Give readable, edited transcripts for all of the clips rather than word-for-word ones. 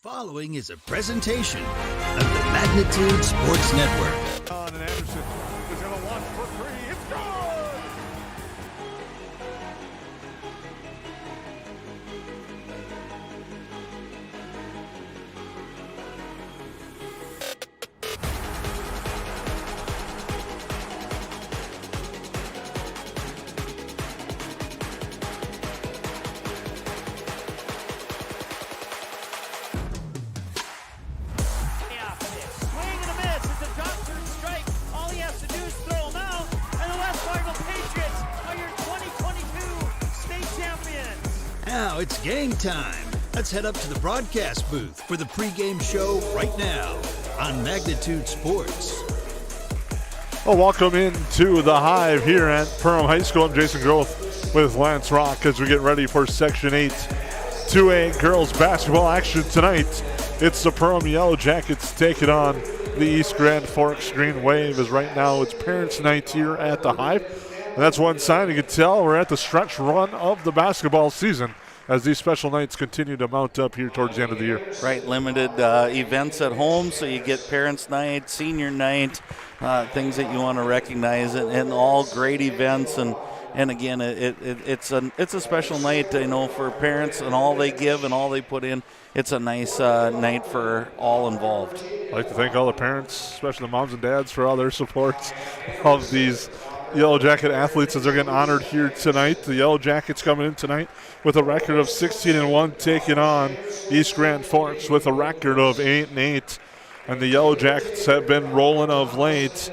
Following is a presentation of the Magnitude Sports Network. And Anderson is going to launch for three. It's good! Now it's game time. Let's head up to the broadcast booth for the pregame show right now on Magnitude Sports. Well, welcome into the Hive here at Perham High School. I'm Jason Groth with Lance Rock as we get ready for Section 8 2A girls basketball action tonight. It's the Perham Yellow Jackets taking on the East Grand Forks Green Wave, as right now it's parents' night here at the Hive. And that's one sign you can tell we're at the stretch run of the basketball season as these special nights continue to mount up here towards the end of the year. Right, limited events at home, so you get parents' night, senior night, things that you want to recognize, and all great events. And again, it's a special night, I know, for parents and all they give and all they put in. It's a nice night for all involved. I'd like to thank all the parents, especially the moms and dads, for all their support of these Yellow Jacket athletes as they're getting honored here tonight. The Yellow Jackets coming in tonight with a record of 16-1, taking on East Grand Forks with a record of 8-8. And the Yellow Jackets have been rolling of late.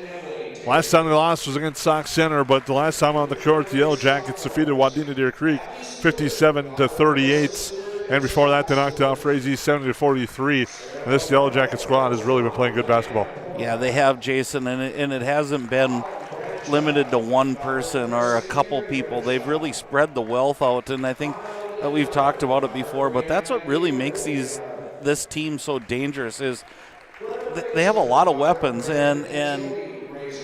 Last time they lost was against Sauk Center, but the last time on the court, the Yellow Jackets defeated Wadena Deer Creek 57-38. And before that, they knocked out Frazee 70-43. And this Yellow Jacket squad has really been playing good basketball. Yeah, they have, Jason, and it hasn't been limited to one person or a couple people. They've really spread the wealth out, and I think that we've talked about it before, but that's what really makes this team so dangerous is they have a lot of weapons, and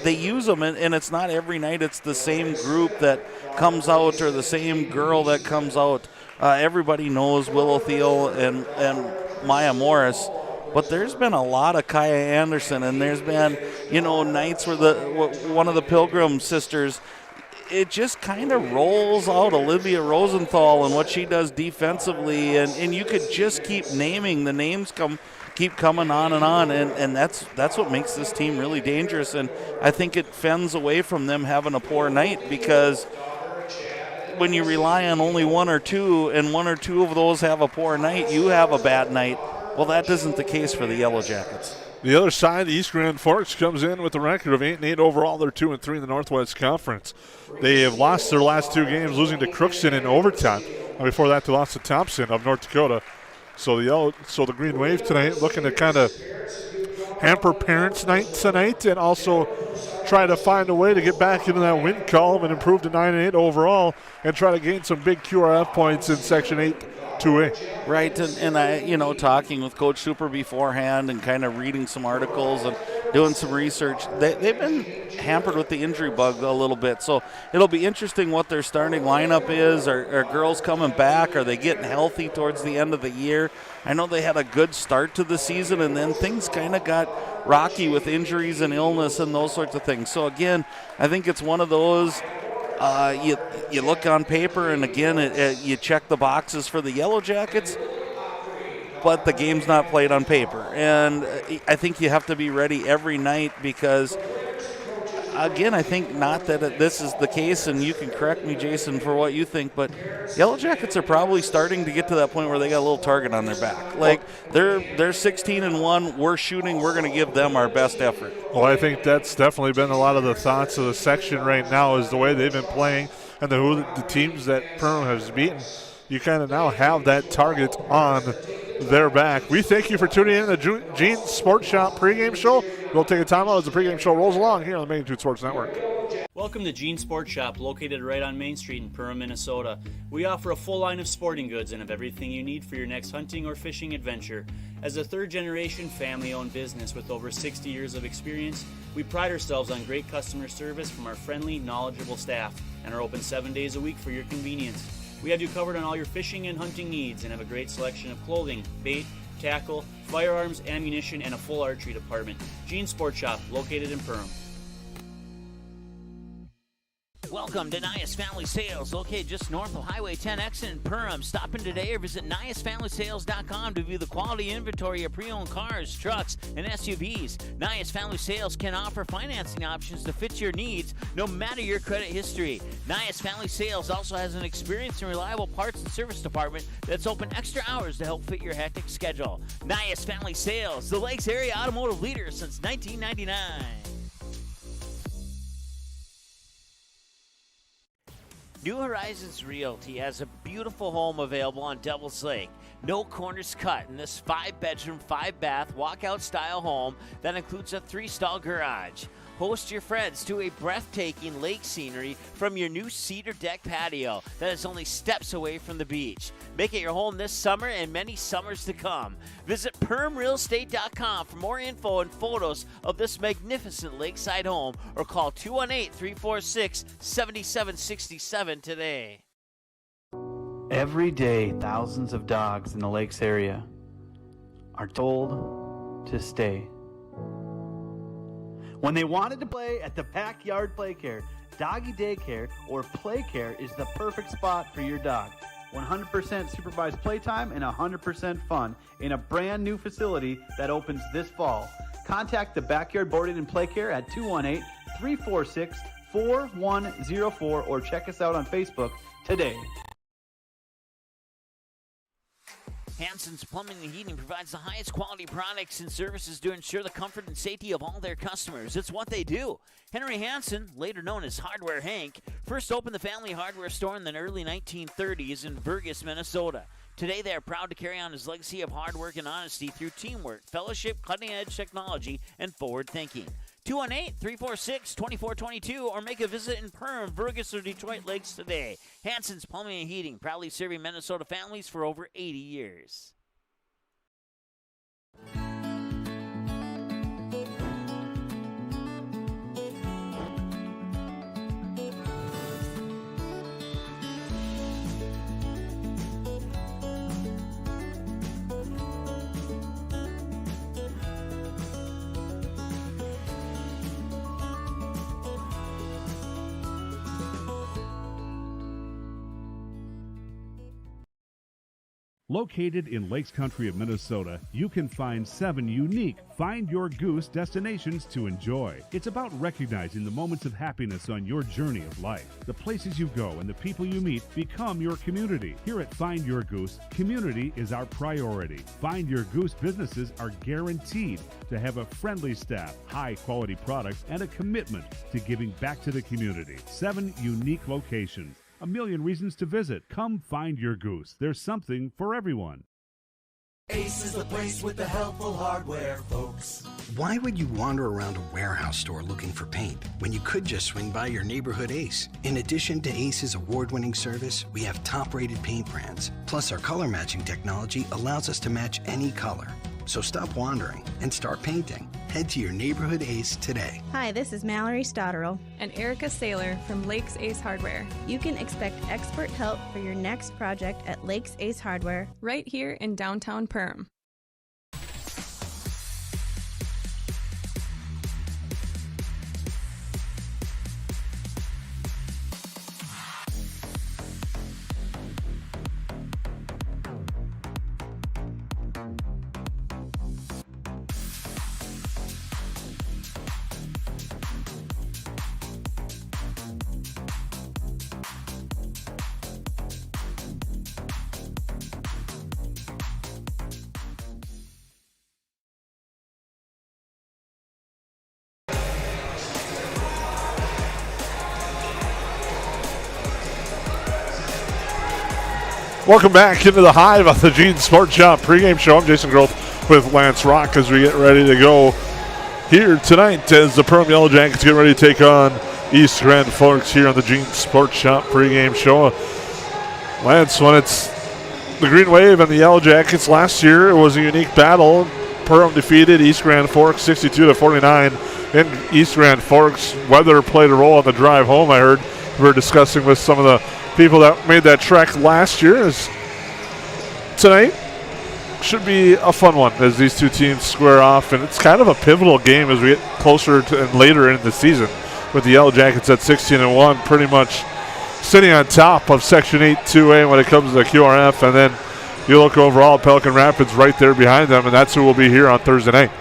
they use them, and it's not every night it's the same group that comes out or the same girl that comes out. Everybody knows Willow Thiel and Maya Morris, but there's been a lot of Kaya Anderson, and there's been, nights where one of the Pilgrim sisters, it just kind of rolls out Olivia Rosenthal and what she does defensively, and you could just keep naming the names keep coming on, and that's what makes this team really dangerous, and I think it fends away from them having a poor night, because when you rely on only one or two, and one or two of those have a poor night, you have a bad night. Well, that isn't the case for the Yellow Jackets. The other side, East Grand Forks comes in with a record of 8-8 overall. They're 2-3 in the Northwest Conference. They have lost their last two games, losing to Crookston in overtime. And before that, they lost to Thompson of North Dakota. So the Green Wave tonight looking to kind of hamper parents' night tonight, and also try to find a way to get back into that win column and improve to 9-8 overall, and try to gain some big QRF points in Section 8 2A. Right, and I, talking with Coach Super beforehand and kind of reading some articles and doing some research, they've been hampered with the injury bug a little bit. So it'll be interesting what their starting lineup is. Are girls coming back? Are they getting healthy towards the end of the year? I know they had a good start to the season, and then things kind of got rocky with injuries and illness and those sorts of things. So, again, I think it's one of those you look on paper, and, again, you check the boxes for the Yellow Jackets, but the game's not played on paper. And I think you have to be ready every night because, again, I think not that this is the case, and you can correct me, Jason, for what you think, but Yellow Jackets are probably starting to get to that point where they got a little target on their back. Like, they're 16-1, we're shooting, we're going to give them our best effort. Well, I think that's definitely been a lot of the thoughts of the section right now, is the way they've been playing and the teams that Perham has beaten. You kind of now have that target on their back. We thank you for tuning in to the Gene Sports Shop pregame show. We'll take a timeout as the pregame show rolls along here on the Magnitude Sports Network. Welcome to Gene Sports Shop, located right on Main Street in Perham, Minnesota. We offer a full line of sporting goods and have everything you need for your next hunting or fishing adventure. As a third-generation family-owned business with over 60 years of experience, we pride ourselves on great customer service from our friendly, knowledgeable staff and are open 7 days a week for your convenience. We have you covered on all your fishing and hunting needs and have a great selection of clothing, bait, tackle, firearms, ammunition, and a full archery department. Gene Sport Shop, located in Perham. Welcome to Nias Family Sales, located just north of Highway 10 exit in Perham. Stop in today or visit NiasFamilySales.com to view the quality inventory of pre-owned cars, trucks, and SUVs. Nias Family Sales can offer financing options to fit your needs, no matter your credit history. Nias Family Sales also has an experienced and reliable parts and service department that's open extra hours to help fit your hectic schedule. Nias Family Sales, the Lakes Area automotive leader since 1999. New Horizons Realty has a beautiful home available on Devil's Lake. No corners cut in this 5-bedroom, 5-bath, walkout style home that includes a 3-stall garage. Host your friends to a breathtaking lake scenery from your new cedar deck patio that is only steps away from the beach. Make it your home this summer and many summers to come. Visit PermRealEstate.com for more info and photos of this magnificent lakeside home or call 218-346-7767 today. Every day, thousands of dogs in the lakes area are told to stay. When they wanted to play at the Backyard Playcare, Doggy Daycare, or Playcare is the perfect spot for your dog. 100% supervised playtime and 100% fun in a brand new facility that opens this fall. Contact the Backyard Boarding and Playcare at 218-346-4104 or check us out on Facebook today. Hanson's Plumbing and Heating provides the highest quality products and services to ensure the comfort and safety of all their customers. It's what they do. Henry Hanson, later known as Hardware Hank, first opened the family hardware store in the early 1930s in Burgess, Minnesota. Today, they are proud to carry on his legacy of hard work and honesty through teamwork, fellowship, cutting-edge technology, and forward thinking. 218-346-2422 or make a visit in Perham, Burgess, or Detroit Lakes today. Hanson's Plumbing and Heating, proudly serving Minnesota families for over 80 years. Located in Lakes Country of Minnesota, you can find 7 unique Find Your Goose destinations to enjoy. It's about recognizing the moments of happiness on your journey of life. The places you go and the people you meet become your community. Here at Find Your Goose, community is our priority. Find Your Goose businesses are guaranteed to have a friendly staff, high-quality products, and a commitment to giving back to the community. 7 unique locations. A million reasons to visit. Come find your goose. There's something for everyone. Ace is the place with the helpful hardware, folks. Why would you wander around a warehouse store looking for paint when you could just swing by your neighborhood Ace? In addition to Ace's award-winning service, we have top-rated paint brands. Plus, our color matching technology allows us to match any color. So stop wandering and start painting. Head to your neighborhood Ace today. Hi, this is Mallory Stotterell and Erica Saylor from Lakes Ace Hardware. You can expect expert help for your next project at Lakes Ace Hardware, right here in downtown Perham. Welcome back into the Hive on the Gene Sports Shop pregame show. I'm Jason Groth with Lance Rock as we get ready to go here tonight as the Perham Yellow Jackets get ready to take on East Grand Forks here on the Gene Sports Shop pregame show. Lance, when it's the Green Wave and the Yellow Jackets last year, it was a unique battle. Perham defeated East Grand Forks 62-49 in East Grand Forks. Weather played a role on the drive home, I heard. We were discussing with some of the people that made that trek last year. Is tonight should be a fun one as these two teams square off, and it's kind of a pivotal game as we get closer to and later in the season, with the Yellow Jackets at 16-1, pretty much sitting on top of Section 8 2A when it comes to the QRF, and then you look overall, Pelican Rapids right there behind them, and that's who will be here on Thursday night.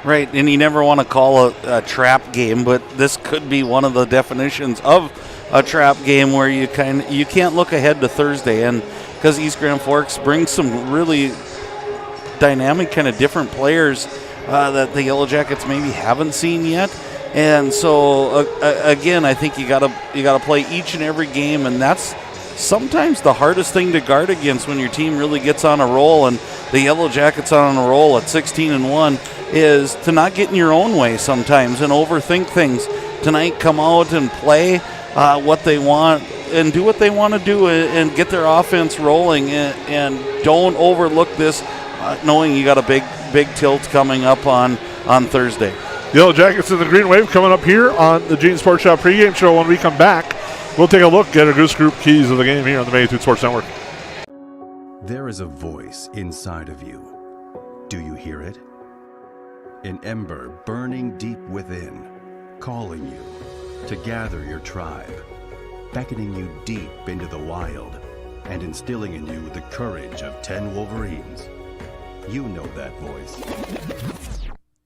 Right, and you never want to call a trap game, but this could be one of the definitions of a trap game where you can't look ahead to Thursday, and because East Grand Forks brings some really dynamic, kind of different players that the Yellow Jackets maybe haven't seen yet. And so again, I think you gotta play each and every game, and that's sometimes the hardest thing to guard against when your team really gets on a roll. And the Yellow Jackets on a roll at 16-1 is to not get in your own way sometimes and overthink things. Tonight, come out and play what they want and do what they want to do and get their offense rolling, and don't overlook this, knowing you got a big tilt coming up on Thursday. Yellow Jackets and the Green Wave coming up here on the Gene Sports Shop pregame show. When we come back, we'll take a look at our Goose Group keys of the game here on the Magnitude Sports Network. There is a voice inside of you. Do you hear it? An ember burning deep within, calling you to gather your tribe, beckoning you deep into the wild, and instilling in you the courage of 10 Wolverines. You know that voice.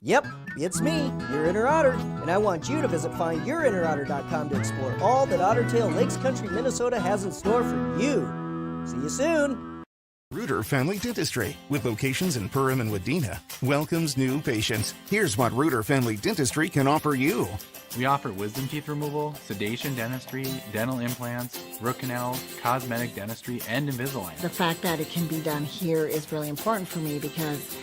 Yep, it's me, your inner otter, and I want you to visit findyourinnerotter.com to explore all that Ottertail Lakes Country, Minnesota has in store for you. See you soon. Reuter Family Dentistry, with locations in Perham and Wadena, welcomes new patients. Here's what Reuter Family Dentistry can offer you. We offer wisdom teeth removal, sedation dentistry, dental implants, root canals, cosmetic dentistry, and Invisalign. The fact that it can be done here is really important for me because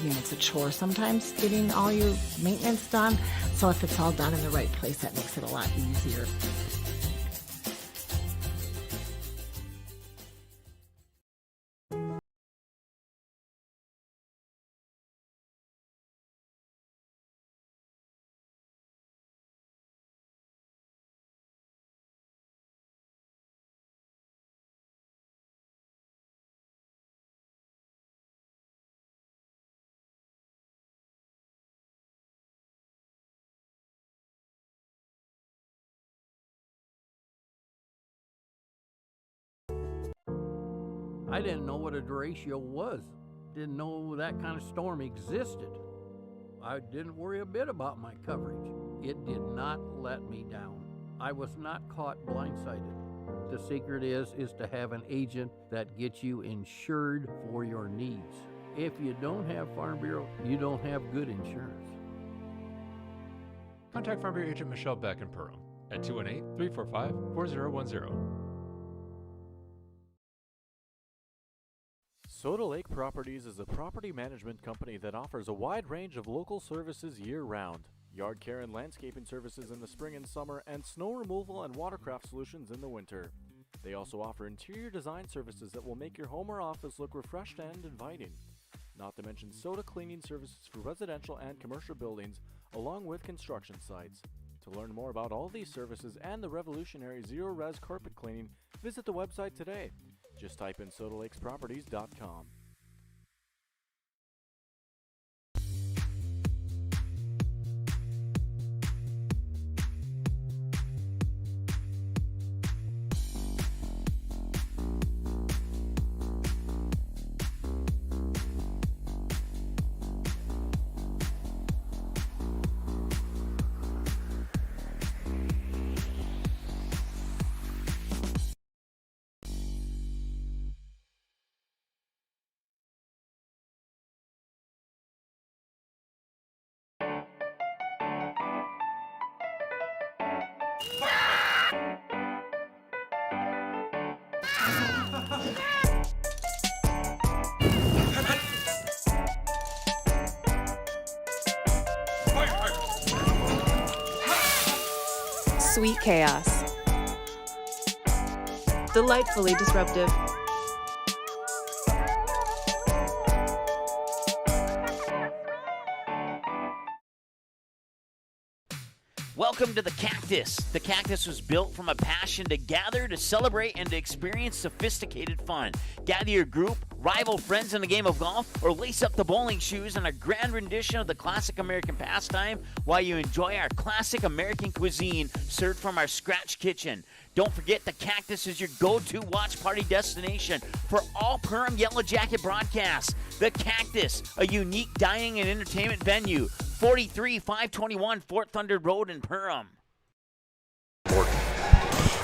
it's a chore sometimes getting all your maintenance done. So if it's all done in the right place, that makes it a lot easier. I didn't know what a derecho was. Didn't know that kind of storm existed. I didn't worry a bit about my coverage. It did not let me down. I was not caught blindsided. The secret is to have an agent that gets you insured for your needs. If you don't have Farm Bureau, you don't have good insurance. Contact Farm Bureau agent Michelle Beck in Perham at 218-345-4010. Soda Lake Properties is a property management company that offers a wide range of local services year-round. Yard care and landscaping services in the spring and summer, and snow removal and watercraft solutions in the winter. They also offer interior design services that will make your home or office look refreshed and inviting. Not to mention soda cleaning services for residential and commercial buildings, along with construction sites. To learn more about all these services and the revolutionary zero-res carpet cleaning, visit the website today. Just type in SodaLakesProperties.com. Sweet chaos. Delightfully disruptive. Welcome to the Cactus. The Cactus was built from a passion to gather, to celebrate, and to experience sophisticated fun. Gather your group, rival friends in a game of golf, or lace up the bowling shoes in a grand rendition of the classic American pastime while you enjoy our classic American cuisine served from our scratch kitchen. Don't forget, the Cactus is your go-to watch party destination for all Perham Yellow Jacket broadcasts. The Cactus, a unique dining and entertainment venue, 43521 Fort Thunder Road in Perham.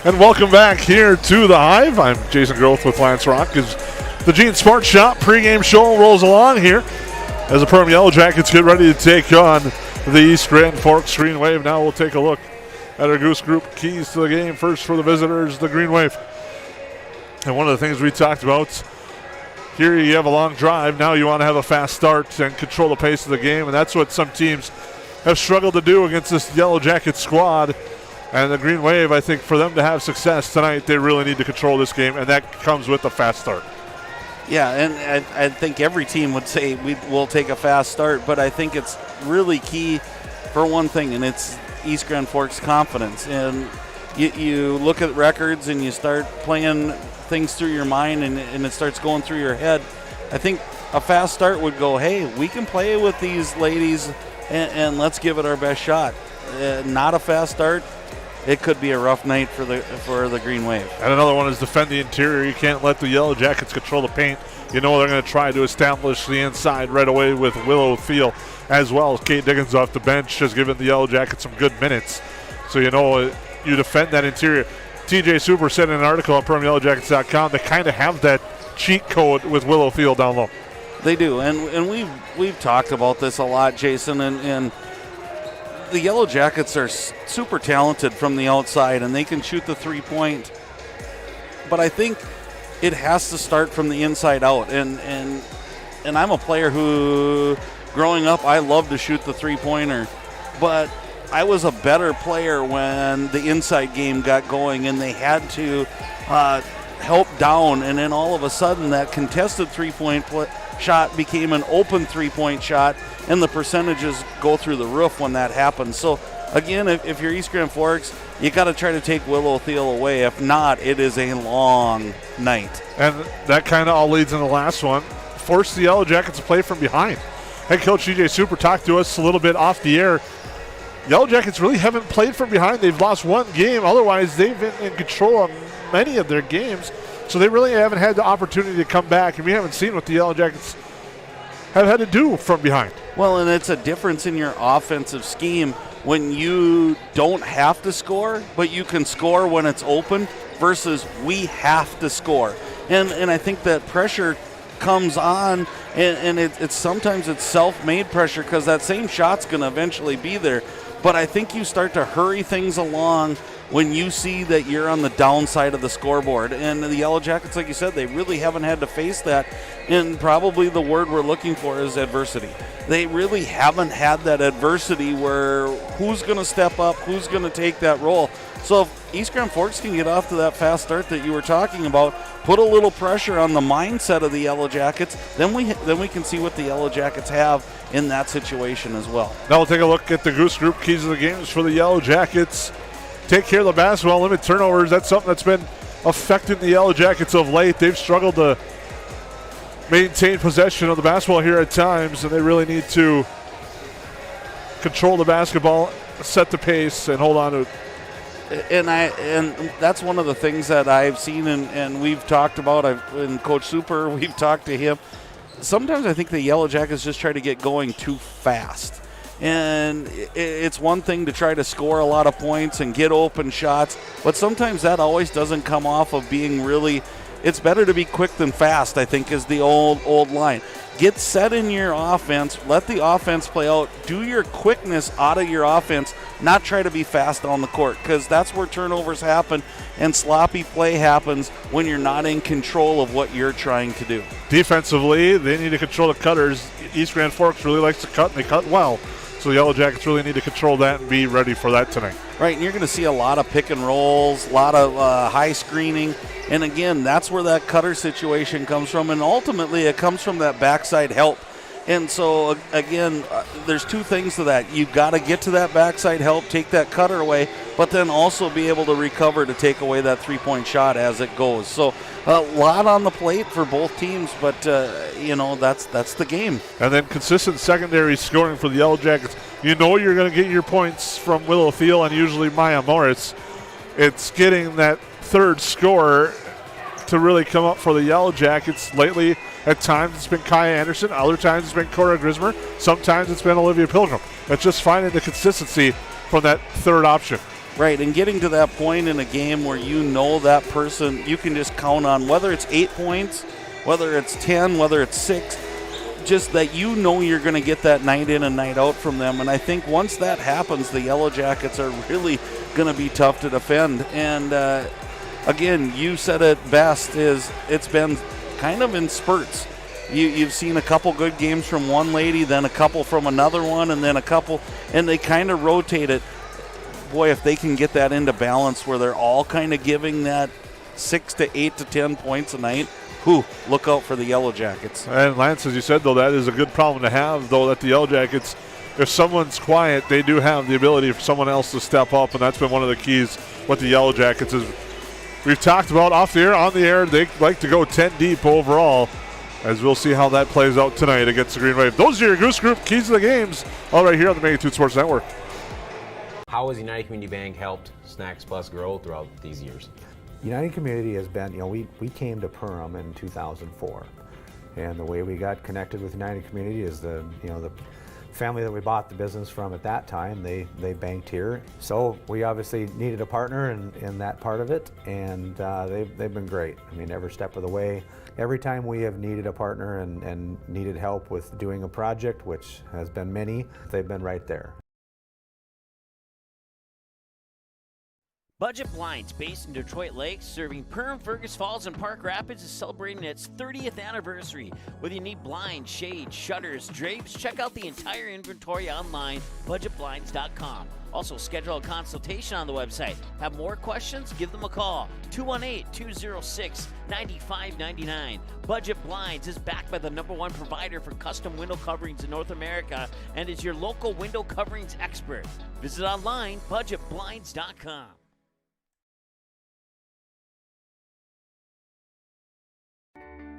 And welcome back here to the Hive. I'm Jason Groth with Lance Rock. As the Gene Sports Shop pregame show rolls along here as the Perham Yellow Jackets get ready to take on the East Grand Forks Green Wave. Now we'll take a look at our Goose Group keys to the game. First for the visitors, the Green Wave. And one of the things we talked about, here you have a long drive. Now you want to have a fast start and control the pace of the game, and that's what some teams have struggled to do against this Yellow Jacket squad. And the Green Wave, I think for them to have success tonight, they really need to control this game, and that comes with a fast start. Yeah, and I think every team would say we'll take a fast start, but I think it's really key for one thing, and it's East Grand Forks confidence. And you look at records and you start playing things through your mind and it starts going through your head. I think a fast start would go, hey, we can play with these ladies and let's give it our best shot. Not a fast start, it could be a rough night for the Green Wave. And another one is defend the interior. You can't let the Yellow Jackets control the paint. You know they're going to try to establish the inside right away with Willow Thiel, as well as Kate Diggins off the bench, just giving the Yellow Jackets some good minutes. So you know you defend that interior. TJ Super said in an article on PerhamYellowJackets.com they kind of have that cheat code with Willow Thiel down low. They do, and we've talked about this a lot, Jason, and the Yellow Jackets are super talented from the outside, and they can shoot the three-point. But I think it has to start from the inside out, and I'm a player who, growing up, I loved to shoot the three-pointer, but I was a better player when the inside game got going and they had to help down, and then all of a sudden that contested three-point shot became an open three-point shot, and the percentages go through the roof when that happens. So again, if you're East Grand Forks, you got to try to take Willow Thiel away. If not, it is a long night. And that kind of all leads in the last one. Force the Yellow Jackets to play from behind. Head coach TJ Super talked to us a little bit off the air. Yellow Jackets really haven't played from behind. They've lost one game. Otherwise, they've been in control of many of their games. So they really haven't had the opportunity to come back, and we haven't seen what the Yellow Jackets have had to do from behind. Well, and it's a difference in your offensive scheme when you don't have to score, but you can score when it's open versus we have to score. And I think that pressure comes on, and it's sometimes it's self-made pressure because that same shot's going to eventually be there. But I think you start to hurry things along when you see that you're on the downside of the scoreboard. And the Yellow Jackets, like you said, they really haven't had to face that. And probably the word we're looking for is adversity. They really haven't had that adversity where who's going to step up, who's going to take that role. So if East Grand Forks can get off to that fast start that you were talking about, put a little pressure on the mindset of the Yellow Jackets, then we can see what the Yellow Jackets have in that situation as well. Now we'll take a look at the Goose Group keys of the games for the Yellow Jackets. Take care of the basketball, limit turnovers. That's something that's been affecting the Yellow Jackets of late. They've struggled to maintain possession of the basketball here at times, and they really need to control the basketball, set the pace, and hold on to it. And that's one of the things that I've seen and we've talked about. And Coach Super, we've talked to him. Sometimes I think the Yellow Jackets just try to get going too fast. And it's one thing to try to score a lot of points and get open shots, but sometimes that always doesn't come off of being really – it's better to be quick than fast, I think, is the old line. Get set in your offense. Let the offense play out. Do your quickness out of your offense, not try to be fast on the court, because that's where turnovers happen and sloppy play happens when you're not in control of what you're trying to do. Defensively, they need to control the cutters. East Grand Forks really likes to cut, and they cut well. So the Yellow Jackets really need to control that and be ready for that tonight. Right, and you're going to see a lot of pick and rolls, a lot of high screening. And again, that's where that cutter situation comes from. And ultimately, it comes from that backside help. And so, again, there's two things to that. You've got to get to that backside help, take that cutter away, but then also be able to recover to take away that three-point shot as it goes. So a lot on the plate for both teams, but, that's the game. And then consistent secondary scoring for the Yellow Jackets. You know you're going to get your points from Willow Thiel and usually Maya Morris. It's getting that third scorer to really come up for the Yellow Jackets. Lately, at times it's been Kaya Anderson, other times it's been Cora Grismer, sometimes it's been Olivia Pilgrim. It's just finding the consistency from that third option. Right, and getting to that point in a game where you know that person, you can just count on whether it's 8 points, whether it's 10, whether it's 6, just that you know you're going to get that night in and night out from them. And I think once that happens, the Yellow Jackets are really going to be tough to defend. And again, you said it best, is it's been kind of in spurts. You've seen a couple good games from one lady, then a couple from another one, and then a couple, and they kind of rotate it. Boy, if they can get that into balance where they're all kind of giving that 6 to 8 to 10 points a night, look out for the Yellow Jackets. And Lance, as you said, though, that is a good problem to have, though, that the Yellow Jackets, if someone's quiet, they do have the ability for someone else to step up, and that's been one of the keys with the Yellow Jackets. Is we've talked about off the air, on the air, they like to go 10 deep overall, as we'll see how that plays out tonight against the Green Wave. Those are your Goose Group keys to the games, all right here on the Magnitude Sports Network. How has United Community Bank helped Snacks Plus grow throughout these years? United Community has been, we came to Perham in 2004, and the way we got connected with United Community is the family that we bought the business from at that time, they banked here. So we obviously needed a partner in that part of it, and they've been great. I mean, every step of the way. Every time we have needed a partner and needed help with doing a project, which has been many, they've been right there. Budget Blinds, based in Detroit Lakes, serving Perham, Fergus Falls, and Park Rapids, is celebrating its 30th anniversary. Whether you need blinds, shades, shutters, drapes, check out the entire inventory online, budgetblinds.com. Also, schedule a consultation on the website. Have more questions? Give them a call, 218-206-9599. Budget Blinds is backed by the #1 provider for custom window coverings in North America and is your local window coverings expert. Visit online, budgetblinds.com.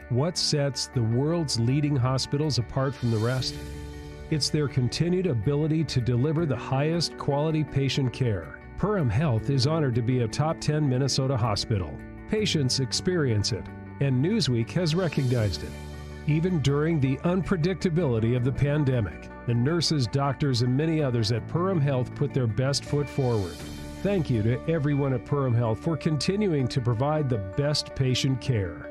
What sets the world's leading hospitals apart from the rest? It's their continued ability to deliver the highest quality patient care. Perham Health is honored to be a top 10 Minnesota hospital. Patients experience it, and Newsweek has recognized it. Even during the unpredictability of the pandemic, the nurses, doctors, and many others at Perham Health put their best foot forward. Thank you to everyone at Perham Health for continuing to provide the best patient care.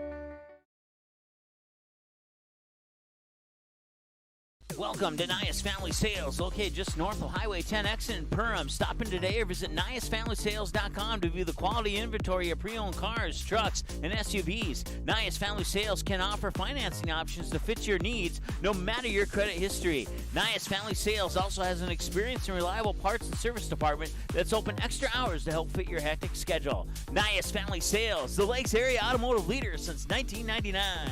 Welcome to Nias Family Sales, located just north of Highway 10 exit in Perham. Stop in today or visit NiasFamilySales.com to view the quality inventory of pre-owned cars, trucks, and SUVs. Nias Family Sales can offer financing options to fit your needs, no matter your credit history. Nias Family Sales also has an experienced and reliable parts and service department that's open extra hours to help fit your hectic schedule. Nias Family Sales, the Lakes area automotive leader since 1999.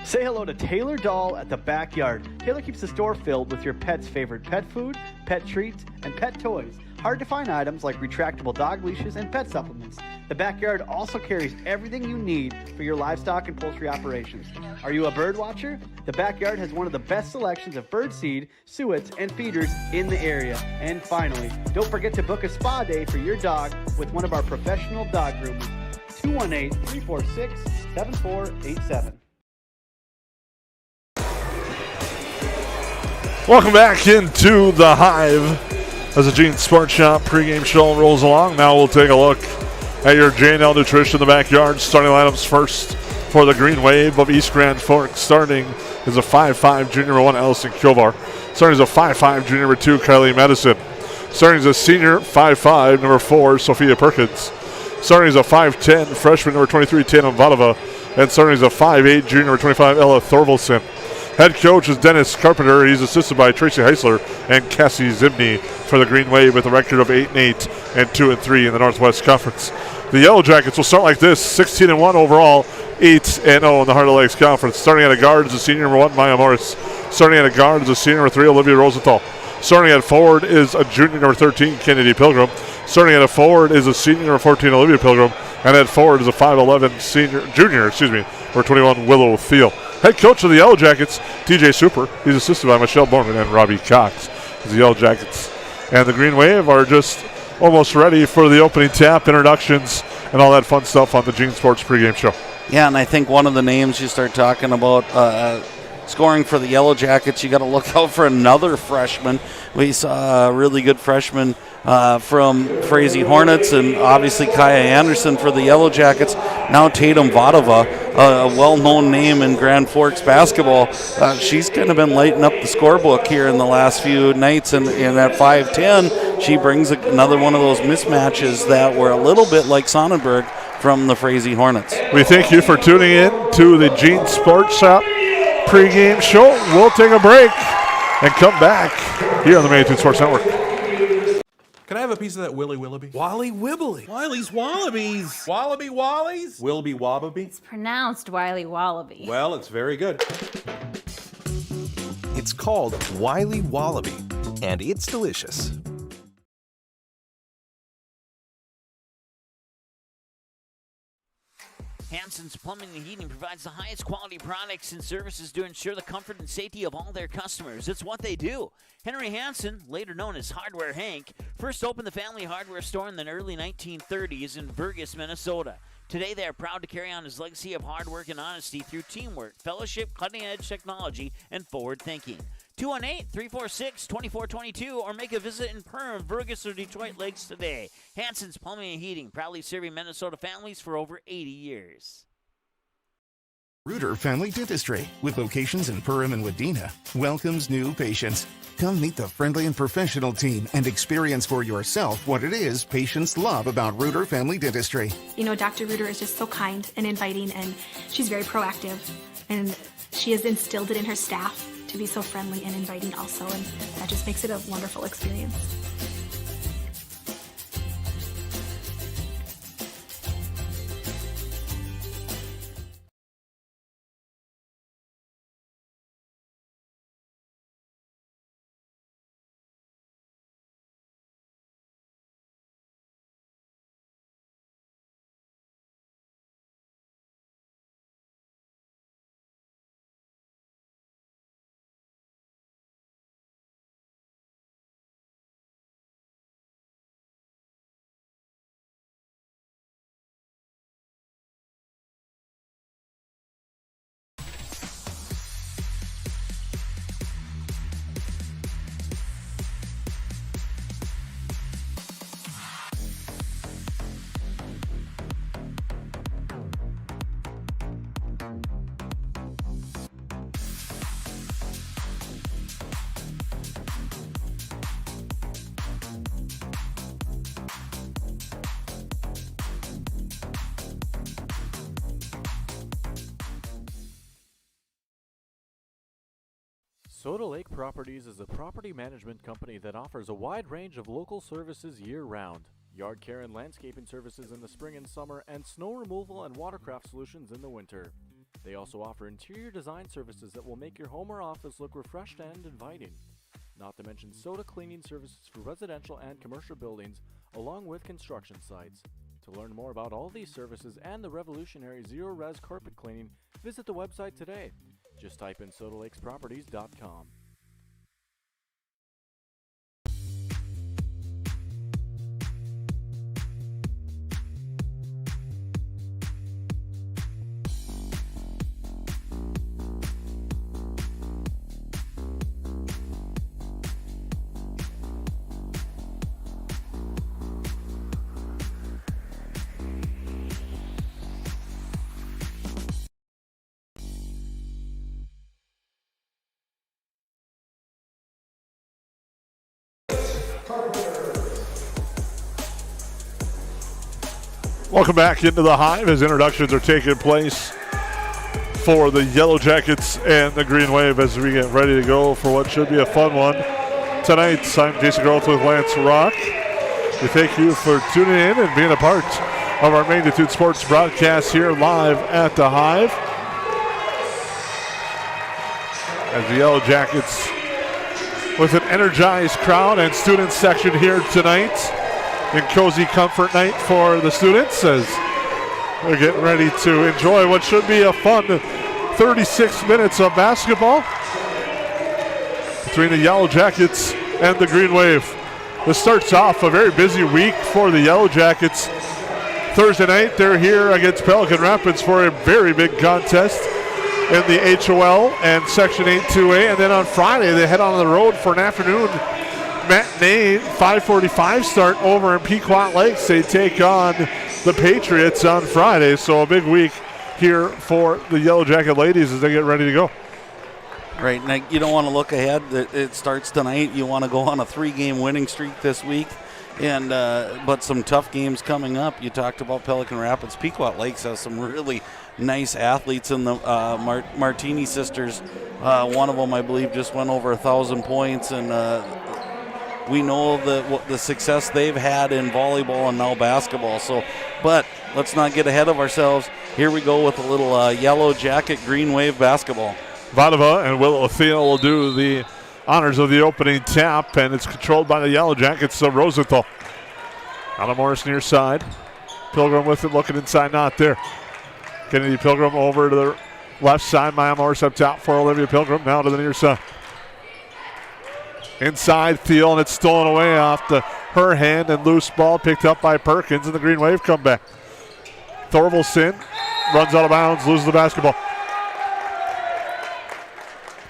Say hello to Taylor Doll at the Backyard. Taylor keeps the store filled with your pet's favorite pet food, pet treats, and pet toys. Hard to find items like retractable dog leashes and pet supplements. The Backyard also carries everything you need for your livestock and poultry operations. Are you a bird watcher? The Backyard has one of the best selections of bird seed, suets, and feeders in the area. And finally, don't forget to book a spa day for your dog with one of our professional dog groomers. 218-346-7487. Welcome back into the Hive as the Gene Sports Shop pregame show rolls along. Now we'll take a look at your J&L Nutrition in the backyard. Starting lineups first for the Green Wave of East Grand Forks. Starting is a 5'5" junior number 1, Allison Kilvar. Starting is a 5'5" junior number 2, Kylie Medicine. Starting is a senior 5'5", number 4, Sophia Perkins. Starting is a 5'10", freshman number 23, Tatum Vadova. And starting is a 5'8", junior number 25, Ella Thorvaldsen. Head coach is Dennis Carpenter. He's assisted by Tracy Heisler and Cassie Zimney for the Green Wave with a record of 8-8 and 2-3 in the Northwest Conference. The Yellow Jackets will start like this: 16-1 overall, 8-0 in the Heart of Lakes Conference. Starting at a guard is the senior number 1, Maya Morris. Starting at a guard is the senior number 3, Olivia Rosenthal. Starting at forward is a junior number 13, Kennedy Pilgrim. Starting at a forward is a senior number 14, Olivia Pilgrim. And at forward is a 5'11 junior, number 21, Willow Thiel. Head coach of the Yellow Jackets, TJ Super. He's assisted by Michelle Borman and Robbie Cox. The Yellow Jackets and the Green Wave are just almost ready for the opening tap, introductions, and all that fun stuff on the Gene Sports pregame show. Yeah, and I think one of the names you start talking about scoring for the Yellow Jackets, you got to look out for another freshman. We saw a really good freshman from Frazee Hornets, and obviously Kaya Anderson for the Yellow Jackets. Now Tatum Vadova, a well-known name in Grand Forks basketball. She's kind of been lighting up the scorebook here in the last few nights, and at 5'10", she brings another one of those mismatches that were a little bit like Sonnenberg from the Frazee Hornets. We thank you for tuning in to the Gene Sports Shop pregame show. We'll take a break and come back here on the Main 2 Sports Network. Can I have a piece of that Willy Willoughby? Wally Wibbly. Wiley's Wallabies. Wallaby Wallies? Wilby Wallaby. It's pronounced Wiley Wallaby. Well, it's very good. It's called Wiley Wallaby, and it's delicious. Hansen's Plumbing and Heating provides the highest quality products and services to ensure the comfort and safety of all their customers. It's what they do. Henry Hansen, later known as Hardware Hank, first opened the family hardware store in the early 1930s in Burgess, Minnesota. Today, they are proud to carry on his legacy of hard work and honesty through teamwork, fellowship, cutting-edge technology, and forward thinking. 218-346-2422 or make a visit in Perham, Burgess, or Detroit Lakes today. Hansen's Plumbing and Heating, proudly serving Minnesota families for over 80 years. Reuter Family Dentistry, with locations in Perham and Wadena, welcomes new patients. Come meet the friendly and professional team and experience for yourself what it is patients love about Reuter Family Dentistry. You know, Dr. Reuter is just so kind and inviting, and she's very proactive, and she has instilled it in her staff to be so friendly and inviting also, and that just makes it a wonderful experience. Soda Lake Properties is a property management company that offers a wide range of local services year-round. Yard care and landscaping services in the spring and summer, and snow removal and watercraft solutions in the winter. They also offer interior design services that will make your home or office look refreshed and inviting. Not to mention soda cleaning services for residential and commercial buildings, along with construction sites. To learn more about all these services and the revolutionary zero-res carpet cleaning, visit the website today. Just type in SodaLakesProperties.com. Welcome back into the Hive as introductions are taking place for the Yellow Jackets and the Green Wave as we get ready to go for what should be a fun one tonight. I'm Jason Groth with Lance Rock. We thank you for tuning in and being a part of our Magnitude Sports broadcast here live at the Hive. As the Yellow Jackets with an energized crowd and student section here tonight in cozy comfort night for the students as they're getting ready to enjoy what should be a fun 36 minutes of basketball between the Yellow Jackets and the Green Wave. This starts off a very busy week for the Yellow Jackets. Thursday night, they're here against Pelican Rapids for a very big contest in the HOL and Section 8 2A. And then on Friday, they head on the road for an afternoon matinee, 5:45 start over in Pequot Lakes. They take on the Patriots on Friday. So a big week here for the Yellow Jacket ladies as they get ready to go. Right, now you don't want to look ahead. It starts tonight. You want to go on a 3-game winning streak this week, and but some tough games coming up. You talked about Pelican Rapids. Pequot Lakes has some really nice athletes in the Martini sisters. One of them, I believe, just went over 1,000 points, and we know the success they've had in volleyball and now basketball. So, but let's not get ahead of ourselves. Here we go with a little Yellow Jacket Green Wave basketball. Vadova and Willow Thiel will do the honors of the opening tap, and it's controlled by the Yellow Jackets of Rosenthal. Anna Morris near side. Pilgrim with it, looking inside, not there. Kennedy Pilgrim over to the left side. Maya Morris up top for Olivia Pilgrim, now to the near side. Inside Thiel, and it's stolen away off her hand, and loose ball picked up by Perkins, and the Green Wave come back. Thorvaldsen runs out of bounds, loses the basketball.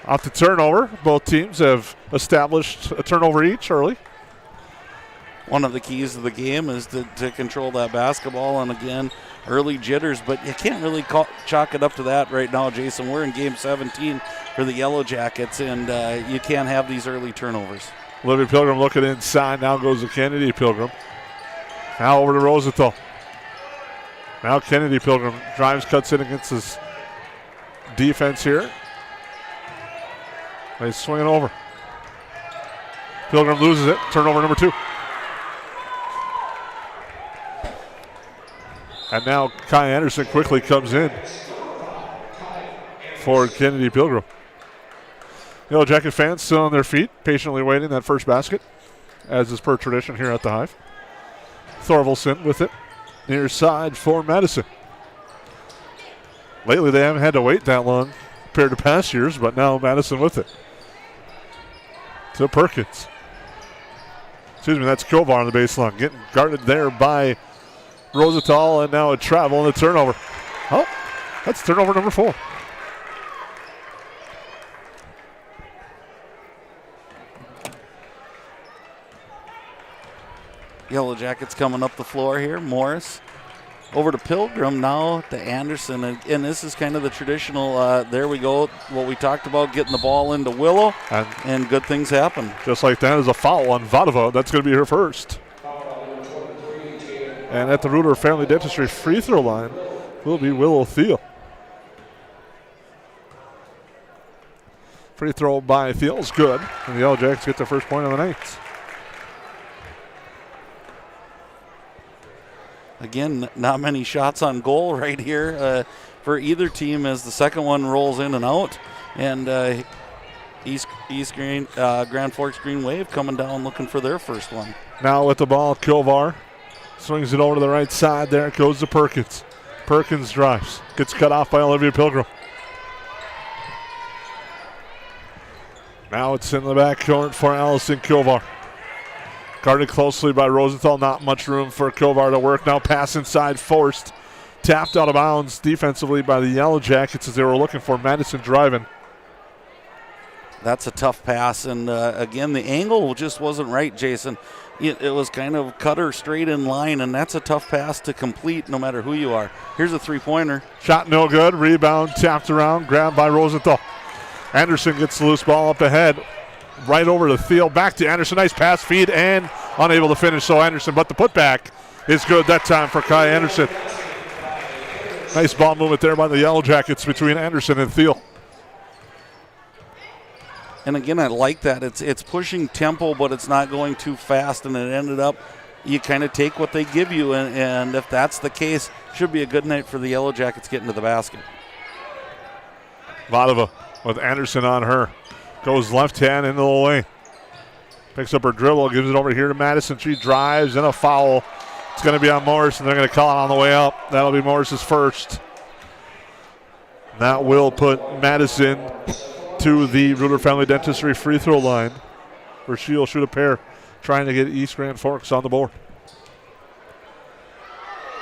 Off the turnover, both teams have established a turnover each early. One of the keys of the game is to control that basketball, and again, early jitters, but you can't really chalk it up to that right now, Jason. We're in game 17 for the Yellow Jackets, and you can't have these early turnovers. Olivia Pilgrim looking inside, now goes to Kennedy Pilgrim. Now over to Rosenthal. Now Kennedy Pilgrim drives, cuts in against his defense here. They swing it over. Pilgrim loses it. Turnover number 2. And now Kai Anderson quickly comes in for Kennedy Pilgrim. Yellow Jacket fans still on their feet, patiently waiting that first basket, as is per tradition here at the Hive. Thorvaldsen with it. Near side for Madison. Lately they haven't had to wait that long compared to past years, but now Madison with it. To Perkins. Excuse me, that's Kovar on the baseline. Getting guarded there by Rosenthal, and now a travel and a turnover. Oh, that's turnover number 4. Yellow Jackets coming up the floor here. Morris over to Pilgrim, now to Anderson, and this is kind of the traditional, there we go, what we talked about, getting the ball into Willow, and good things happen. Just like that is a foul on Vadova. That's going to be her first. And at the Reuter Family Dentistry free throw line will be Willow Thiel. Free throw by Thiel is good, and the Yellow Jackets get their first point of the night. Again, not many shots on goal right here for either team as the second one rolls in and out. And East Grand Forks Green Wave coming down looking for their first one. Now with the ball, Kovar swings it over to the right side. There it goes to Perkins. Perkins drives. Gets cut off by Olivia Pilgrim. Now it's in the back court for Allison Kovar. Guarded closely by Rosenthal. Not much room for Kovar to work. Now pass inside forced. Tapped out of bounds defensively by the Yellow Jackets as they were looking for Madison driving. That's a tough pass. And again, the angle just wasn't right, Jason. It was kind of cutter straight in line, and that's a tough pass to complete no matter who you are. Here's a three-pointer. Shot no good. Rebound tapped around. Grabbed by Rosenthal. Anderson gets the loose ball up ahead. Right over to Thiel, back to Anderson. Nice pass, feed, and unable to finish. So Anderson, but the putback is good that time for Kai Anderson. Nice ball movement there by the Yellow Jackets between Anderson and Thiel. And again, I like that. It's pushing tempo, but it's not going too fast, and it ended up you kind of take what they give you, and if that's the case, should be a good night for the Yellow Jackets getting to the basket. Vadova with Anderson on her. Goes left hand into the lane. Picks up her dribble, gives it over here to Madison. She drives, and a foul. It's going to be on Morris, and they're going to call it on the way up. That'll be Morris's first. That will put Madison to the Ruder Family Dentistry free throw line, where she'll shoot a pair, trying to get East Grand Forks on the board.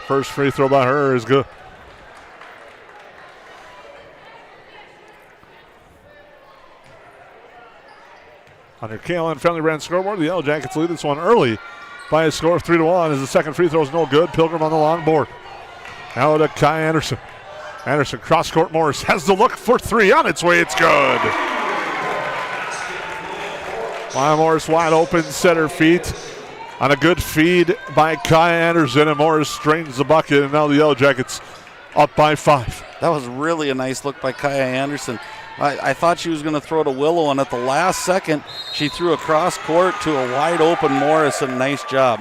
First free throw by her is good. On your KLN Family Brand scoreboard, the Yellow Jackets lead this one early by a score of 3-1 as the second free throw is no good. Pilgrim on the long board. Now to Kai Anderson. Anderson cross court. Morris has the look for three on its way. It's good. Maya Morris wide open, center feet on a good feed by Kai Anderson, and Morris drains the bucket, and now the Yellow Jackets up by 5. That was really a nice look by Kaya Anderson. I thought she was going to throw to Willow, and at the last second, she threw a cross court to a wide open Morrison. Nice job.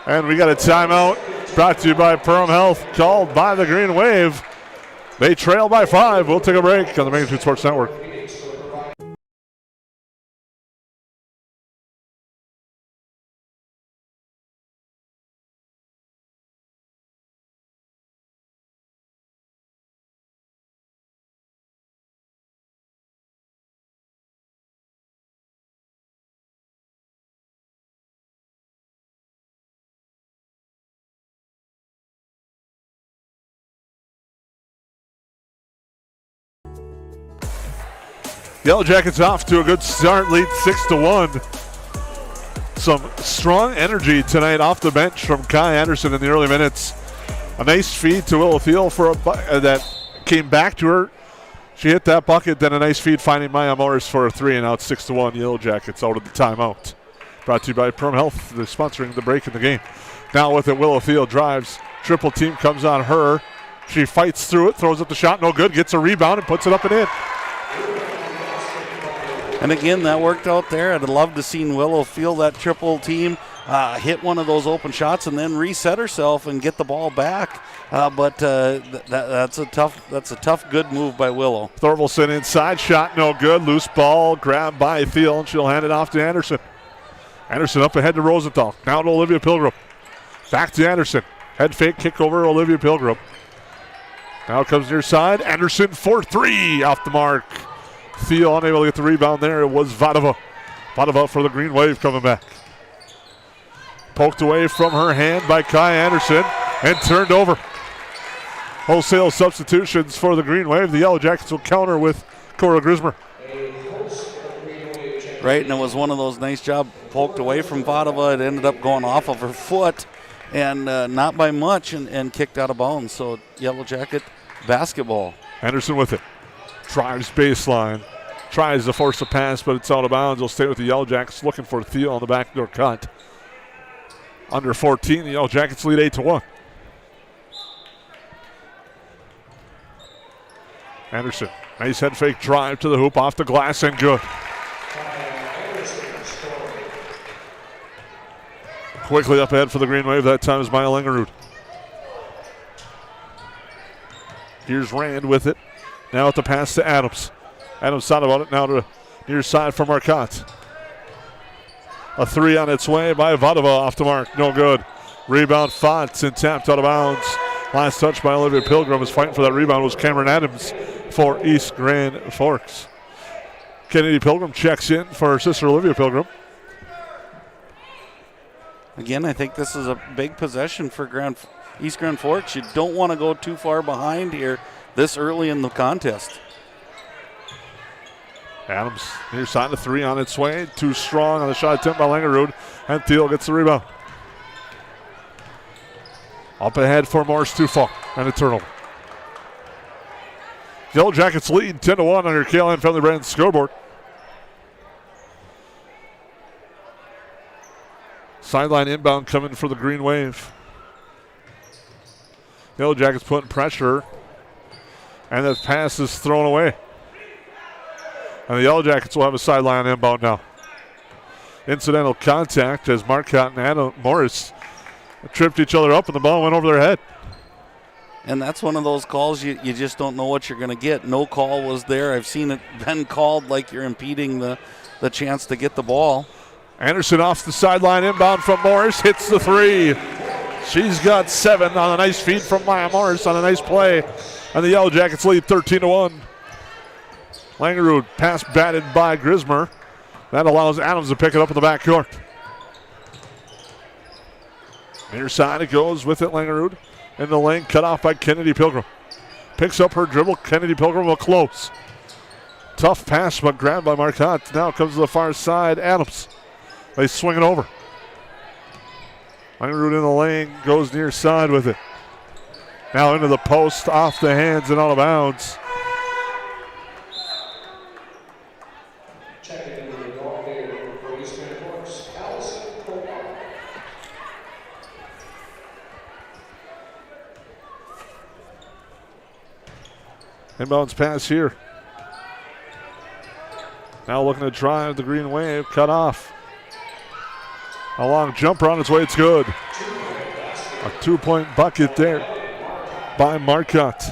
And we got a timeout brought to you by Perham Health, called by the Green Wave. They trail by 5. We'll take a break on the Main Street Sports Network. Yellow Jackets off to a good start, lead 6-1. Some strong energy tonight off the bench from Kai Anderson in the early minutes. A nice feed to Willow Thiel for that came back to her. She hit that bucket, then a nice feed finding Maya Morris for a three, and now it's 6-1. Yellow Jackets out of the timeout. Brought to you by Perham Health. They're sponsoring the break in the game. Now with it, Willow Thiel drives. Triple team comes on her. She fights through it, throws up the shot, no good, gets a rebound and puts it up and in. And again, that worked out there. I'd love to see Willow feel that triple team, hit one of those open shots, and then reset herself and get the ball back. But that's a tough, good move by Willow. Thorvaldsen inside, shot no good. Loose ball grabbed by Thiel, and she'll hand it off to Anderson. Anderson up ahead to Rosenthal. Now to Olivia Pilgrim. Back to Anderson. Head fake, kick over Olivia Pilgrim. Now comes near side. Anderson for three, off the mark. Thiel unable to get the rebound there. It was Vadova. Vadova for the Green Wave coming back. Poked away from her hand by Kai Anderson and turned over. Wholesale substitutions for the Green Wave. The Yellow Jackets will counter with Cora Grismer. Right, and it was one of those nice job poked away from Vadova. It ended up going off of her foot and not by much and kicked out of bounds. So Yellow Jacket basketball. Anderson with it. Drives baseline. Tries to force a pass, but it's out of bounds. Will stay with the Yellow Jackets, looking for Thiel on the backdoor cut. Under 14, the Yellow Jackets lead 8-1. Anderson, nice head fake drive to the hoop, off the glass, and good. Quickly up ahead for the Green Wave. That time is Maya Lingerud. Here's Rand with it. Now at the pass to Adams. Adams thought about it. Now to near side for Marcotte. A three on its way by Vadova, off the mark. No good. Rebound Fox and tapped out of bounds. Last touch by Olivia Pilgrim. Is fighting for that rebound was Cameron Adams for East Grand Forks. Kennedy Pilgrim checks in for her sister Olivia Pilgrim. Again, I think this is a big possession for East Grand Forks. You don't want to go too far behind here this early in the contest. Adams near side to three on its way. Too strong on the shot attempt by Langerud. And Thiel gets the rebound. Up ahead for Morris Tufall and a turnover. Yellow Jackets lead 10-1 on your KLN Family Brand scoreboard. Sideline inbound coming for the Green Wave. Yellow Jackets putting pressure. And the pass is thrown away. And the Yellow Jackets will have a sideline inbound now. Incidental contact as Marcotte and Adam Morris tripped each other up and the ball went over their head. And that's one of those calls you just don't know what you're going to get. No call was there. I've seen it been called like you're impeding the chance to get the ball. Anderson off the sideline inbound from Morris. Hits the three. She's got 7 on a nice feed from Maya Morris on a nice play. And the Yellow Jackets lead 13-1. Langerud pass batted by Grismer. That allows Adams to pick it up in the backcourt. Near side it goes with it, Langerud. In the lane, cut off by Kennedy Pilgrim. Picks up her dribble. Kennedy Pilgrim will close. Tough pass, but grabbed by Marcotte. Now comes to the far side, Adams. They swing it over. Langerud in the lane, goes near side with it. Now into the post, off the hands and out of bounds. Inbounds pass here. Now looking to drive the green wave, cut off. A long jumper on its way, it's good. A 2-point bucket there by Marcotte.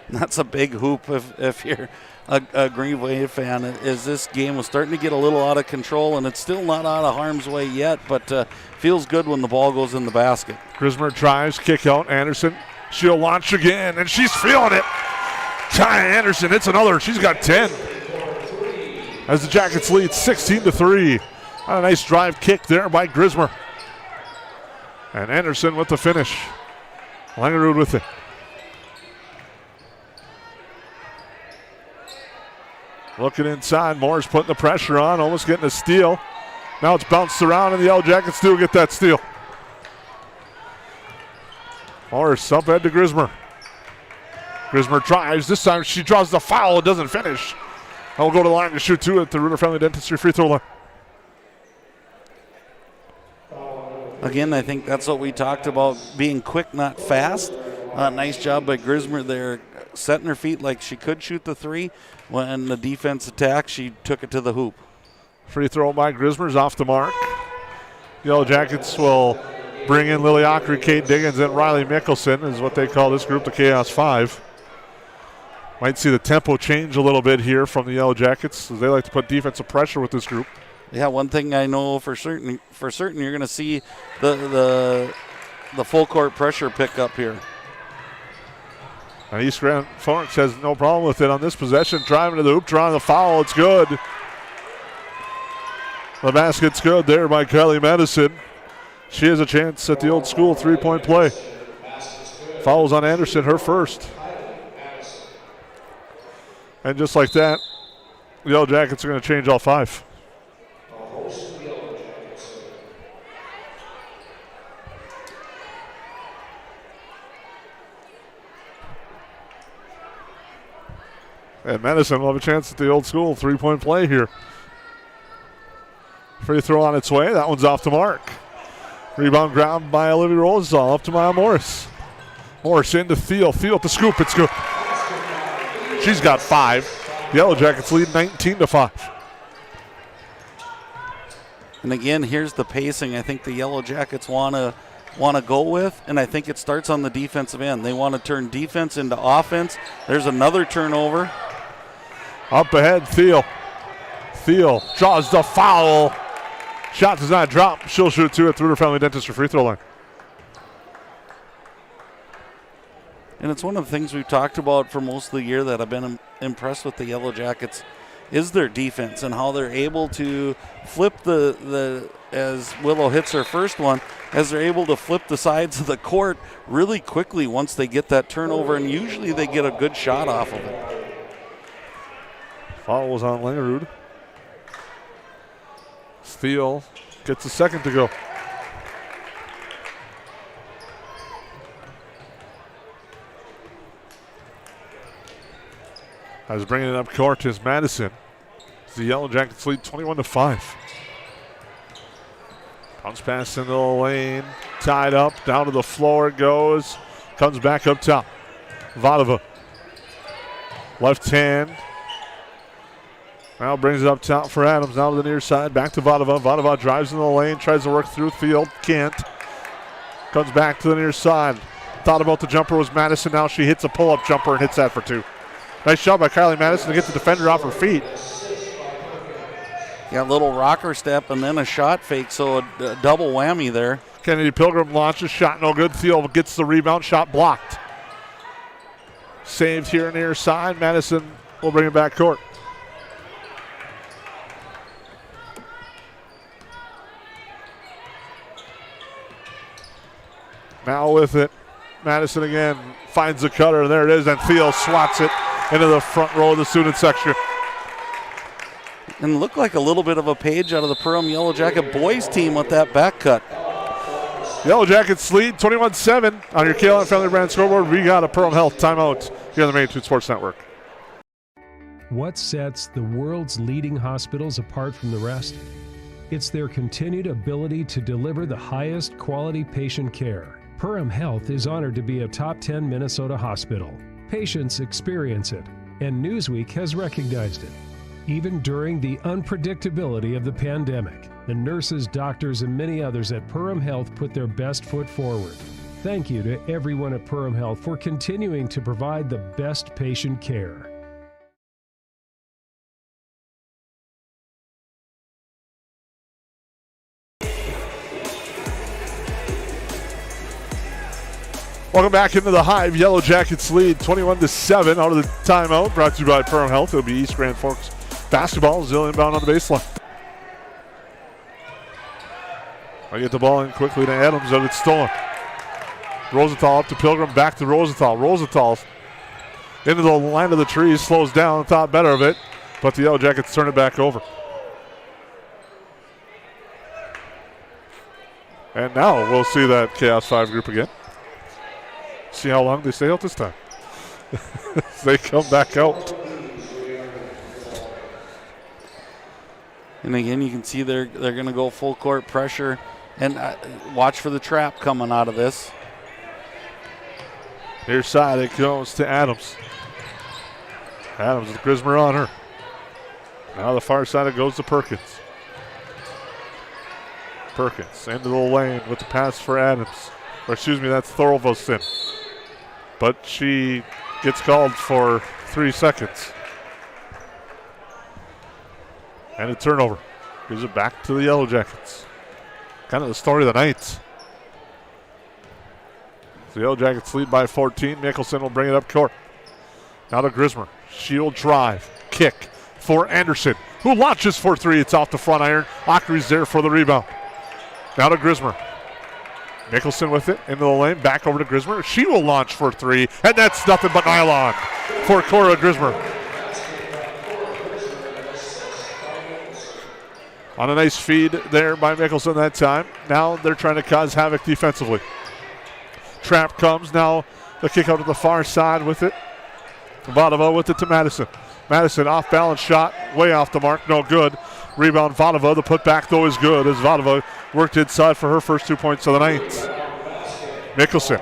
That's a big hoop if you're a Green Wave fan. Is this game was starting to get a little out of control, and it's still not out of harm's way yet, but feels good when the ball goes in the basket. Grismer drives, kick out, Anderson. She'll launch again, and she's feeling it. Ty Anderson hits another. She's got 10. As the Jackets lead 16-3. A nice drive kick there by Grismer. And Anderson with the finish. Langerud with it. Looking inside, Moore's putting the pressure on, almost getting a steal. Now it's bounced around, and the Yellow Jackets do get that steal. Morris up head to Grismer. Grismer drives. This time she draws the foul. It doesn't finish. And will go to the line to shoot 2 at the Rooter Family Dentistry free throw line. Again, I think that's what we talked about, being quick, not fast. Nice job by Grismer there, setting her feet like she could shoot the 3. When the defense attacked, she took it to the hoop. Free throw by Grismer's off the mark. Yellow Jackets will bring in Lily Ockery, Kate Diggins, and Riley Mickelson is what they call this group, the Chaos 5. Might see the tempo change a little bit here from the Yellow Jackets, as they like to put defensive pressure with this group. Yeah, one thing I know for certain you're going to see the full court pressure pick up here. And East Grand Forks has no problem with it on this possession. Driving to the hoop, drawing the foul. It's good. The basket's good there by Kylie Madison. She has a chance at the old school 3-point play. Fouls on Anderson, her first. And just like that, the Yellow Jackets are going to change all 5. And Madison will have a chance at the old school 3-point play here. Free throw on its way. That one's off the mark. Rebound grabbed by Olivia Rosenthal up to Maya Morris. Morris into Thiel. Thiel at the scoop. It's good. She's got 5. The Yellow Jackets lead 19-5. And again, here's the pacing I think the Yellow Jackets want to go with, and I think it starts on the defensive end. They want to turn defense into offense. There's another turnover. Up ahead, Thiel. Thiel draws the foul. Shot does not drop. She'll shoot 2 at the Rooter Family Dentistry free throw line. And it's one of the things we've talked about for most of the year that I've been impressed with the Yellow Jackets is their defense and how they're able to flip the as Willow hits her first one, as they're able to flip the sides of the court really quickly once they get that turnover, and usually they get a good shot off of it. Foul was on Langerud. Thiel gets a second to go. As bringing it up court is Madison. The Yellow Jackets lead 21-5. Bounce pass into the lane. tied up, down to the floor it goes. Comes back up top. Vadova. Left hand. Now brings it up top for Adams. Now to the near side. Back to Vadova. Vadova drives in the lane. Tries to work through the field. Can't. Comes back to the near side. Thought about the jumper was Madison. Now she hits a pull-up jumper and hits that for 2. Nice shot by Kylie Madison to get the defender off her feet. Yeah, a little rocker step and then a shot fake, so a double whammy there. Kennedy Pilgrim launches. Shot no good. Thiel gets the rebound. Shot blocked. Saved here near side. Madison will bring it back court. Now with it, Madison again finds the cutter. There it is, and Thiel swats it into the front row of the student section. And looked like a little bit of a page out of the Perham Yellow Jacket boys team with that back cut. Yellow Jackets lead 21-7 on your KLM Family Brand scoreboard. We got a Perham Health timeout here on the Main Street Sports Network. What sets the world's leading hospitals apart from the rest? It's their continued ability to deliver the highest quality patient care. Perham Health is honored to be a top 10 Minnesota hospital. Patients experience it, and Newsweek has recognized it. Even during the unpredictability of the pandemic, the nurses, doctors, and many others at Perham Health put their best foot forward. Thank you to everyone at Perham Health for continuing to provide the best patient care. Welcome back into the Hive. Yellow Jackets lead 21-7 out of the timeout. Brought to you by Perham Health. It'll be East Grand Forks basketball. Zill inbound on the baseline. I get the ball in quickly to Adams, but it's stolen. Rosenthal up to Pilgrim, back to Rosenthal. Rosenthal into the line of the trees, slows down, thought better of it, but the Yellow Jackets turn it back over. And now we'll see that Chaos 5 group again. See how long they stay out this time. They come back out. And again, you can see they're going to go full court pressure and watch for the trap coming out of this. Near side, it goes to Adams. Adams with Grismer on her. Now the far side, it goes to Perkins. Perkins into the lane with the pass for Adams. Or excuse me, that's Thorvaldsen. But she gets called for 3 seconds. And a turnover. Gives it back to the Yellow Jackets. Kind of the story of the night. The Yellow Jackets lead by 14. Mickelson will bring it up court. Now to Grismer. Shield drive. Kick for Anderson, who launches for 3. It's off the front iron. Ockery's there for the rebound. Now to Grismer. Mickelson with it into the lane. Back over to Grismer. She will launch for 3. And that's nothing but nylon for Cora Grismer. On a nice feed there by Mickelson that time. Now they're trying to cause havoc defensively. Trap comes. Now the kick out to the far side with it. Vadova with it to Madison. Madison off balance shot. Way off the mark. No good. Rebound Vadova. The putback though is good as Vadova worked inside for her first 2 points of the night. Mickelson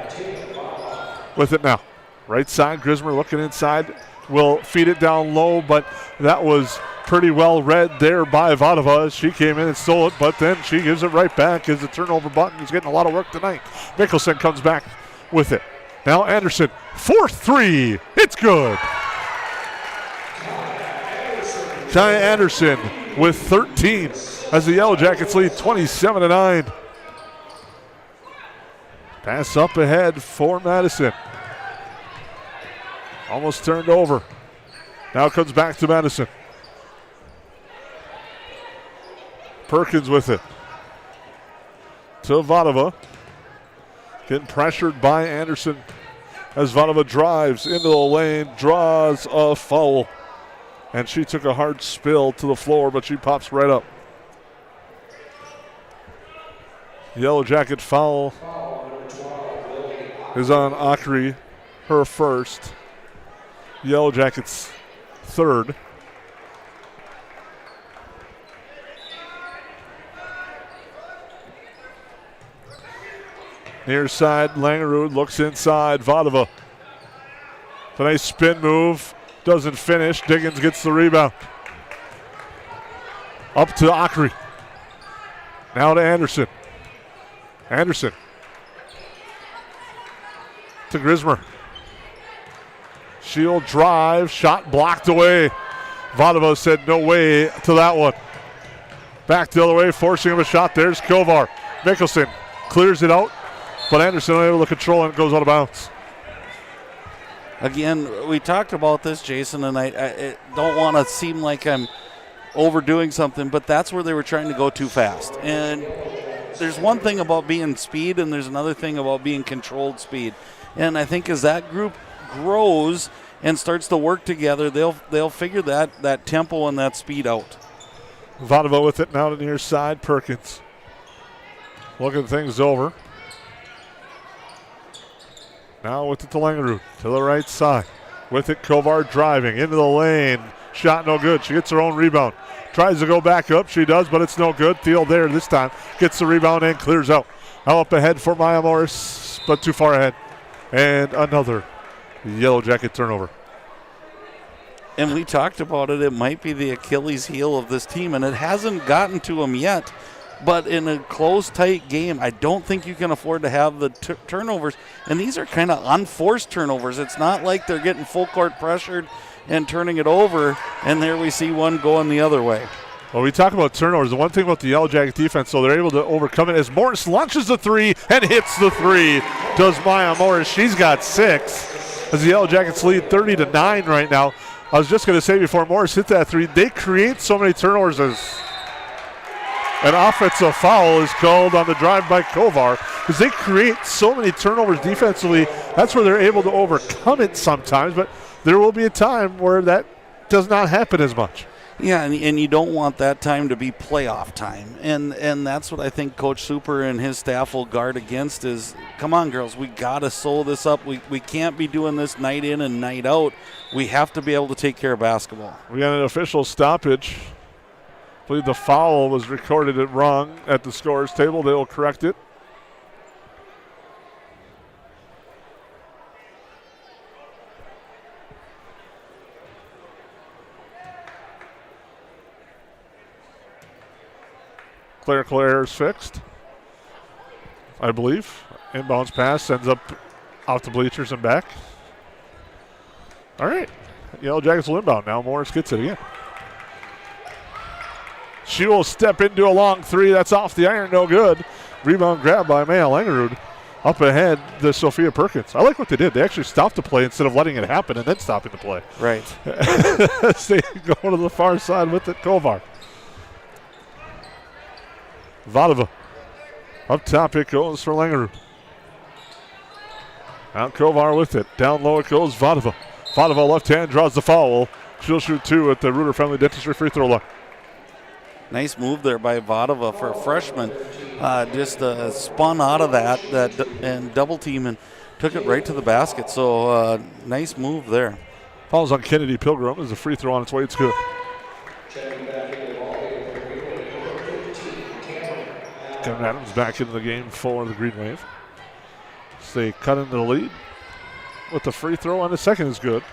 with it now. Right side. Grismer looking inside. Will feed it down low, but that was pretty well read there by Vadova. She came in and stole it, but then she gives it right back as the turnover button is getting a lot of work tonight. Mickelson comes back with it. Now Anderson, 4-3. It's good. Kaya Anderson with 13 as the Yellow Jackets lead 27-9. Pass up ahead for Madison. Almost turned over. Now it comes back to Madison. Perkins with it. To Vadova. Getting pressured by Anderson as Vadova drives into the lane, draws a foul. And she took a hard spill to the floor, but she pops right up. Yellow Jacket foul is on Ockery, her first. Yellow Jackets third. Near side, Langerud looks inside. Vadova. A nice spin move. Doesn't finish. Diggins gets the rebound. Up to Akri. Now to Anderson. Anderson. To Grismer. Shield drive. Shot blocked away. Vadova said no way to that one. Back the other way, forcing him a shot. There's Kovar. Mickelson clears it out, but Anderson unable to control it and goes out of bounds. Again, we talked about this, Jason, and I don't want to seem like I'm overdoing something, but that's where they were trying to go too fast. And there's one thing about being speed, and there's another thing about being controlled speed. And I think as that group grows and starts to work together, they'll figure that tempo and that speed out. Vadova with it now to near side. Perkins looking things over. Now with it to Langerud, to the right side. With it, Kovar driving into the lane. Shot no good. She gets her own rebound. Tries to go back up. She does, but it's no good. Thiel there this time. Gets the rebound and clears out. Now up ahead for Maya Morris, but too far ahead. And another Yellow Jacket turnover. And we talked about it. It might be the Achilles heel of this team, and it hasn't gotten to them yet. But in a close, tight game, I don't think you can afford to have the turnovers. And these are kind of unforced turnovers. It's not like they're getting full court pressured and turning it over, and there we see one going the other way. Well, we talk about turnovers. The one thing about the Yellow Jacket defense, so they're able to overcome it as Morris launches the three and hits the three. Does Maya Morris. She's got 6 as the Yellow Jackets lead 30-9 right now. I was just going to say before Morris hit that three, they create so many turnovers as an offensive foul is called on the drive by Kovar because they create so many turnovers defensively. That's where they're able to overcome it sometimes, but there will be a time where that does not happen as much. Yeah, and you don't want that time to be playoff time. And that's what I think Coach Super and his staff will guard against is, come on, girls, we got to sew this up. We can't be doing this night in and night out. We have to be able to take care of basketball. We got an official stoppage. I believe the foul was recorded it wrong at the scorer's table. They will correct it. Claire is fixed, I believe. Inbounds pass sends up off the bleachers and back. All right. Yellow Jackets will inbound now. Morris gets it again. She will step into a long three. That's off the iron. No good. Rebound grab by Maya Langerud. Up ahead, the Sophia Perkins. I like what they did. They actually stopped the play instead of letting it happen and then stopping the play. Right. They go to the far side with it. Kovar. Vadova. Up top it goes for Langerud. Out Kovar with it. Down low it goes Vadova. Vadova left hand draws the foul. She'll shoot 2 at the Reuter Family Dentistry free throw line. Nice move there by Vadova for a freshman. Just spun out of that and double team and took it right to the basket. So nice move there. Falls on Kennedy Pilgrim as a free throw on its way. It's good. Kevin Adams back into the game for the Green Wave. So they cut into the lead with the free throw, and the second is good.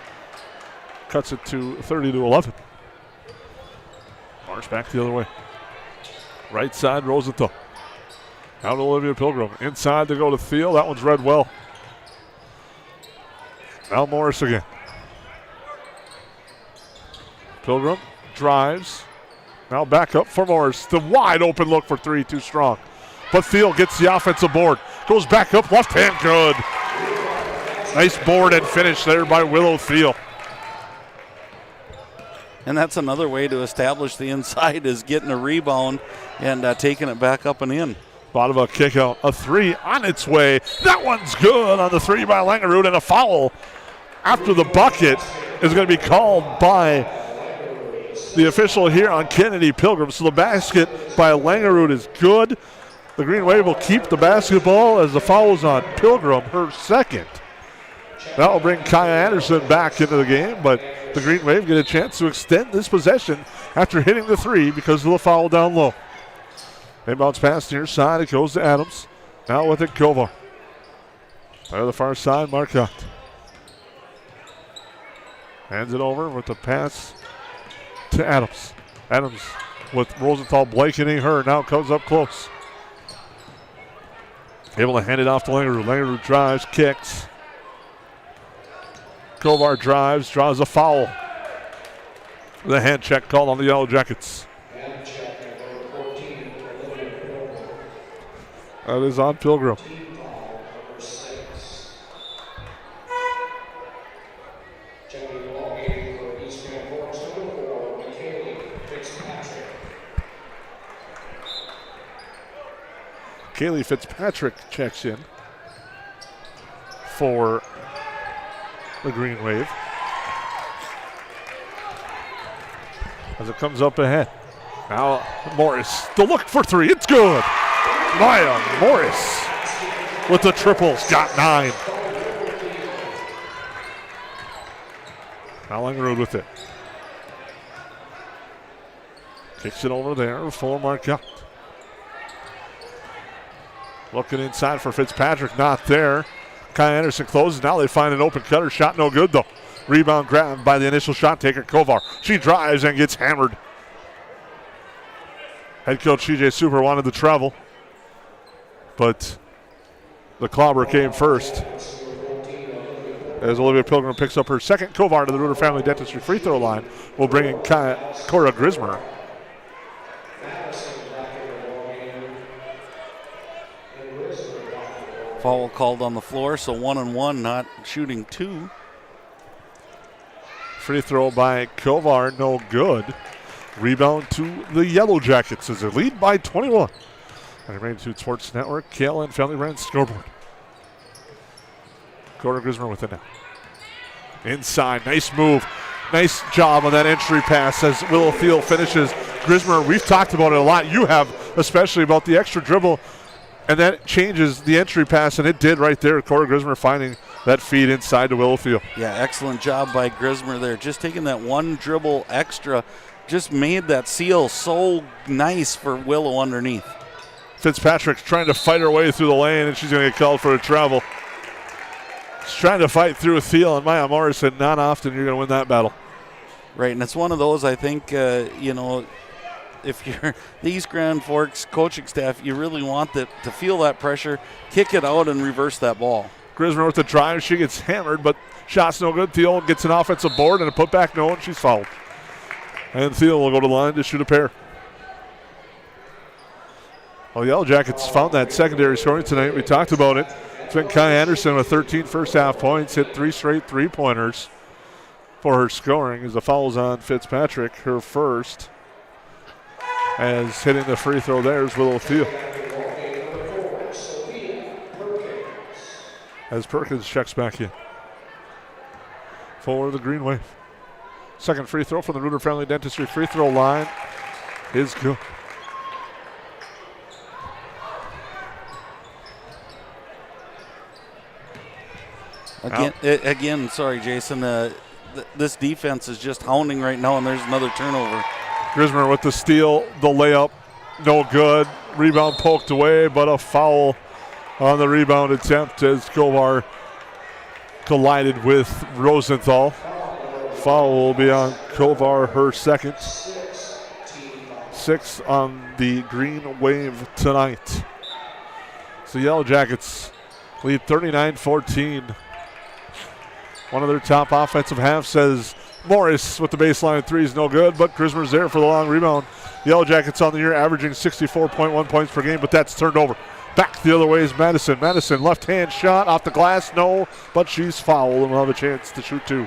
Cuts it to 30-11. March back the other way. Right side, Rosenthal. Out to Olivia Pilgrim. Inside to go to Thiel. That one's read well. Now Morris again. Pilgrim drives. Now back up for Morris. The wide open look for 3, too strong. But Thiel gets the offensive board. Goes back up, left hand good. Nice board and finish there by Willow Thiel. And that's another way to establish the inside is getting a rebound and taking it back up and in. Bottom of a kick out. A 3 on its way. That one's good on the 3 by Langerud, and a foul after the bucket is going to be called by the official here on Kennedy Pilgrim. So the basket by Langerud is good. The Green Wave will keep the basketball as the foul is on Pilgrim, her second. That will bring Kaya Anderson back into the game, but the Green Wave get a chance to extend this possession after hitting the 3 because of the foul down low. Inbounds pass near side. It goes to Adams. Now with it, Kovar. There the far side, Marcotte. Hands it over with the pass to Adams. Adams with Rosenthal blanketing her. Now comes up close. Able to hand it off to Langerud. Langerud drives, kicks. Kovar drives, draws a foul. The hand check called on the Yellow Jackets. That is on Pilgrim. Kaylee Fitzpatrick checks in for the Green Wave. As it comes up ahead. Now Morris, the look for three, it's good. Maya Morris with the triples, got 9. Now Langerud with it. Kicks it over there for Marcotte. Looking inside for Fitzpatrick, not there. Kai Anderson closes. Now they find an open cutter. Shot no good though. Rebound grabbed by the initial shot taker, Kovar. She drives and gets hammered. Head coach CJ Super wanted the travel, but the clobber came first. As Olivia Pilgrim picks up her second, Kovar to the Reuter Family Dentistry free throw line will bring in Cora Grismer. Foul called on the floor, so 1-1, not shooting 2. Free throw by Kovar, no good. Rebound to the Yellow Jackets as they lead by 21. And Magnitude Sports Network, KLN Family Brand scoreboard. Cora Grismer with it now. Inside, nice move. Nice job on that entry pass as Willow Thiel finishes. Grismer, we've talked about it a lot. You have, especially about the extra dribble. And that changes the entry pass, and it did right there. Cora Grismer finding that feed inside to Willow Thiel. Yeah, excellent job by Grismer there. Just taking that one dribble extra, just made that seal so nice for Willow underneath. Fitzpatrick's trying to fight her way through the lane, and she's going to get called for a travel. She's trying to fight through Thiel, and Maya Morris said, not often you're going to win that battle. Right, and it's one of those, I think, if you're the East Grand Forks coaching staff, you really want to feel that pressure, kick it out, and reverse that ball. Grismer with the drive. She gets hammered, but shot's no good. Thiel gets an offensive board and a putback no, and she's fouled. And Thiel will go to the line to shoot a pair. Well, the Yellow Jackets found that secondary scoring tonight. We talked about it. It's been Kai Anderson with 13 first half points, hit 3 straight three-pointers for her scoring as the foul's on Fitzpatrick, her first. As hitting the free throw there is Willow Thiel. As Perkins checks back in. For the Green Wave. Second free throw from the Reuter Family Dentistry free throw line is good. Again, sorry, Jason. This defense is just hounding right now, and there's another turnover. Grismer with the steal, the layup, no good. Rebound poked away, but a foul on the rebound attempt as Kovar collided with Rosenthal. Foul will be on Kovar, her second. 6 on the Green Wave tonight. So Yellow Jackets lead 39-14. One of their top offensive halves says Morris with the baseline three is no good, but Grismer's there for the long rebound. Yellow Jackets on the year averaging 64.1 points per game, but that's turned over. Back the other way is Madison. Madison, left hand shot off the glass, no, but she's fouled and will have a chance to shoot 2.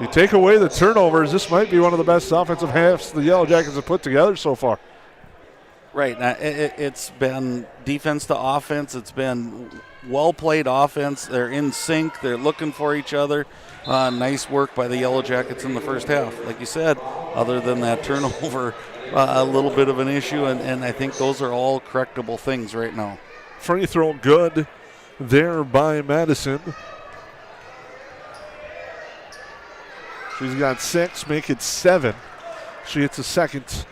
You take away the turnovers, this might be one of the best offensive halves the Yellow Jackets have put together so far. Right. It's been defense to offense. It's been well-played offense. They're in sync. They're looking for each other. Nice work by the Yellow Jackets in the first half. Like you said, other than that turnover, a little bit of an issue, and I think those are all correctable things right now. Free throw good there by Madison. She's got 6, make it 7. She hits a second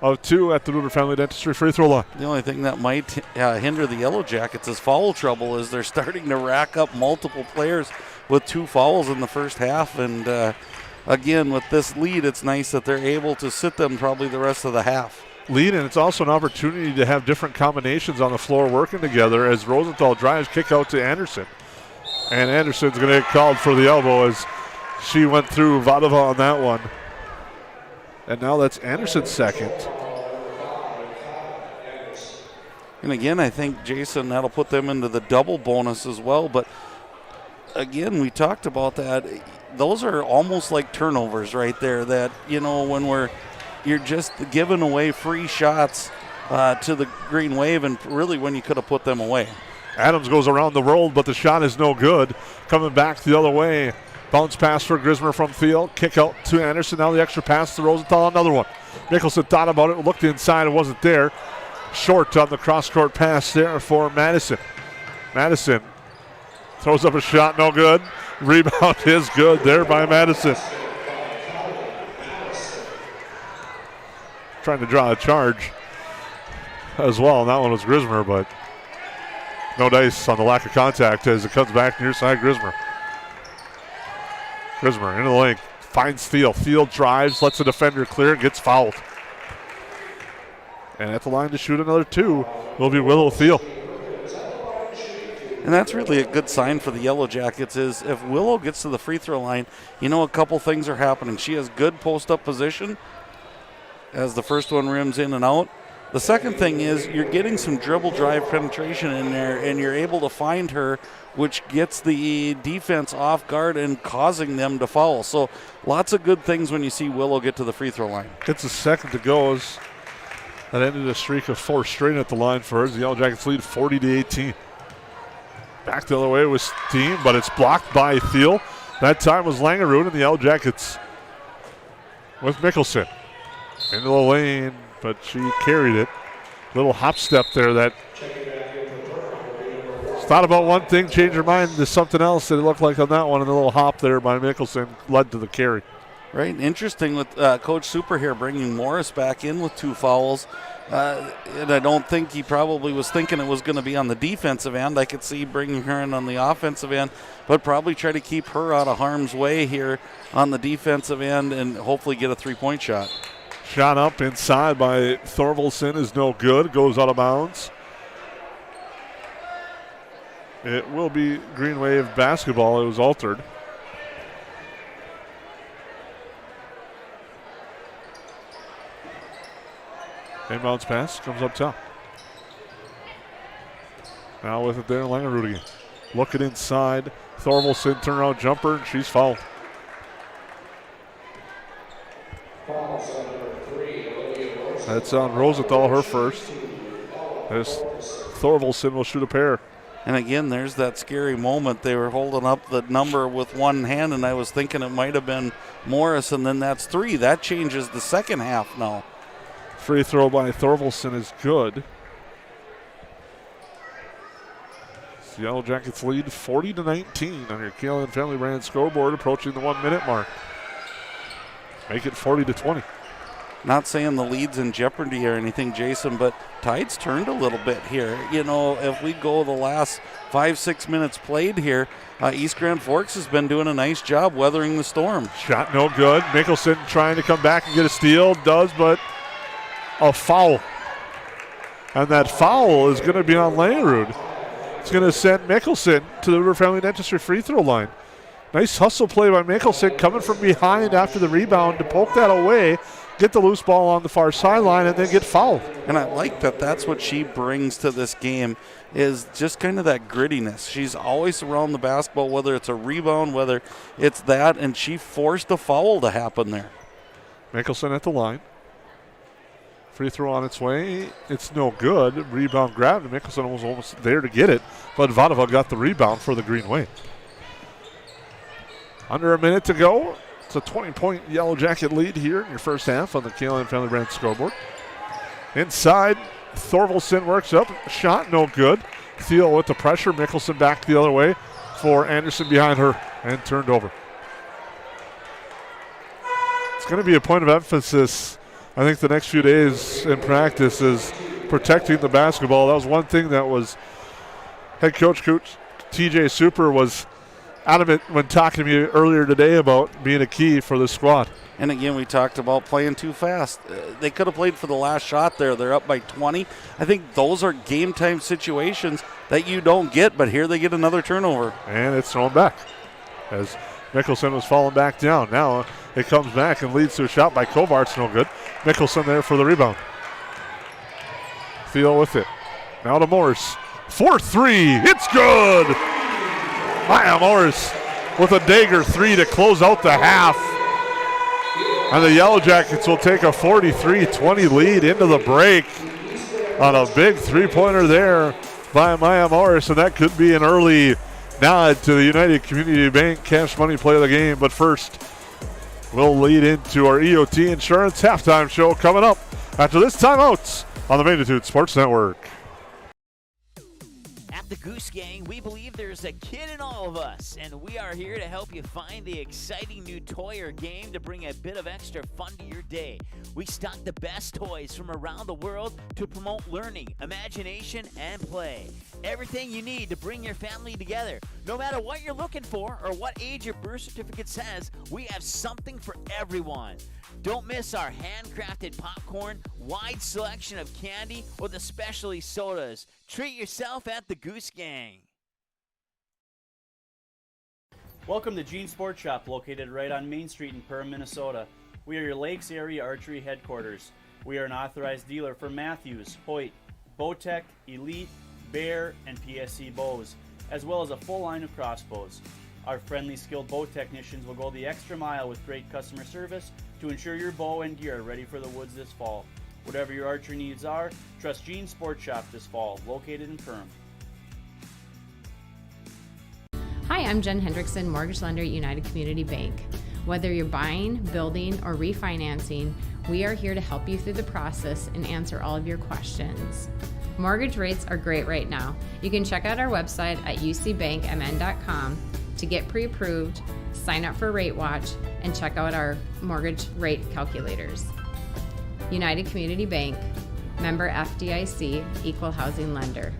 of 2 at the Reuter Family Dentistry free throw line. The only thing that might hinder the Yellow Jackets is foul trouble, as they're starting to rack up multiple players with 2 fouls in the first half. And again, with this lead, it's nice that they're able to sit them probably the rest of the half. Lead, and it's also an opportunity to have different combinations on the floor working together as Rosenthal drives, kick out to Anderson. And Anderson's going to get called for the elbow as she went through Vadova on that one. And now that's Anderson's second. And again, I think, Jason, that'll put them into the double bonus as well. But again, we talked about that. Those are almost like turnovers right there that, when you're just giving away free shots to the Green Wave, and really when you could have put them away. Adams goes around the roll, but the shot is no good. Coming back the other way. Bounce pass for Grismer from field. Kick out to Anderson. Now the extra pass to Rosenthal. Another one. Mickelson thought about it, looked inside, it wasn't there. Short on the cross-court pass there for Madison. Madison throws up a shot, no good. Rebound is good there by Madison. Trying to draw a charge as well, and that one was Grismer, but no dice on the lack of contact as it comes back near side Grismer. Grismer into the lane, finds Thiel. Thiel drives, lets the defender clear, gets fouled. And at the line to shoot another 2 will be Willow Thiel. And that's really a good sign for the Yellow Jackets, is if Willow gets to the free throw line, a couple things are happening. She has good post-up position as the first one rims in and out. The second thing is you're getting some dribble drive penetration in there, and you're able to find her, which gets the defense off guard and causing them to foul. So lots of good things when you see Willow get to the free throw line. It's a second to go as that ended a streak of 4 straight at the line for her. The Yellow Jackets lead 40-18. Back the other way with Steen, but it's blocked by Thiel. That time was Langerud, and the Yellow Jackets with Mickelson. Into the lane, but she carried it. Little hop step there that thought about one thing, changed her mind to something else. It looked like on that one, and the little hop there by Mickelson led to the carry. Right, interesting with Coach Super here bringing Morris back in with 2 fouls. And I don't think he probably was thinking it was going to be on the defensive end. I could see bringing her in on the offensive end, but probably try to keep her out of harm's way here on the defensive end and hopefully get a 3-point shot. Shot up inside by Thorvaldsen is no good. Goes out of bounds. It will be Green Wave basketball. It was altered. Inbounds pass comes up top. Now with it there, Langerud again. Looking inside. Thorvaldsen turnaround jumper, and she's fouled. That's on Rosenthal, her first. As Thorvaldsen will shoot a pair. And again, there's that scary moment. They were holding up the number with one hand, and I was thinking it might have been Morris, and then that's 3. That changes the second half now. Free throw by Thorvaldsen is good. The Yellow Jackets lead 40-19 on your KLN Family Brand scoreboard, approaching the 1-minute mark. Make it 40-20. Not saying the lead's in jeopardy or anything, Jason, but tide's turned a little bit here. If we go the last 5-6 minutes played here, East Grand Forks has been doing a nice job weathering the storm. Shot no good. Mickelson trying to come back and get a steal. Does, but a foul. And that foul is going to be on Langerud. It's going to send Mickelson to the River Family Dentistry free throw line. Nice hustle play by Mickelson, coming from behind after the rebound to poke that away, get the loose ball on the far sideline, and then get fouled. And I like that that's what she brings to this game, is just kind of that grittiness. She's always around the basketball, whether it's a rebound, whether it's that, and she forced a foul to happen there. Mickelson at the line. Free throw on its way. It's no good. Rebound grabbed, and Mickelson was almost there to get it, but Vadova got the rebound for the Green Wave. Under a minute to go. It's a 20-point Yellow Jacket lead here in your first half on the KLN Family Brand scoreboard. Inside, Thorvaldsen works up. Shot no good. Thiel with the pressure. Mickelson back the other way for Anderson behind her and turned over. It's going to be a point of emphasis I think the next few days in practice is protecting the basketball. That was one thing that was head coach TJ Super was adamant when talking to me earlier today about being a key for the squad. And again, we talked about playing too fast. They could have played for the last shot there. They're up by 20. I think those are game time situations that you don't get, but here they get another turnover. And it's thrown back as Mickelson was falling back down. Now it comes back and leads to a shot by Kovarts. No good. Mickelson there for the rebound. Thiel with it. Now to Morris. 4-3. It's good. Maya Morris with a dagger 3 to close out the half. And the Yellow Jackets will take a 43-20 lead into the break on a big three-pointer there by Maya Morris, and that could be an early nod to the United Community Bank cash money play of the game. But first, we'll lead into our EOT Insurance halftime show coming up after this timeout on the Magnitude Sports Network. At the Goose Gang, we believe there's a kid in all of us, and we are here to help you find the exciting new toy or game to bring a bit of extra fun to your day. We stock the best toys from around the world to promote learning, imagination, and play. Everything you need to bring your family together. No matter what you're looking for or what age your birth certificate says, we have something for everyone. Don't miss our handcrafted popcorn, wide selection of candy, or the specialty sodas. Treat yourself at the Goose Gang. Welcome to Gene Sports Shop, located right on Main Street in Perham, Minnesota. We are your Lakes Area Archery headquarters. We are an authorized dealer for Matthews, Hoyt, Bowtech, Elite, Bear, and PSC bows, as well as a full line of crossbows. Our friendly, skilled bow technicians will go the extra mile with great customer service to ensure your bow and gear are ready for the woods this fall. Whatever your archery needs are, trust Gene Sports Shop this fall, located in Perham. Hi, I'm Jen Hendrickson, mortgage lender at United Community Bank. Whether you're buying, building, or refinancing, we are here to help you through the process and answer all of your questions. Mortgage rates are great right now. You can check out our website at ucbankmn.com to get pre-approved, sign up for Rate Watch, and check out our mortgage rate calculators. United Community Bank, member FDIC, equal housing lender.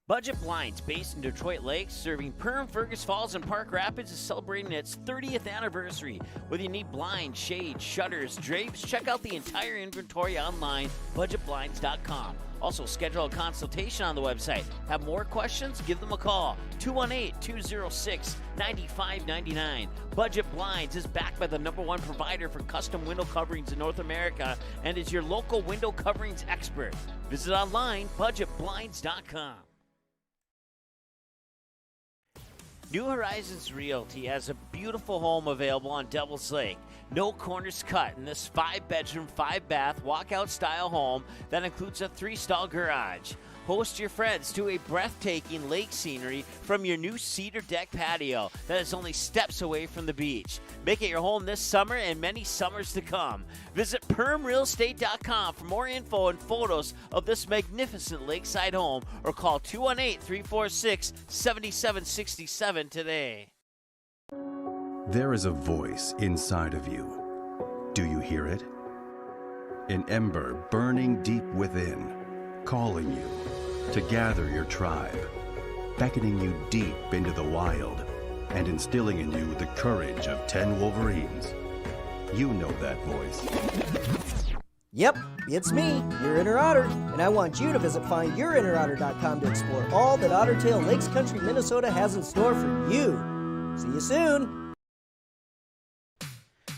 Budget Blinds, based in Detroit Lakes, serving Perham, Fergus Falls, and Park Rapids, is celebrating its 30th anniversary. Whether you need blinds, shades, shutters, drapes, check out the entire inventory online, budgetblinds.com. Also, schedule a consultation on the website. Have more questions? Give them a call, 218-206-9599. Budget Blinds is backed by the #1 provider for custom window coverings in North America and is your local window coverings expert. Visit online, budgetblinds.com. New Horizons Realty has a beautiful home available on Devil's Lake. No corners cut in this 5-bedroom, 5-bath, walkout-style home that includes a 3-stall garage. Host your friends to a breathtaking lake scenery from your new cedar deck patio that is only steps away from the beach. Make it your home this summer and many summers to come. Visit PermRealEstate.com for more info and photos of this magnificent lakeside home or call 218-346-7767 today. There is a voice inside of you. Do you hear it? An ember burning deep within, calling you to gather your tribe, beckoning you deep into the wild, and instilling in you the courage of 10 Wolverines. You know that voice. Yep, it's me, your inner otter, and I want you to visit findyourinnerotter.com to explore all that Otter Tail Lakes Country, Minnesota has in store for you. See you soon.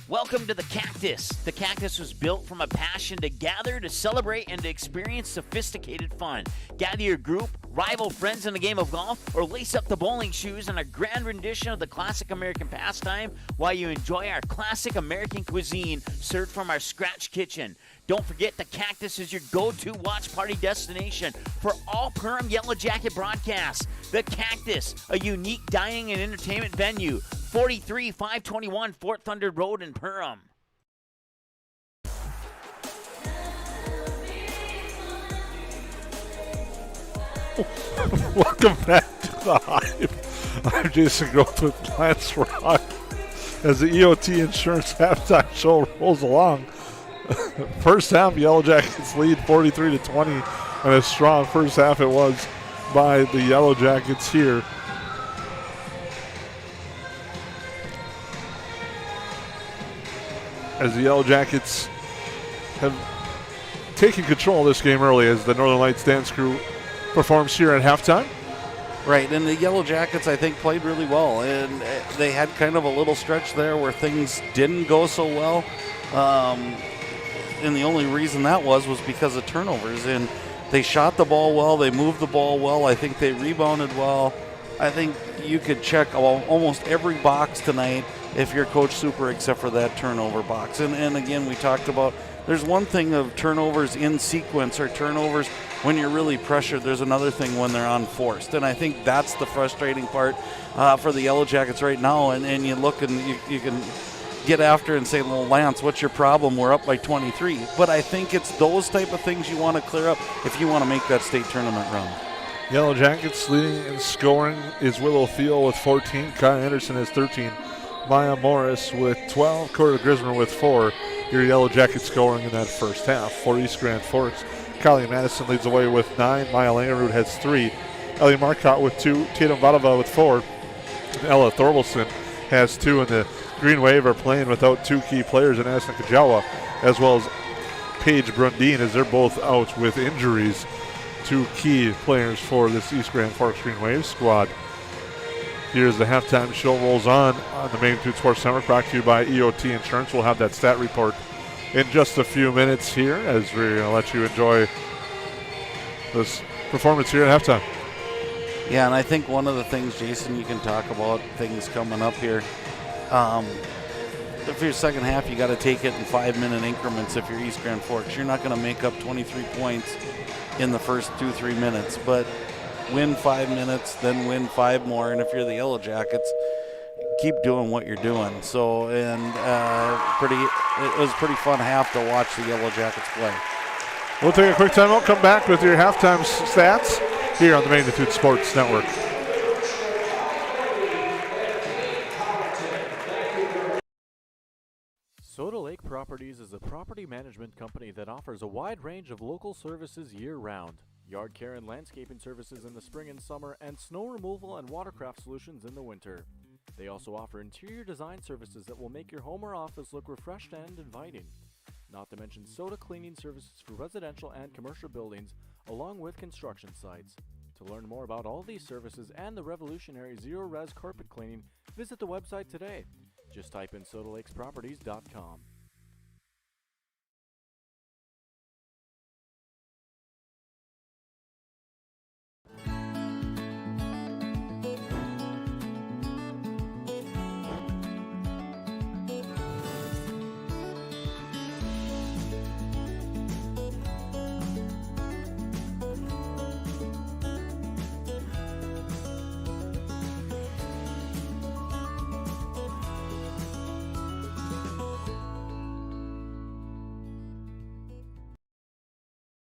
Welcome to the Cactus. The Cactus was built from a passion to gather, to celebrate, and to experience sophisticated fun. Gather your group, rival friends in a game of golf, or lace up the bowling shoes in a grand rendition of the classic American pastime while you enjoy our classic American cuisine served from our scratch kitchen. Don't forget, the Cactus is your go-to watch party destination for all Perham Yellow Jacket broadcasts. The Cactus, a unique dining and entertainment venue, 43521 Fort Thunder Road in Perham. Welcome back to the Hive. I'm Jason Groth with Lance Rock. as the EOT Insurance halftime show rolls along. First half, Yellow Jackets lead 43-20, and a strong first half it was by the Yellow Jackets here. As the Yellow Jackets have taken control of this game early as the Northern Lights dance crew performs here at halftime. Right, and the Yellow Jackets, I think, played really well. And they had kind of a little stretch there where things didn't go so well. And the only reason that was because of turnovers. And they shot the ball well. They moved the ball well. I think they rebounded well. I think you could check almost every box tonight if you're Coach Super except for that turnover box. And again, we talked about there's one thing of turnovers in sequence or turnovers when you're really pressured. There's another thing when they're unforced. And I think that's the frustrating part for the Yellow Jackets right now. And you look and you can get after and say, well, Lance, what's your problem? We're up by 23. But I think it's those type of things you want to clear up if you want to make that state tournament run. Yellow Jackets leading in scoring is Willow Thiel with 14. Kai Anderson has 13. Maya Morris with 12. Cora Grismer with 4. Your Yellow Jackets scoring in that first half. For East Grand Forks, Kylie Madison leads away with 9. Maya Langerud has 3. Ellie Marcotte with 2. Tatum Vadova with 4. And Ella Thorvaldson has 2. And the Green Wave are playing without 2 key players in Asna Kajawa, as well as Paige Brundine, as they're both out with injuries. 2 key players for this East Grand Forks Green Wave squad. Here's the halftime show rolls on the Magnitude Sports Network, brought to you by EOT Insurance. We'll have that stat report in just a few minutes here as we're going to let you enjoy this performance here at halftime. Yeah, and I think one of the things, Jason, you can talk about things coming up here. If you're second half, you got to take it in 5-minute increments if you're East Grand Forks. You're not going to make up 23 points in the first 2-3 minutes, but win 5 minutes, then win 5 more. And if you're the Yellow Jackets, keep doing what you're doing. So, and it was a pretty fun half to watch the Yellow Jackets play. We'll take a quick timeout, come back with your halftime stats here on the Magnitude Sports Network. Soda Lake Properties is a property management company that offers a wide range of local services year-round. Yard care and landscaping services in the spring and summer, and snow removal and watercraft solutions in the winter. They also offer interior design services that will make your home or office look refreshed and inviting. Not to mention soda cleaning services for residential and commercial buildings, along with construction sites. To learn more about all these services and the revolutionary zero-res carpet cleaning, visit the website today. Just type in SodaLakesProperties.com.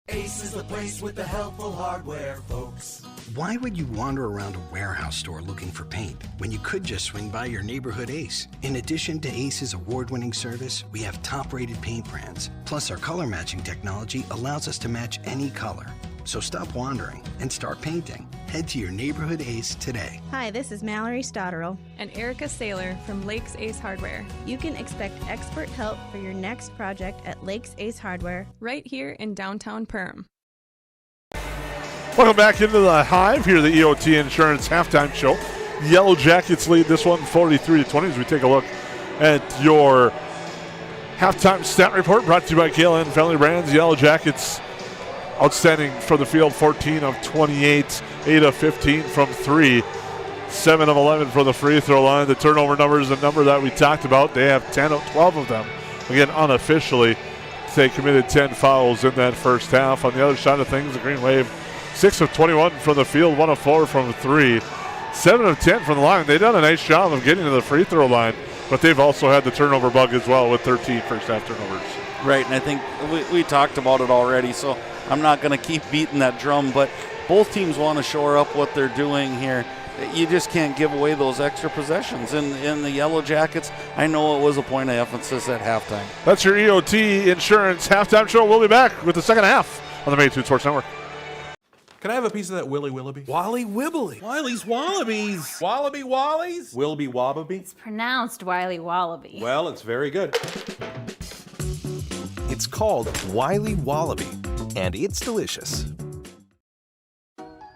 Ace is the place with the helpful hardware, folks. Why would you wander around a warehouse store looking for paint when you could just swing by your neighborhood Ace? In addition to Ace's award-winning service, we have top-rated paint brands. Plus, our color matching technology allows us to match any color. So stop wandering and start painting. Head to your neighborhood Ace today. Hi, this is Mallory Stotterell and Erica Saylor from Lakes Ace Hardware. You can expect expert help for your next project at Lakes Ace Hardware, right here in downtown Perham. Welcome back into the Hive here, the EOT Insurance halftime show. Yellow Jackets lead this one 43-20 as we take a look at your halftime stat report brought to you by KLN Family Brands. Yellow Jackets outstanding from the field, 14 of 28, 8 of 15 from 3, 7 of 11 from the free throw line. The turnover number is the number that we talked about. They have 12 of them. Again, unofficially, they committed 10 fouls in that first half. On the other side of things, the Green Wave, 6 of 21 from the field, 1 of 4 from 3, 7 of 10 from the line. They've done a nice job of getting to the free throw line, but they've also had the turnover bug as well with 13 first half turnovers. Right, and I think we talked about it already, so I'm not going to keep beating that drum, but both teams want to shore up what they're doing here. You just can't give away those extra possessions. In the Yellow Jackets, I know it was a point of emphasis at halftime. That's your EOT Insurance halftime show. We'll be back with the second half on the Main Street Sports Network. Can I have a piece of that Willy Willoughby? Wally Wibbly. Wiley's Wallabies. Wallaby Wallies. Wilby Wobbaby. It's pronounced Wiley Wallaby. Well, it's very good. It's called Wiley Wallaby, and it's delicious.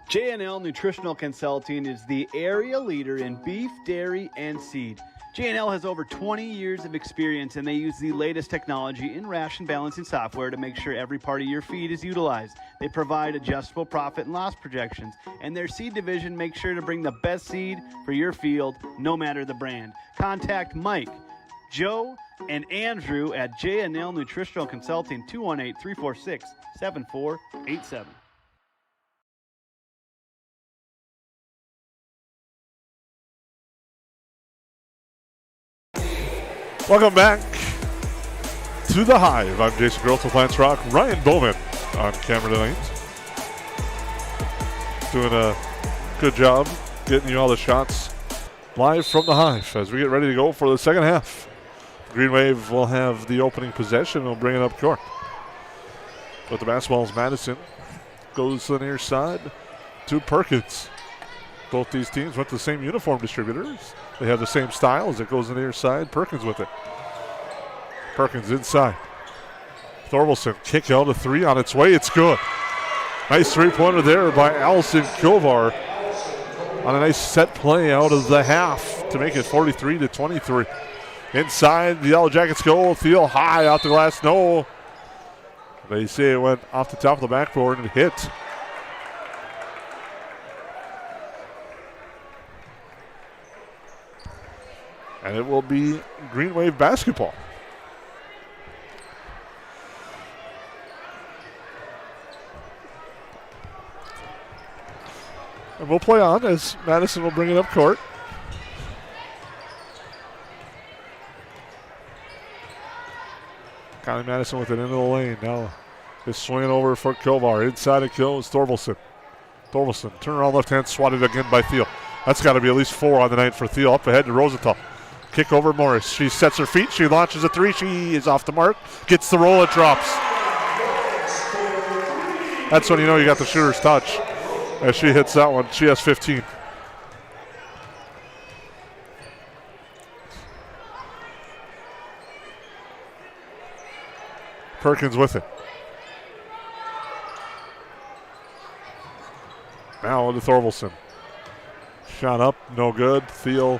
J&L Nutritional Consulting is the area leader in beef, dairy, and seed. J&L has over 20 years of experience, and they use the latest technology in ration balancing software to make sure every part of your feed is utilized. They provide adjustable profit and loss projections, and their seed division makes sure to bring the best seed for your field, no matter the brand. Contact Mike, Joe, and Andrew at J&L Nutritional Consulting, 218-346-7487. Welcome back to the Hive. I'm Jason Groth with Lance Rock. Ryan Bowman on camera tonight. Doing a good job getting you all the shots live from the Hive as we get ready to go for the second half. Green Wave will have the opening possession. We'll bring it up court. But the basketball is Madison. Goes to the near side to Perkins. Both these teams went to the same uniform distributors. They have the same style as it goes to the near side. Perkins with it. Perkins inside. Thorvaldsen kick out a three on its way. It's good. Nice three-pointer there by Allison Kovar on a nice set play out of the half to make it 43-23. Inside, the Yellow Jackets go. Thiel high out the glass. No. They say it went off the top of the backboard and hit. And it will be Green Wave basketball. And we'll play on as Madison will bring it up court. Connie Madison with it into the lane. Now is swinging over for Kovar. Inside it goes Thorvaldsen. Thorvaldsen, turn around left hand, swatted again by Thiel. That's got to be at least 4 on the night for Thiel. Up ahead to Rosenthal. Kick over Morris. She sets her feet. She launches a three. She is off the mark. Gets the roll. It drops. That's when you know you got the shooter's touch. As she hits that one, she has 15. Perkins with it. Now to Thorvaldsen. Shot up, no good. Thiel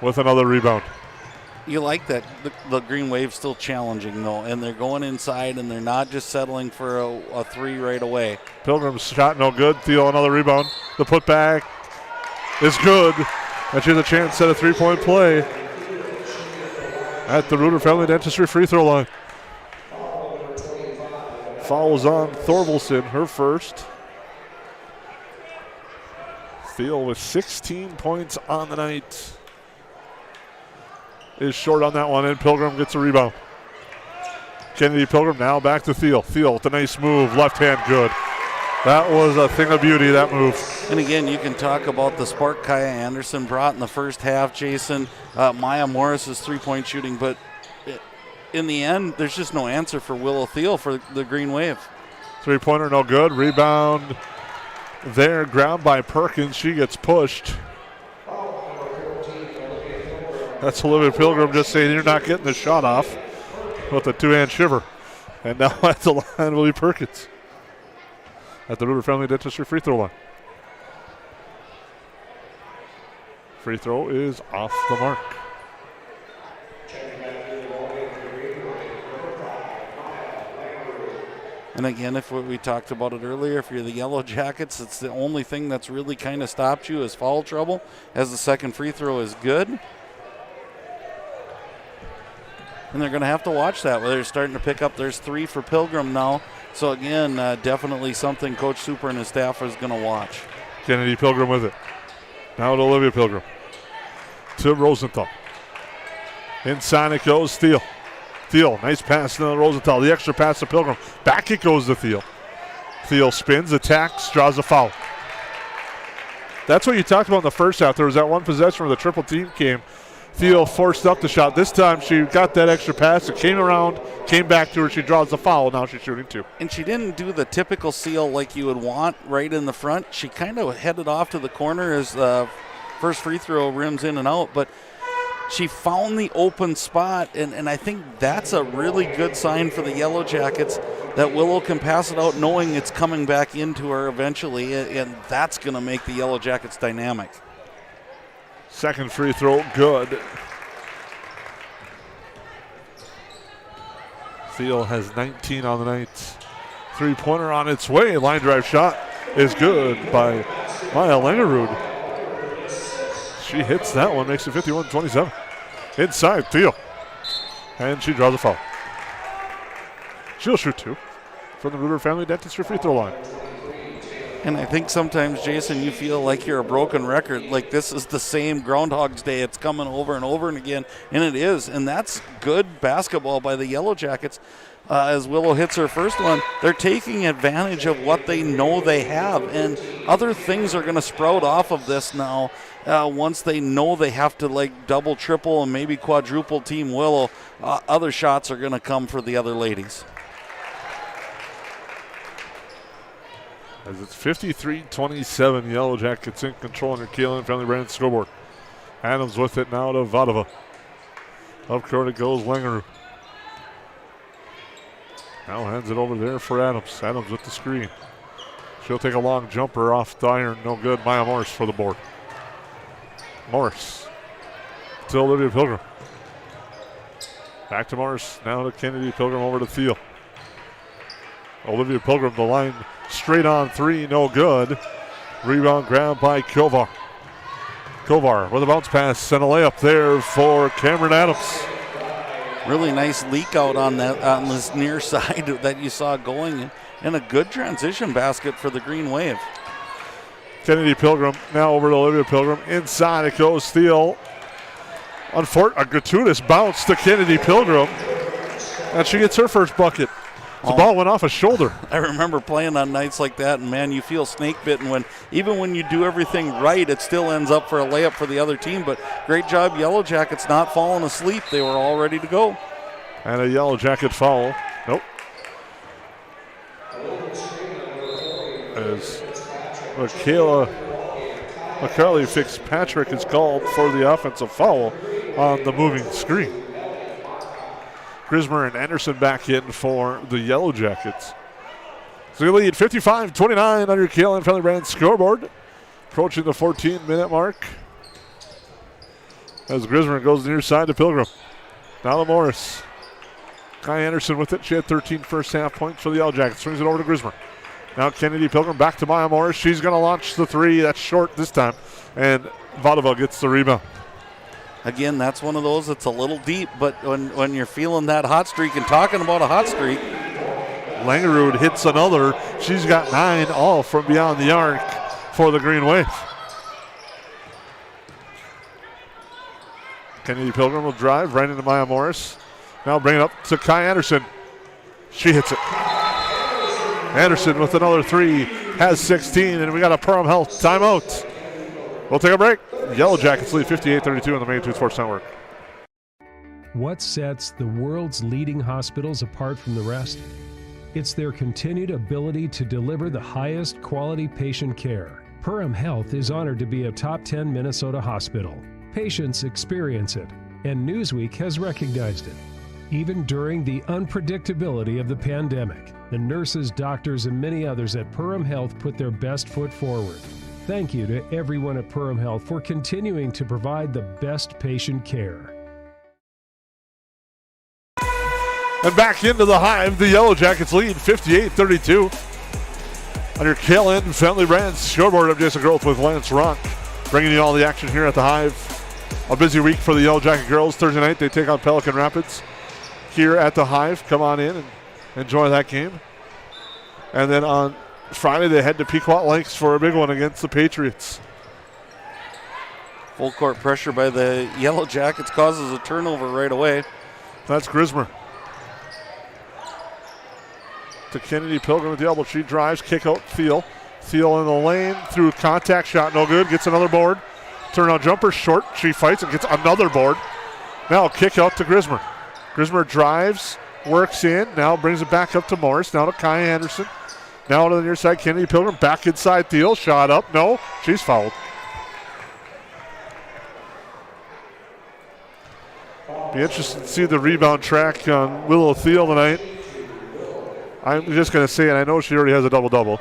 with another rebound. You like that the Green Wave still challenging, though, and they're going inside, and they're not just settling for a three right away. Pilgrim's shot no good. Thiel another rebound. The putback is good. And she has a chance at a three-point play at the Reuter Family Dentistry free throw line. Fouls on Thorvaldsen, her first. Thiel with 16 points on the night is short on that one, and Pilgrim gets a rebound. Kennedy Pilgrim now back to Thiel. Thiel with a nice move, left hand good. That was a thing of beauty, that move. And again, you can talk about the spark Kaya Anderson brought in the first half, Jason. Maya Morris's three-point shooting, but in the end, there's just no answer for Willow Thiel for the Green Wave. Three-pointer no good. Rebound there, grabbed by Perkins. She gets pushed. That's Olivia Pilgrim just saying you're not getting the shot off with a two-hand shiver. And now at the line will be Perkins at the Reuter Family Dentistry free throw line. Free throw is off the mark. And again, if we talked about it earlier, if you're the Yellow Jackets, it's the only thing that's really kind of stopped you is foul trouble, as the second free throw is good. And they're going to have to watch that. They're starting to pick up. There's 3 for Pilgrim now. So, again, definitely something Coach Super and his staff is going to watch. Kennedy Pilgrim with it. Now to Olivia Pilgrim. To Rosenthal. Inside it goes Thiel. Thiel, nice pass to Rosenthal. The extra pass to Pilgrim. Back it goes to Thiel. Thiel spins, attacks, draws a foul. That's what you talked about in the first half. There was that one possession where the triple team came. Thiel forced up the shot. This time she got that extra pass. It came around, came back to her. She draws the foul. Now she's shooting 2. And she didn't do the typical seal like you would want right in the front. She kind of headed off to the corner as the first free throw rims in and out. But she found the open spot, and I think that's a really good sign for the Yellow Jackets that Willow can pass it out knowing it's coming back into her eventually, and that's going to make the Yellow Jackets dynamic. Second free throw, good. Thiel has 19 on the night. Three-pointer on its way. Line drive shot is good by Maya Langerud. She hits that one, makes it 51-27. Inside, Thiel. And she draws a foul. She'll shoot 2 from the Reuter Family Dentistry free throw line. And I think sometimes, Jason, you feel like you're a broken record. Like this is the same Groundhog's Day. It's coming over and over and again, and it is. And that's good basketball by the Yellow Jackets. As Willow hits her first one, they're taking advantage of what they know they have. And other things are going to sprout off of this now. Once they know they have to like double, triple, and maybe quadruple team Willow, other shots are going to come for the other ladies. As it's 53-27, Yellow Jackets in control under Kaelin Family Brand scoreboard. Adams with it now to Vadova. Up court it goes, Langerud. Now hands it over there for Adams. Adams with the screen. She'll take a long jumper off the iron. No good. Maya Morris for the board. Morris to Olivia Pilgrim. Back to Morris. Now to Kennedy Pilgrim over to Thiel. Olivia Pilgrim, the line straight on 3. No good. Rebound grab by Kovar. Kovar with a bounce pass and a layup there for Cameron Adams. Really nice leak out on this near side that you saw going, and a good transition basket for the Green Wave. Kennedy Pilgrim now over to Olivia Pilgrim. Inside it goes. Thiel. A gratuitous bounce to Kennedy Pilgrim, and she gets her first bucket. The ball went off a shoulder. I remember playing on nights like that, and man, you feel snake bitten when even when you do everything right, it still ends up for a layup for the other team. But great job, Yellow Jackets not falling asleep. They were all ready to go. And a Yellow Jacket foul. Nope. As Michaela McCarley Fitzpatrick is called for the offensive foul on the moving screen. Grismer and Anderson back in for the Yellow Jackets. So they lead 55-29 on your Kaelin Family Brand scoreboard. Approaching the 14-minute mark. As Grismer goes near side to Pilgrim. Now to Morris. Kai Anderson with it. She had 13 first half points for the Yellow Jackets. Swings it over to Grismer. Now Kennedy Pilgrim back to Maya Morris. She's going to launch the 3. That's short this time. And Vadova gets the rebound. Again, that's one of those that's a little deep, but when you're feeling that hot streak and talking about a hot streak. Langerud hits another. She's got 9 all from beyond the arc for the Green Wave. Kennedy Pilgrim will drive right into Maya Morris. Now bring it up to Kai Anderson. She hits it. Anderson with another 3, has 16, and we got a Perham Health timeout. We'll take a break. Yellow Jackets lead 58-32 on the Main 2 Sports Network. What sets the world's leading hospitals apart from the rest? It's their continued ability to deliver the highest quality patient care. Perham Health is honored to be a top 10 Minnesota hospital. Patients experience it, and Newsweek has recognized it. Even during the unpredictability of the pandemic, the nurses, doctors, and many others at Perham Health put their best foot forward. Thank you to everyone at Perham Health for continuing to provide the best patient care. And back into the Hive, the Yellow Jackets lead 58-32. On your Kaelin Family Brand scoreboard, I'm Jason Groth with Lance Rock, bringing you all the action here at the Hive. A busy week for the Yellow Jacket girls. Thursday night, they take on Pelican Rapids here at the Hive. Come on in and enjoy that game. And then on Friday, they head to Pequot Lakes for a big one against the Patriots. Full court pressure by the Yellow Jackets causes a turnover right away. That's Grismer. to Kennedy Pilgrim with the elbow. She drives, kick out Thiel. Thiel in the lane, through contact shot, no good. Gets another board. Turnout jumper, short. She fights and gets another board. Now kick out to Grismer. Grismer drives, works in, now brings it back up to Morris. Now to Kai Anderson. Now to the near side, Kennedy Pilgrim. Back inside Thiel, shot up. No, she's fouled. Be interested to see the rebound track on Willow Thiel tonight. I'm just going to say it, I know she already has a double-double.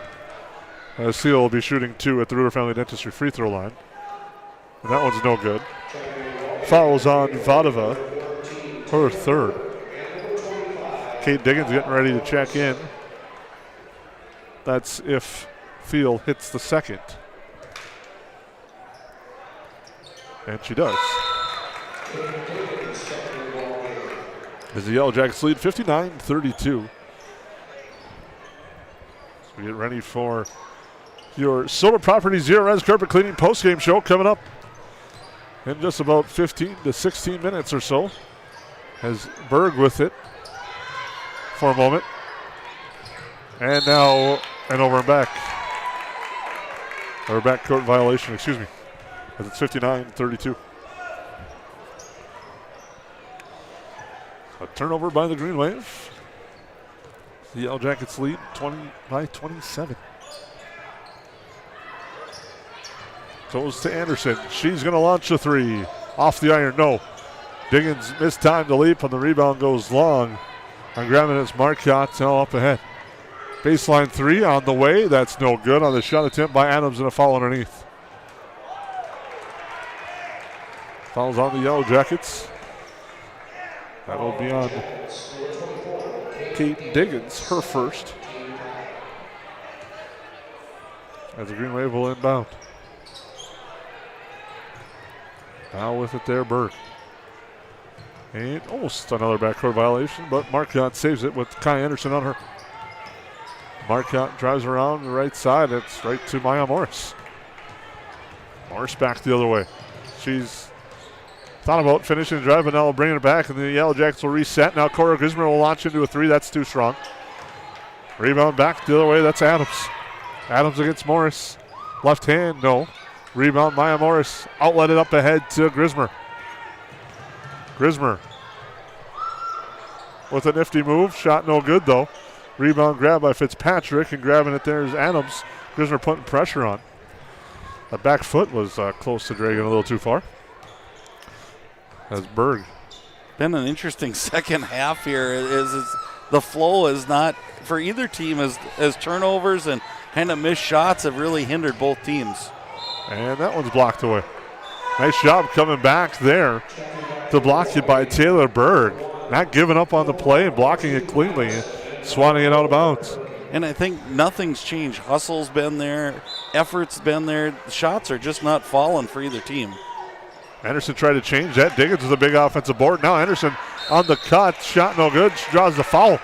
Thiel will be shooting 2 at the Ruder Family Dentistry free throw line. And that one's no good. Fouls on Vadova, her third. Kate Diggins getting ready to check in. That's if Thiel hits the second. And she does. As the Yellow Jackets lead 59-32. So we get ready for your Solar Property Zero Res Carpet Cleaning postgame show coming up in just about 15 to 16 minutes or so. Has Berg with it for a moment. And now an over and back. Or backcourt violation, excuse me. As it's 59-32. A turnover by the Green Wave. The Yellow Jackets lead 27. Goes to Anderson. She's going to launch a three. Off the iron, no. Diggins missed time to leap, and the rebound goes long. On grabbing it's Marcotte now up ahead. Baseline three on the way. That's no good on the shot attempt by Adams and a foul underneath. Fouls on the Yellow Jackets. That will be on Kate Diggins, her first. As the Green Wave will inbound. Now with it there, Berg. And almost another backcourt violation, but Marcotte saves it with Kai Anderson on her. Marcotte drives around the right side. It's right to Maya Morris. Morris back the other way. She's thought about finishing the drive, but now we'll bring it back, and the Yellow Jackets will reset. Now Cora Grismer will launch into a three. That's too strong. Rebound back the other way. That's Adams. Adams against Morris. Left hand, no. Rebound, Maya Morris. Outlet it up ahead to Grismer. Grismer with a nifty move. Shot no good, though. Rebound grab by Fitzpatrick, and grabbing it there is Adams. Grismer putting pressure on. The back foot was close to dragging a little too far. As Berg. Been an interesting second half here. Is the flow is not for either team as turnovers and kind of missed shots have really hindered both teams. And that one's blocked away. Nice job coming back there to block it by Taylor Berg. Not giving up on the play and blocking it cleanly, swatting it out of bounds. And I think nothing's changed. Hustle's been there, effort's been there. The shots are just not falling for either team. Anderson tried to change that. Diggins with a big offensive board. Now Anderson on the cut. Shot no good. She draws the foul.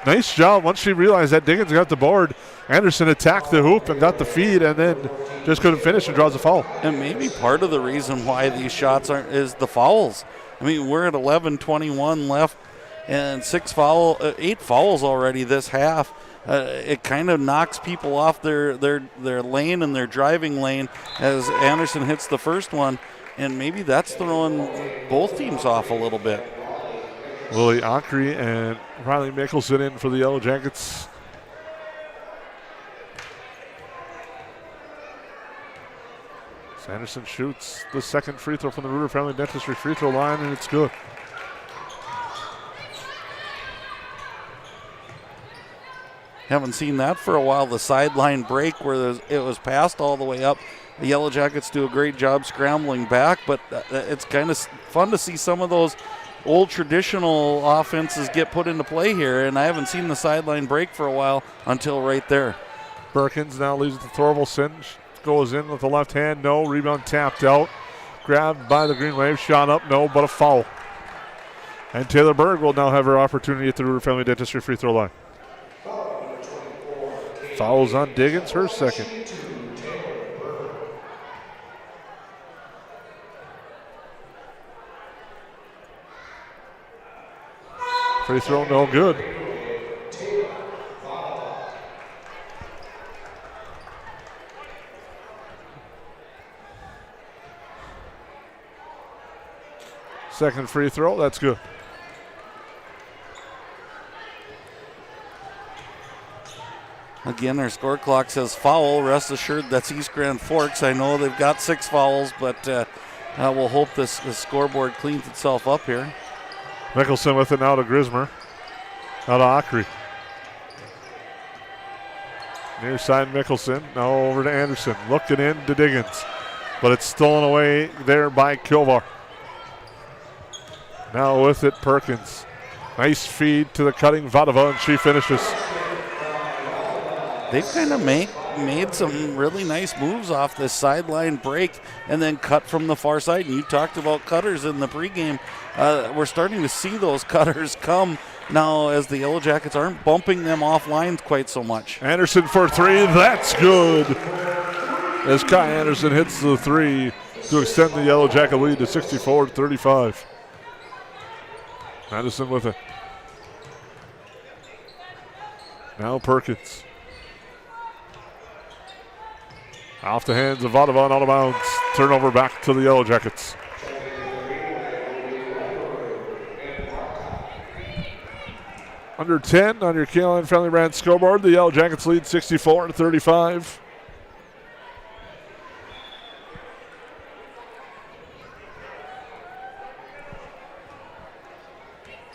Nice job. Once she realized that Diggins got the board, Anderson attacked the hoop and got the feed, and then just couldn't finish and draws a foul. And maybe part of the reason why these shots aren't is the fouls. I mean, we're at 11:21 left and 8 fouls already this half. It kind of knocks people off their lane and their driving lane as Anderson hits the first one. And maybe that's throwing both teams off a little bit. Lily Ockery and Riley Mickelson in for the Yellow Jackets. Sanderson shoots the second free throw from the Ruder Family Dentistry free throw line, and it's good. Haven't seen that for a while. The sideline break where it was passed all the way up. The Yellow Jackets do a great job scrambling back, but it's kind of fun to see some of those old traditional offenses get put into play here, and I haven't seen the sideline break for a while until right there. Perkins now leaves it to Thorvaldsen. Goes in with the left hand, no. Rebound tapped out. Grabbed by the Green Wave, shot up, no, but a foul. And Taylor Berg will now have her opportunity at the Ruder Family Dentistry free throw line. Fouls on Diggins, her second. Free throw no good. Second free throw, that's good. Again, our score clock says foul. Rest assured that's East Grand Forks. I know they've got 6 fouls, but we'll hope this scoreboard cleans itself up here. Mickelson with it now to Grismer. Now to Ockery. Near side Mickelson. Now over to Anderson. Looking in to Diggins. But it's stolen away there by Kilvar. Now with it, Perkins. Nice feed to the cutting Vadova, and she finishes. They've kind of made some really nice moves off this sideline break and then cut from the far side. And you talked about cutters in the pregame. We're starting to see those cutters come now as the Yellow Jackets aren't bumping them off lines quite so much. Anderson for 3. That's good. As Kai Anderson hits the 3 to extend the Yellow Jacket lead to 64-35. Anderson with it. Now Perkins. Off the hands of Vadova and out of bounds. Turnover back to the Yellow Jackets. Under 10 on your K-Line Friendly Brand scoreboard. The Yellow Jackets lead 64-35.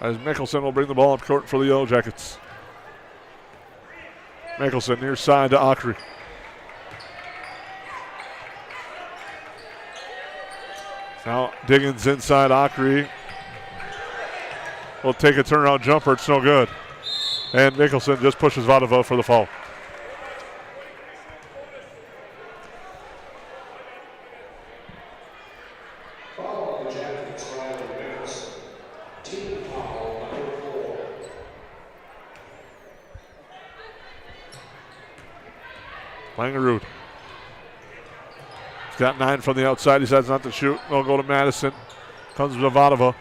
As Mickelson will bring the ball up court for the Yellow Jackets. Mickelson near side to Ockery. Now Diggins inside Ockery. Will take a turnaround jumper. It's no good. And Mickelson just pushes Vadova for the foul. Langerud. He's got 9 from the outside. He decides not to shoot. They'll go to Madison. Comes to Vadova.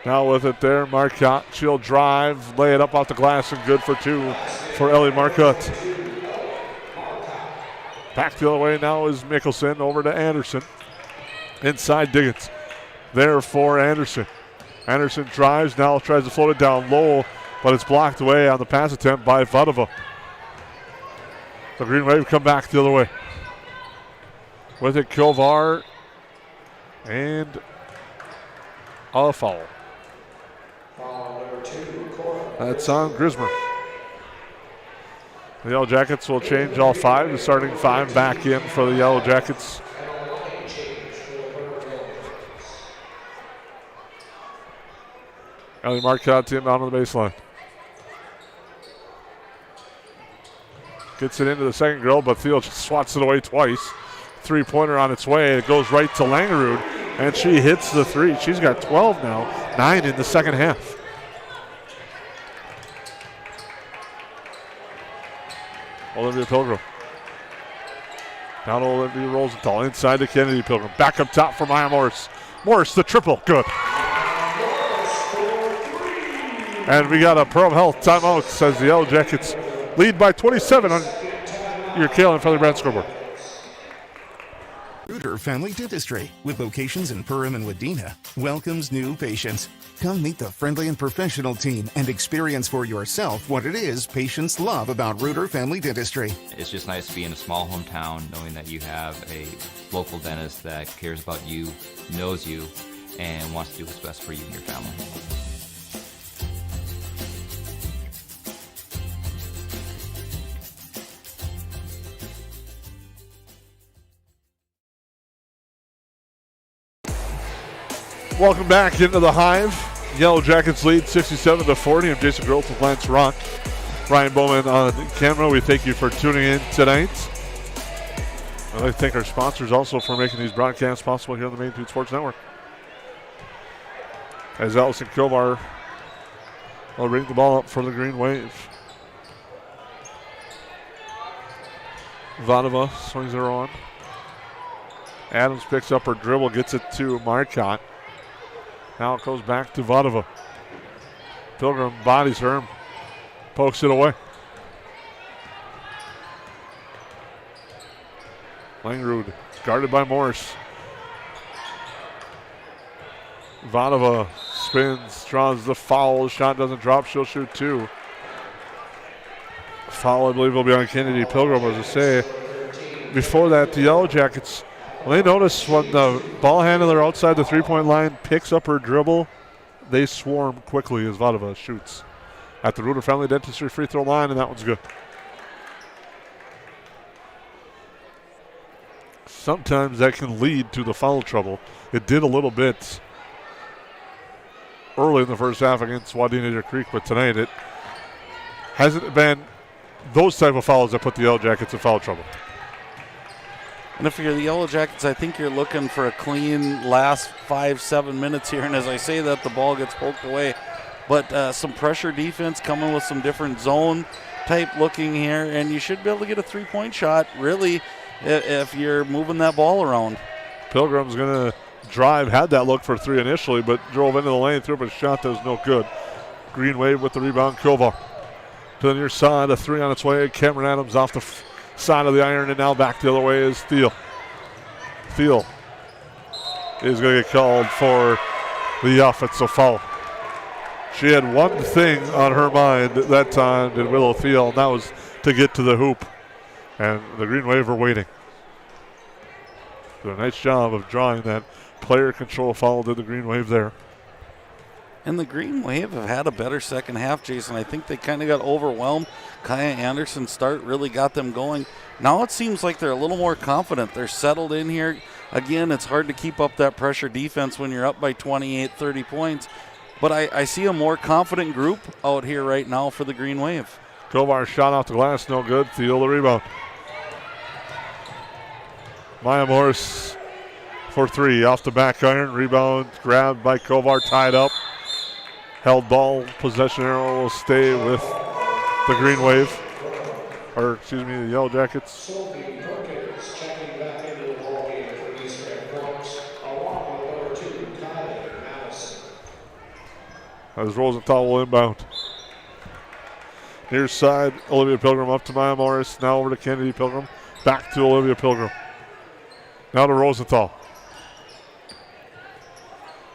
Now with it there, Marcotte. She'll drive, lay it up off the glass, and good for 2 for Ellie Marcotte. Back the other way now is Mickelson over to Anderson. Inside Diggins. There for Anderson. Anderson drives, now tries to float it down low, but it's blocked away on the pass attempt by Vadova. The Green Wave come back the other way. With it, Kilvar, and a foul. That's on Grismer. The Yellow Jackets will change all 5. The starting 5 back in for the Yellow Jackets. Ellie Marcotte in on the baseline. Gets it into the second girl, but Thiel just swats it away twice. 3-pointer on its way. It goes right to Langerud, and she hits the 3. She's got 12 now, 9 in the second half. Olivia Pilgrim. Down to Olivia Rosenthal, inside to Kennedy Pilgrim. Back up top for Maya Morris. Morris, the triple, good. And we got a Perham Health timeout, says the Yellow Jackets lead by 27 on your K-Line Friendly Brand scoreboard. Reuter Family Dentistry, with locations in Perham and Wadena, welcomes new patients. Come meet the friendly and professional team and experience for yourself what it is patients love about Reuter Family Dentistry. It's just nice to be in a small hometown knowing that you have a local dentist that cares about you, knows you, and wants to do what's best for you and your family. Welcome back into the Hive. Yellow Jackets lead 67-40. I'm Jason Groth with Lance Rock. Ryan Bowman on camera. We thank you for tuning in tonight. I'd like to thank our sponsors also for making these broadcasts possible here on the Main Street Sports Network. As Allison Kilvar will bring the ball up for the Green Wave. Vadova swings her on. Adams picks up her dribble, gets it to Marcotte. Now it goes back to Vadova. Pilgrim bodies her, pokes it away. Langerud guarded by Morris. Vanova spins, draws the foul. Shot doesn't drop. She'll shoot 2. Foul, I believe, will be on Kennedy Pilgrim, as I say. Before that, the Yellow Jackets, they notice when the ball handler outside the three-point line picks up her dribble, they swarm quickly as Vanova shoots at the Rooter Family Dentistry free throw line, and that one's good. Sometimes that can lead to the foul trouble. It did a little bit early in the first half against Wadena Creek, but tonight it hasn't been those type of fouls that put the Yellow Jackets in foul trouble. And if you're the Yellow Jackets, I think you're looking for a clean last 5-7 minutes here. And as I say that, the ball gets poked away. But some pressure defense coming with some different zone type looking here. And you should be able to get a three-point shot, really, if you're moving that ball around. Pilgrim's going to drive, had that look for 3 initially, but drove into the lane, threw up a shot that was no good. Green Wave with the rebound, Kovar. To the near side, a 3 on its way. Cameron Adams off the side of the iron, and now back the other way is Thiel. Thiel is going to get called for the offensive foul. She had one thing on her mind at that time, did Willow Thiel, and that was to get to the hoop. And the Green Wave are waiting. Did a nice job of drawing that player control foul to the Green Wave there. And the Green Wave have had a better second half, Jason. I think they kind of got overwhelmed. Kaya Anderson's start really got them going. Now it seems like they're a little more confident. They're settled in here. Again, it's hard to keep up that pressure defense when you're up by 28, 30 points. But I see a more confident group out here right now for the Green Wave. Kovar shot off the glass, no good. Thiel the rebound. Maya Morris for 3 off the back iron. Rebound grabbed by Kovar, tied up. Held ball, possession arrow will stay with the Green Wave. Or, excuse me, the Yellow Jackets. As Rosenthal will inbound. Near side, Olivia Pilgrim up to Maya Morris. Now over to Kennedy Pilgrim. Back to Olivia Pilgrim. Now to Rosenthal.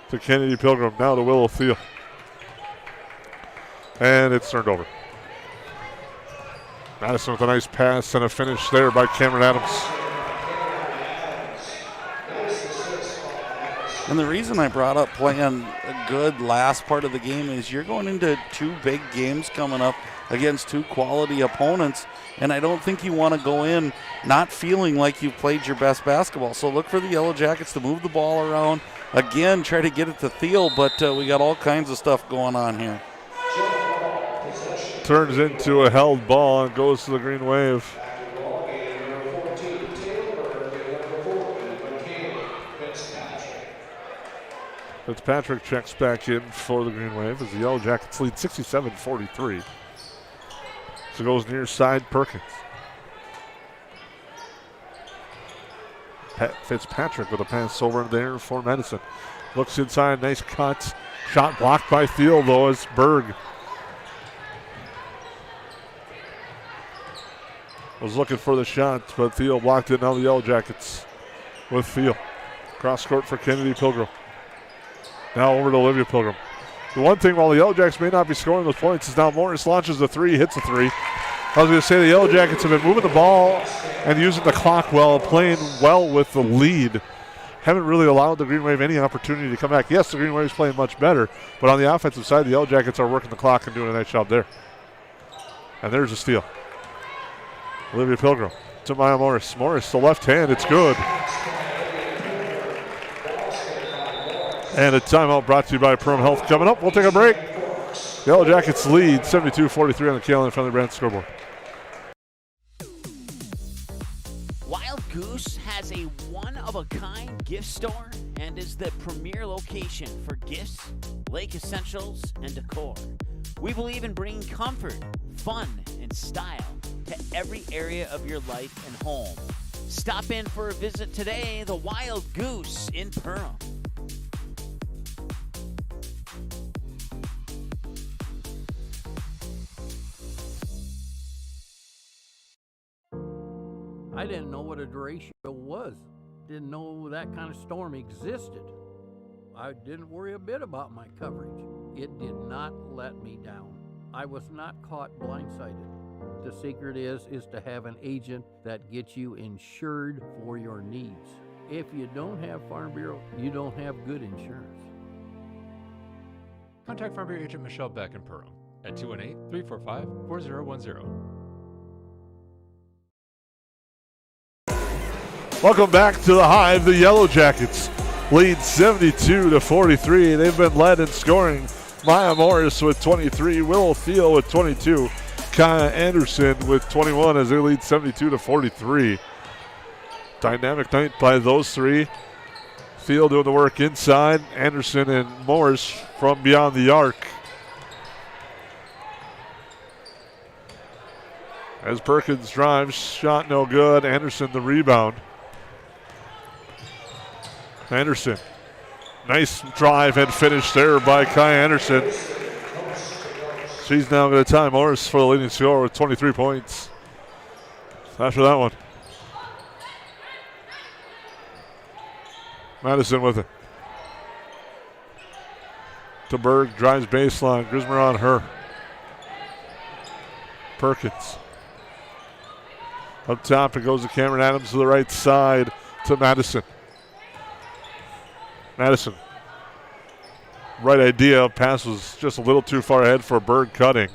To Kennedy Pilgrim. Now to Willow Thiel. And it's turned over. Madison with a nice pass and a finish there by Cameron Adams. And the reason I brought up playing a good last part of the game is you're going into 2 big games coming up against 2 quality opponents, and I don't think you want to go in not feeling like you've played your best basketball. So look for the Yellow Jackets to move the ball around. Again, try to get it to Thiel, but we got all kinds of stuff going on here. Turns into a held ball and goes to the Green Wave. Fitzpatrick checks back in for the Green Wave as the Yellow Jackets lead 67-43. So goes near side Perkins. Fitzpatrick with a pass over there for Madison. Looks inside, nice cut. Shot blocked by Thiel though as Berg was looking for the shot, but Thiel blocked it. Now the Yellow Jackets with Thiel. Cross court for Kennedy Pilgrim. Now over to Olivia Pilgrim. The one thing, while the Yellow Jackets may not be scoring those points, is now Morris launches the 3, hits the 3. I was going to say the Yellow Jackets have been moving the ball and using the clock well, playing well with the lead. Haven't really allowed the Green Wave any opportunity to come back. Yes, the Green Wave is playing much better, but on the offensive side, the Yellow Jackets are working the clock and doing a nice job there. And there's a steal. Olivia Pilgrim to Maya Morris. Morris, the left hand, it's good. And a timeout brought to you by Perham Health. Coming up, we'll take a break. Yellow Jackets lead 72-43 on the Kalen Friendly Brand scoreboard. Wild Goose has a one-of-a-kind gift store and is the premier location for gifts, lake essentials, and decor. We believe in bringing comfort, fun, and style to every area of your life and home. Stop in for a visit today, the Wild Goose in Perham. I didn't know what a derecho was. Didn't know that kind of storm existed. I didn't worry a bit about my coverage. It did not let me down. I was not caught blindsided. The secret is to have an agent that gets you insured for your needs. If you don't have Farm Bureau, you don't have good insurance. Contact Farm Bureau agent Michelle Beck in Perham at 218-345-4010. Welcome back to the Hive. The Yellow Jackets lead 72-43. They've been led in scoring. Maya Morris with 23, Willow Thiel with 22, Kaya Anderson with 21 as they lead 72-43. Dynamic night by those three. Thiel doing the work inside. Anderson and Morris from beyond the arc. As Perkins drives, shot no good. Anderson the rebound. Anderson. Nice drive and finish there by Kai Anderson. She's now going to tie Morris for the leading scorer with 23 points. After that one. Madison with it. To Berg, drives baseline. Grismer on her. Perkins. Up top, it goes to Cameron Adams to the right side to Madison. Madison. Right idea. Pass was just a little too far ahead for Berg cutting.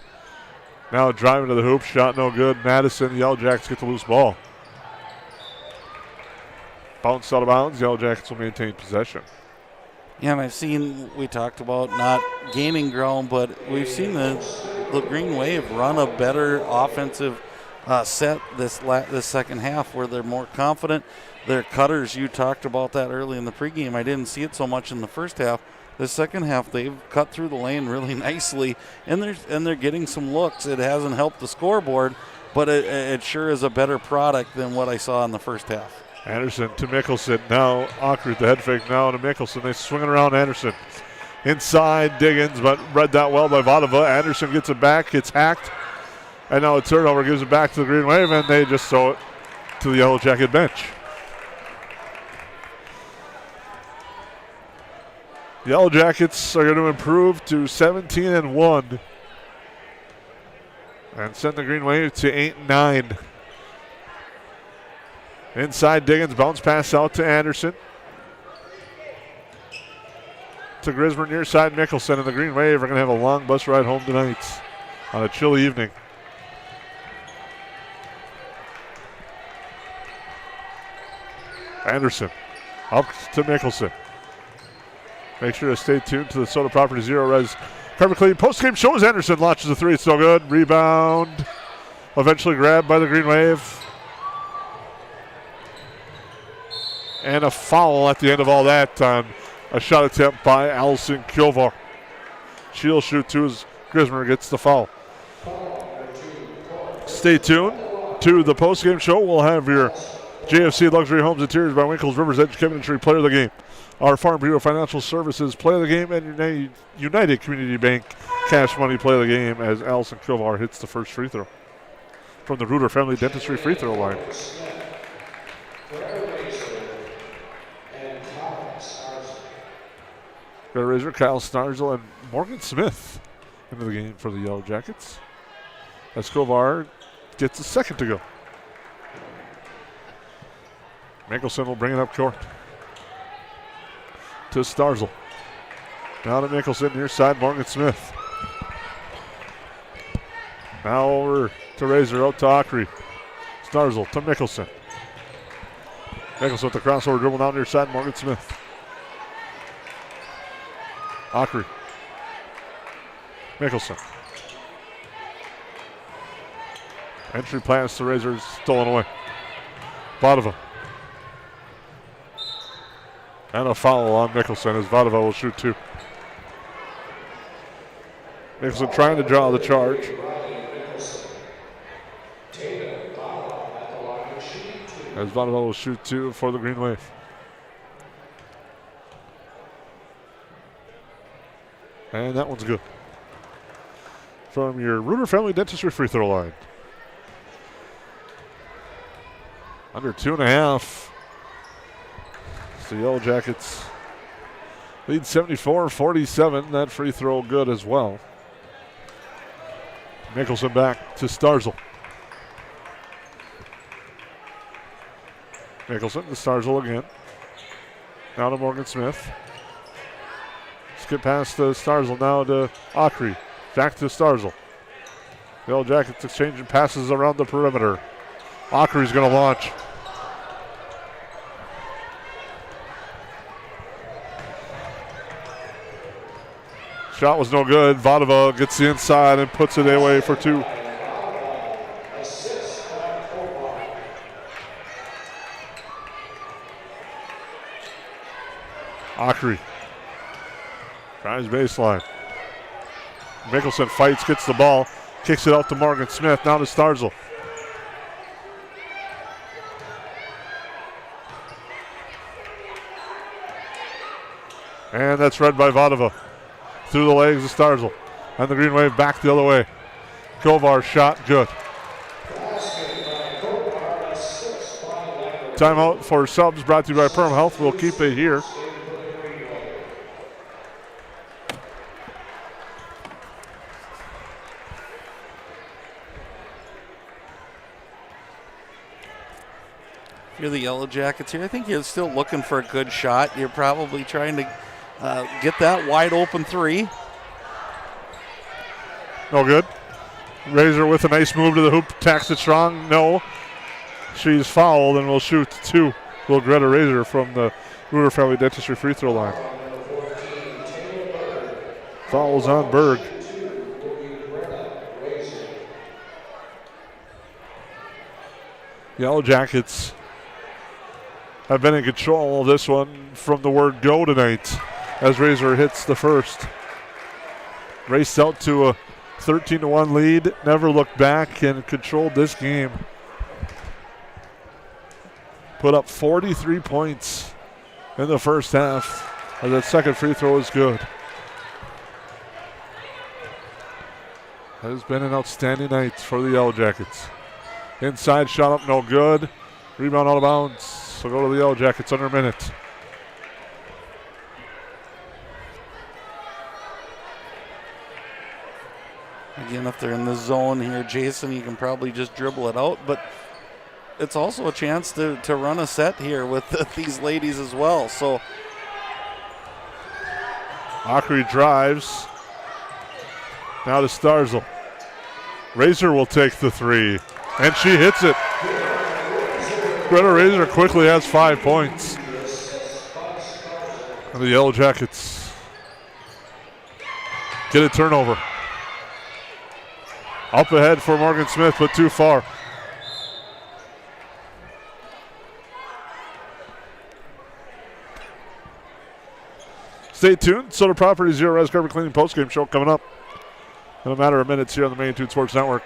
Now driving to the hoop. Shot no good. Madison. Yellow Jackets get the loose ball. Bounce out of bounds. Yellow Jackets will maintain possession. Yeah, and we talked about not gaining ground, but we've seen the Green Wave run a better offensive set this second half where they're more confident. Their cutters, you talked about that early in the pregame. I didn't see it so much in the first half. The second half, they've cut through the lane really nicely, and they're getting some looks. It hasn't helped the scoreboard, but it sure is a better product than what I saw in the first half. Anderson to Mickelson. Now Aukert, the head fake now to Mickelson. They swing it around Anderson. Inside Diggins, but read that well by Vodova. Anderson gets it back, gets hacked, and now a turnover gives it back to the Green Wave, and they just throw it to the Yellow Jacket bench. Yellow Jackets are going to improve to 17-1 and send the Green Wave to 8-9. Inside Diggins, bounce pass out to Anderson. To Grismer near side Mickelson, and the Green Wave are going to have a long bus ride home tonight on a chilly evening. Anderson up to Mickelson. Make sure to stay tuned to the Soda Property Zero Res Carpet Clean post-game show as Anderson launches a three. It's no good. Rebound. Eventually grabbed by the Green Wave. And a foul at the end of all that on a shot attempt by Allison Kilvar. She'll shoot two as Grismer gets the foul. Stay tuned to the post-game show. We'll have your JFC Luxury Homes Interiors by Winkles Rivers Edge Cabinetry Player of the Game. Our Farm Bureau Financial Services Play of the Game and United Community Bank Cash Money Play of the Game as Allison Kilvar hits the first free throw from the Reuter Family Dentistry free throw line. Got a Razor, Kyle Snarzel, and Morgan Smith into the game for the Yellow Jackets. Escobar gets a second to go. Mickelson will bring it up court to Starzl. Now to Mickelson, near side, Morgan Smith. Now over to Razor, out to Aukert. Starzl to Mickelson. Mickelson with the crossover dribble down near side, Morgan Smith. Aukert. Mickelson. Entry pass to Razor, stolen away. Vodova. And a foul on Mickelson as Vodova will shoot two. Mickelson trying to draw the charge. As Vodova will shoot two for the Green Wave. And that one's good. From your Reuter Family Dentistry free throw line. Under 2.5. The Yellow Jackets Lead 74-47. That free throw good as well. Mickelson back to Starzl. Mickelson to Starzl again. Now to Morgan Smith. Skip past to Starzl, now to Acri. Back to Starzl. The Yellow Jackets exchanging passes around the perimeter. Acri's going to launch. Shot was no good. Vadova gets the inside and puts it away for two. Acri drives baseline. Mickelson fights, gets the ball, kicks it out to Morgan Smith. Now to Starzl. And that's read by Vadova. Through the legs of Starzl. And the Green Wave back the other way. Kovar shot good. Timeout for subs brought to you by Perham Health. We'll keep it here. If you're the Yellow Jackets here, I think you're still looking for a good shot. You're probably trying to get that wide open three. No good. Razor with a nice move to the hoop. Tacks it strong. No. She's fouled and will shoot two. Will Greta Razor from the Ruder Family Dentistry free throw line. Fouls on Berg. Yellow Jackets have been in control of this one from the word go tonight as Razor hits the first. Raced out to a 13-1 lead, never looked back and controlled this game. Put up 43 points in the first half, and that second free throw is good. Has been an outstanding night for the Yellow Jackets. Inside shot up, no good. Rebound out of bounds. So go to the Yellow Jackets under a minute. Again, if they're in the zone here, Jason, you can probably just dribble it out, but it's also a chance to run a set here with these ladies as well. So Acri drives. Now to Starzl. Razor will take the three, and she hits it. Greta Razor quickly has 5 points. And the Yellow Jackets get a turnover. Up ahead for Morgan Smith, but too far. Stay tuned. Soda Properties Zero Res Carpet Cleaning postgame show coming up in a matter of minutes here on the Magnitude Sports Network.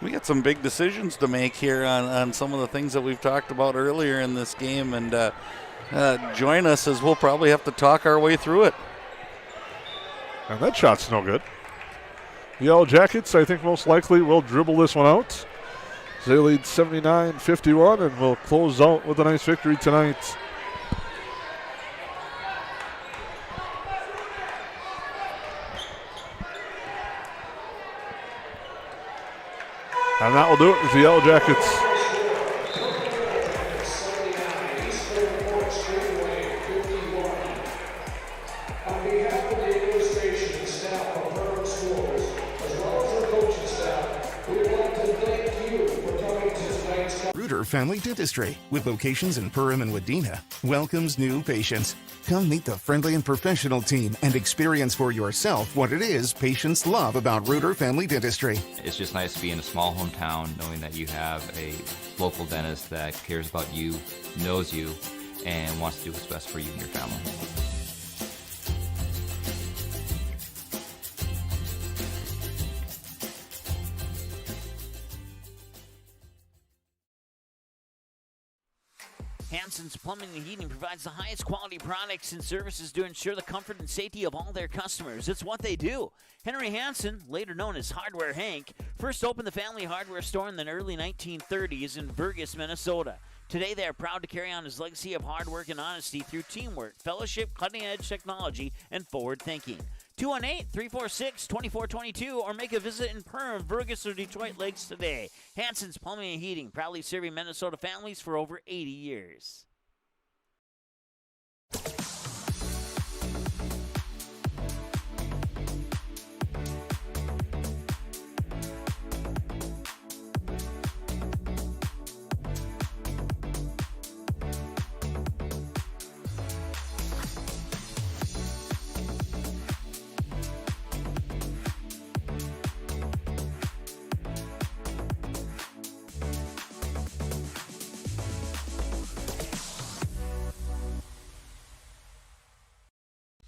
We got some big decisions to make here on some of the things that we've talked about earlier in this game, and join us as we'll probably have to talk our way through it. And that shot's no good. The Yellow Jackets, I think most likely, will dribble this one out. They lead 79-51 and will close out with a nice victory tonight. And that will do it with the Yellow Jackets. Family Dentistry, with locations in Perham and Wadena, welcomes new patients. Come meet the friendly and professional team and experience for yourself what it is patients love about Ruder Family Dentistry. It's just nice to be in a small hometown knowing that you have a local dentist that cares about you, knows you, and wants to do what's best for you and your family. Hanson's Plumbing and Heating provides the highest quality products and services to ensure the comfort and safety of all their customers. It's what they do. Henry Hanson, later known as Hardware Hank, first opened the family hardware store in the early 1930s in Burgess, Minnesota. Today, they are proud to carry on his legacy of hard work and honesty through teamwork, fellowship, cutting-edge technology, and forward thinking. 218-346-2422 or make a visit in Perham, Fergus, or Detroit Lakes today. Hanson's Plumbing and Heating, proudly serving Minnesota families for over 80 years.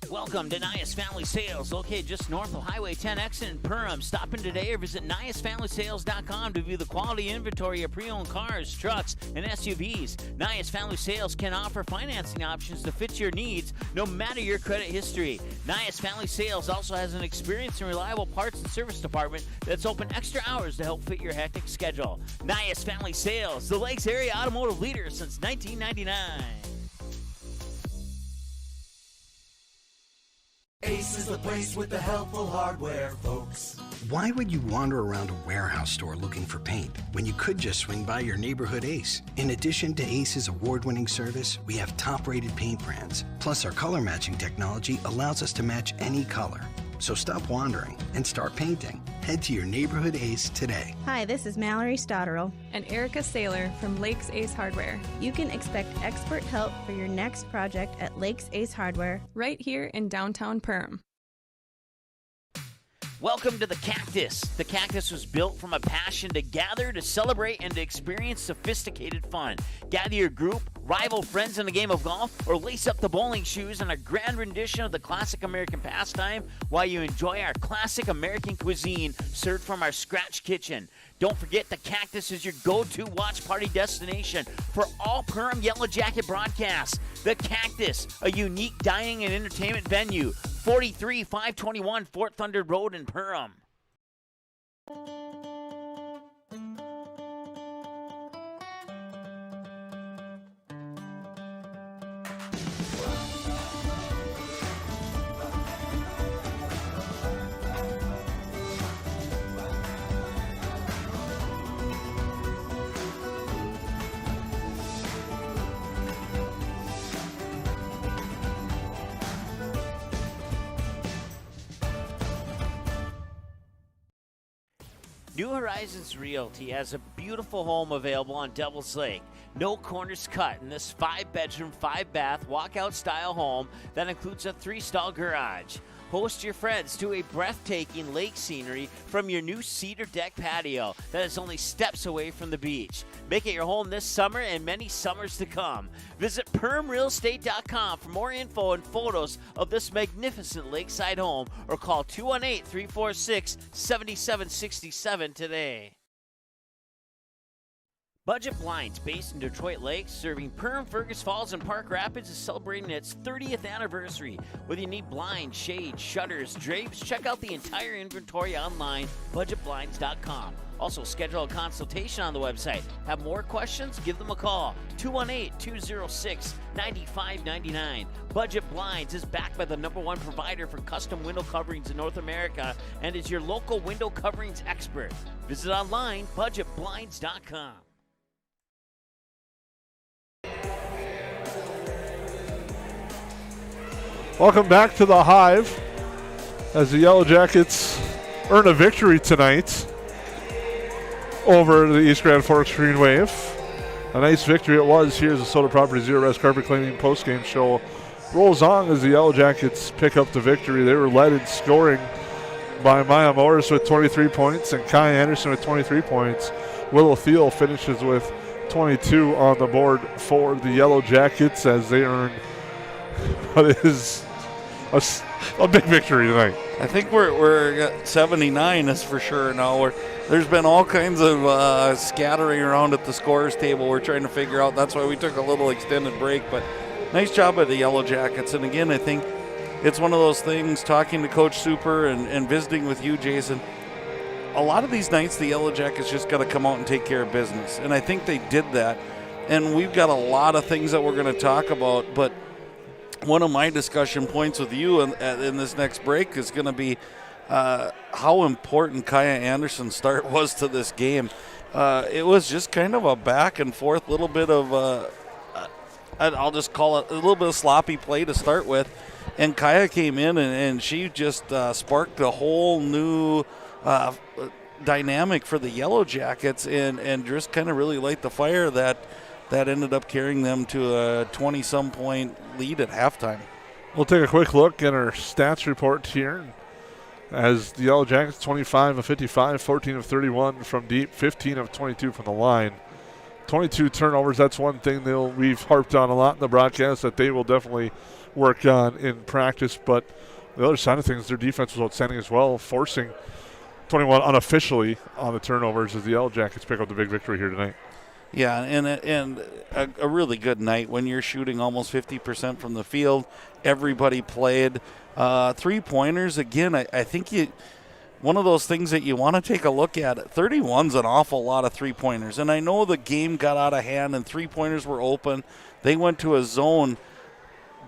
Welcome to Nias Family Sales, located just north of Highway 10 exit in Perham. Stop in today or visit NiasFamilySales.com to view the quality inventory of pre-owned cars, trucks, and SUVs. Nias Family Sales can offer financing options to fit your needs, no matter your credit history. Nias Family Sales also has an experienced and reliable parts and service department that's open extra hours to help fit your hectic schedule. Nias Family Sales, the Lakes area automotive leader since 1999. Ace is the place with the helpful hardware, folks. Why would you wander around a warehouse store looking for paint when you could just swing by your neighborhood Ace? In addition to Ace's award-winning service, we have top-rated paint brands. Plus, our color matching technology allows us to match any color. So stop wandering and start painting. Head to your neighborhood Ace today. Hi, this is Mallory Stotterell and Erica Saylor from Lakes Ace Hardware. You can expect expert help for your next project at Lakes Ace Hardware, right here in downtown Perham. Welcome to the Cactus. The Cactus was built from a passion to gather, to celebrate, and to experience sophisticated fun. Gather your group, rival friends in a game of golf, or lace up the bowling shoes in a grand rendition of the classic American pastime while you enjoy our classic American cuisine served from our scratch kitchen. Don't forget, the Cactus is your go-to watch party destination for all Perham Yellow Jacket broadcasts. The Cactus, a unique dining and entertainment venue, 43521 Fort Thunder Road in Perham. New Horizons Realty has a beautiful home available on Devil's Lake. No corners cut in this 5-bedroom, 5-bath, walkout-style home that includes a 3-stall garage. Host your friends to a breathtaking lake scenery from your new cedar deck patio that is only steps away from the beach. Make it your home this summer and many summers to come. Visit PermRealEstate.com for more info and photos of this magnificent lakeside home or call 218-346-7767 today. Budget Blinds, based in Detroit Lakes, serving Perham, Fergus Falls, and Park Rapids, is celebrating its 30th anniversary. Whether you need blinds, shades, shutters, drapes, check out the entire inventory online, budgetblinds.com. Also, schedule a consultation on the website. Have more questions? Give them a call, 218-206-9599. Budget Blinds is backed by the #1 provider for custom window coverings in North America and is your local window coverings expert. Visit online, budgetblinds.com. Welcome back to the Hive as the Yellow Jackets earn a victory tonight over the East Grand Forks Green Wave. A nice victory it was. Here's the Soda Property Zero Rest Carpet Cleaning postgame show rolls on as the Yellow Jackets pick up the victory. They were led in scoring by Maya Morris with 23 points and Kai Anderson with 23 points. Willow Thiel finishes with 22 on the board for the Yellow Jackets as they earn what is a big victory tonight. I think we're at 79 is for sure now. There's been all kinds of scattering around at the scorers table. We're trying to figure out. That's why we took a little extended break. But nice job by the Yellow Jackets. And again, I think it's one of those things, talking to Coach Super and visiting with you, Jason, a lot of these nights the Yellow Jackets just got to come out and take care of business. And I think they did that. and we've got a lot of things that we're going to talk about, but one of my discussion points with you in this next break is going to be how important Kaya Anderson's start was to this game. It was just kind of a back and forth, little bit of, I'll just call it a little bit of sloppy play to start with. And Kaya came in and she just sparked a whole new dynamic for the Yellow Jackets and just kind of really light the fire that ended up carrying them to a 20-some point lead at halftime. We'll take a quick look at our stats report here. As the Yellow Jackets, 25 of 55, 14 of 31 from deep, 15 of 22 from the line. 22 turnovers, that's one thing we've harped on a lot in the broadcast that they will definitely work on in practice. But the other side of things, their defense was outstanding as well, forcing 21 unofficially on the turnovers as the Yellow Jackets pick up the big victory here tonight. Yeah, and a really good night when you're shooting almost 50% from the field. Everybody played. Three-pointers, again, I think one of those things that you want to take a look at. 31's an awful lot of three-pointers. And I know the game got out of hand and three-pointers were open. They went to a zone,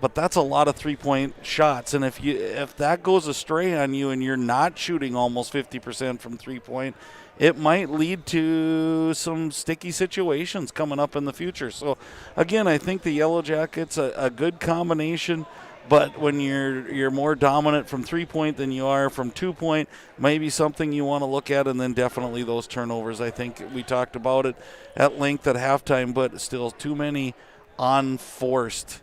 but that's a lot of three-point shots. And if that goes astray on you and you're not shooting almost 50% from three-point, it might lead to some sticky situations coming up in the future. So, again, I think the Yellow Jackets, a good combination. But when you're more dominant from three-point than you are from two-point, maybe something you want to look at, and then definitely those turnovers. I think we talked about it at length at halftime, but still too many unforced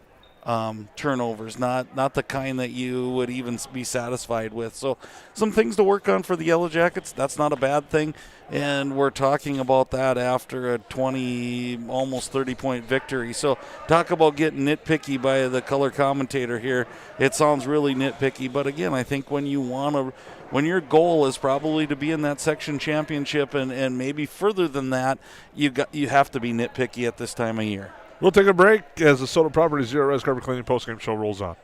turnovers, not the kind that you would even be satisfied with. So some things to work on for the Yellow Jackets. That's not a bad thing, and we're talking about that after a 20, almost 30-point victory. So talk about getting nitpicky by the color commentator here. It sounds really nitpicky, but again, I think when your goal is probably to be in that section championship and maybe further than that, you have to be nitpicky at this time of year. We'll take a break as the Soda Properties Zero Res Carpet Cleaning postgame show rolls on.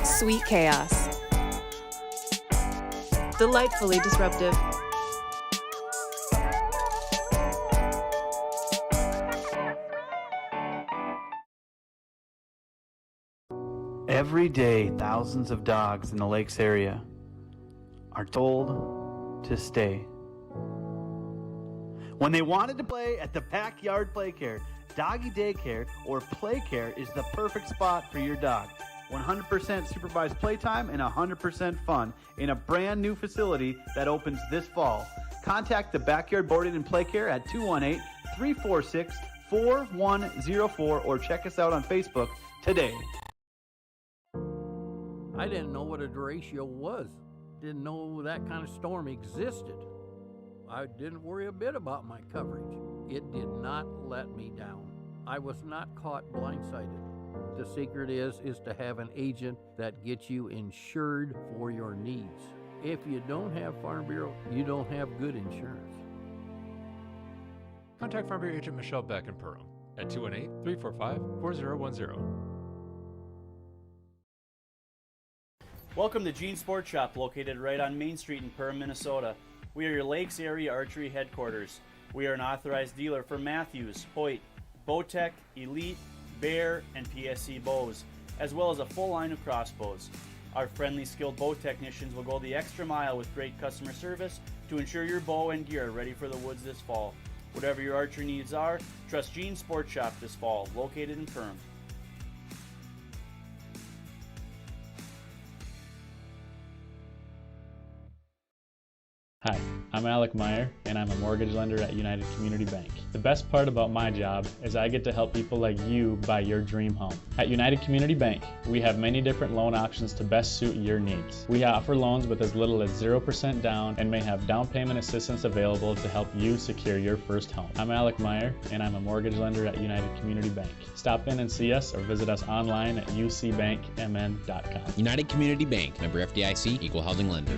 Sweet chaos. Delightfully disruptive. Every day, thousands of dogs in the lakes area are told to stay. When they wanted to play at the Backyard Playcare, Doggy Daycare or Playcare is the perfect spot for your dog. 100% supervised playtime and 100% fun in a brand new facility that opens this fall. Contact the Backyard Boarding and Playcare at 218-346-4104 or check us out on Facebook today. I didn't know what a derecho was. Didn't know that kind of storm existed. I didn't worry a bit about my coverage. It did not let me down. I was not caught blindsided. The secret is to have an agent that gets you insured for your needs. If you don't have Farm Bureau, you don't have good insurance. Contact Farm Bureau agent Michelle Beck in Perham at 218-345-4010. Welcome to Gene Sports Shop, located right on Main Street in Perham, Minnesota. We are your Lakes Area Archery headquarters. We are an authorized dealer for Matthews, Hoyt, Bowtech, Elite, Bear, and PSC bows, as well as a full line of crossbows. Our friendly, skilled bow technicians will go the extra mile with great customer service to ensure your bow and gear are ready for the woods this fall. Whatever your archery needs are, trust Gene Sports Shop this fall, located in Perham. Hi, I'm Alec Meyer, and I'm a mortgage lender at United Community Bank. The best part about my job is I get to help people like you buy your dream home. At United Community Bank, we have many different loan options to best suit your needs. We offer loans with as little as 0% down and may have down payment assistance available to help you secure your first home. I'm Alec Meyer, and I'm a mortgage lender at United Community Bank. Stop in and see us or visit us online at ucbankmn.com. United Community Bank, member FDIC, equal housing lender.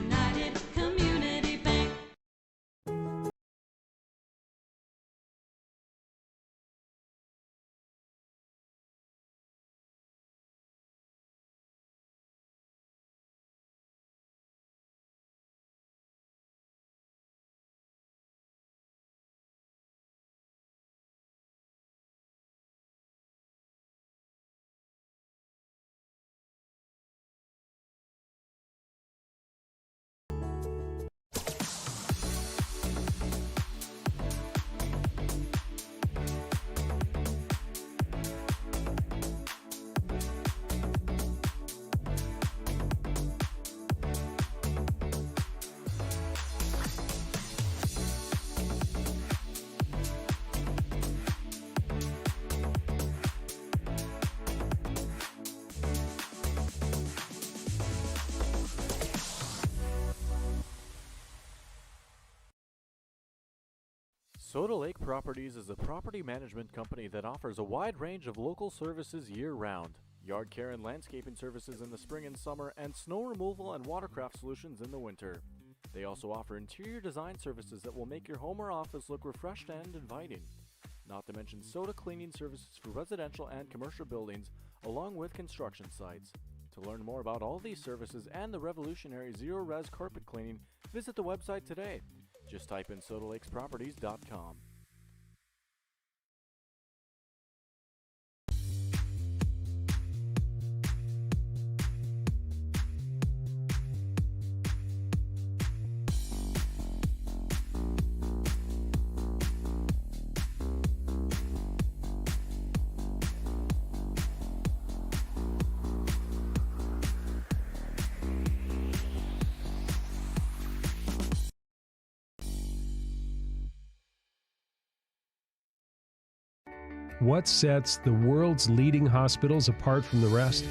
Soda Lake Properties is a property management company that offers a wide range of local services year-round. Yard care and landscaping services in the spring and summer, and snow removal and watercraft solutions in the winter. They also offer interior design services that will make your home or office look refreshed and inviting. Not to mention soda cleaning services for residential and commercial buildings, along with construction sites. To learn more about all these services and the revolutionary zero-res carpet cleaning, visit the website today. Just type in sodalakesproperties.com. What sets the world's leading hospitals apart from the rest?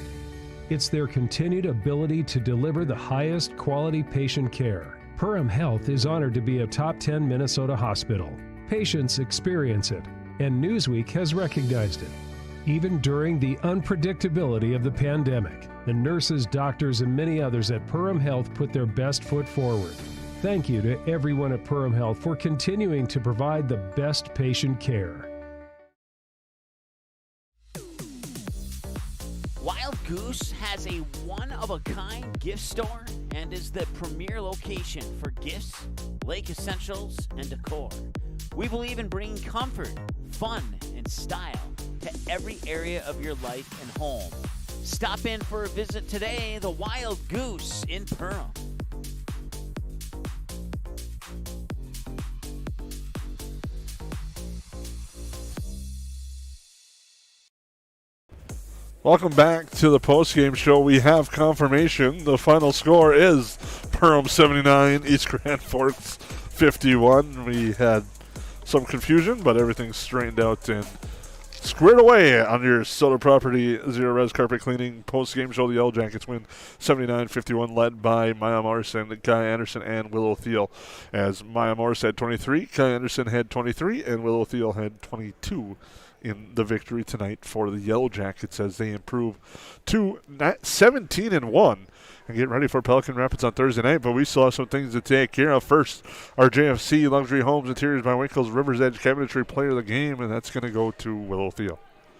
It's their continued ability to deliver the highest quality patient care. Perham Health is honored to be a top 10 Minnesota hospital. Patients experience it, and Newsweek has recognized it. Even during the unpredictability of the pandemic, the nurses, doctors, and many others at Perham Health put their best foot forward. Thank you to everyone at Perham Health for continuing to provide the best patient care. Wild Goose has a one-of-a-kind gift store and is the premier location for gifts, lake essentials, and decor. We believe in bringing comfort, fun, and style to every area of your life and home. Stop in for a visit today, the Wild Goose in Perham. Welcome back to the postgame show. We have confirmation. The final score is Perham 79, East Grand Forks 51. We had some confusion, but everything's straightened out and squared away on your Soda Property Zero Res Carpet Cleaning postgame show. The Yellow Jackets win 79-51, led by Maya Morrison, Kai Anderson, and Willow Thiel. As Maya Morrison had 23, Kai Anderson had 23, and Willow Thiel had 22. In the victory tonight for the Yellow Jackets as they improve to 17-1 and get ready for Pelican Rapids on Thursday night. But we still have some things to take care of. First, our JFC Luxury Homes Interiors by Winkle's River's Edge Cabinetry Player of the Game, and that's going to go to Willow Thiel.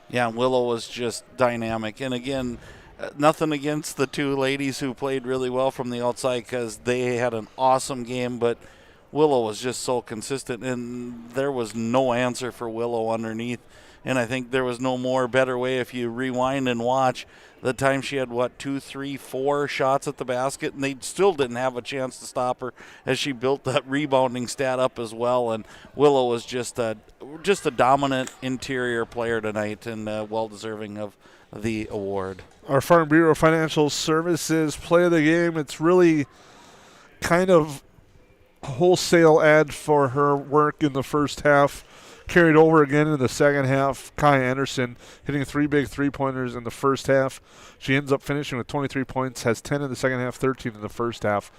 Yeah, Willow was just dynamic. And again, nothing against the two ladies who played really well from the outside because they had an awesome game, but Willow was just so consistent, and there was no answer for Willow underneath. And I think there was no better way if you rewind and watch the time she had, 2, 3, 4 shots at the basket, and they still didn't have a chance to stop her as she built that rebounding stat up as well. And Willow was just a dominant interior player tonight and well-deserving of the award. Our Farm Bureau Financial Services Play of the Game, it's really kind of a wholesale ad for her work in the first half. Carried over again in the second half. Kai Anderson hitting 3 big three-pointers in the first half. She ends up finishing with 23 points, has 10 in the second half, 13 in the first half.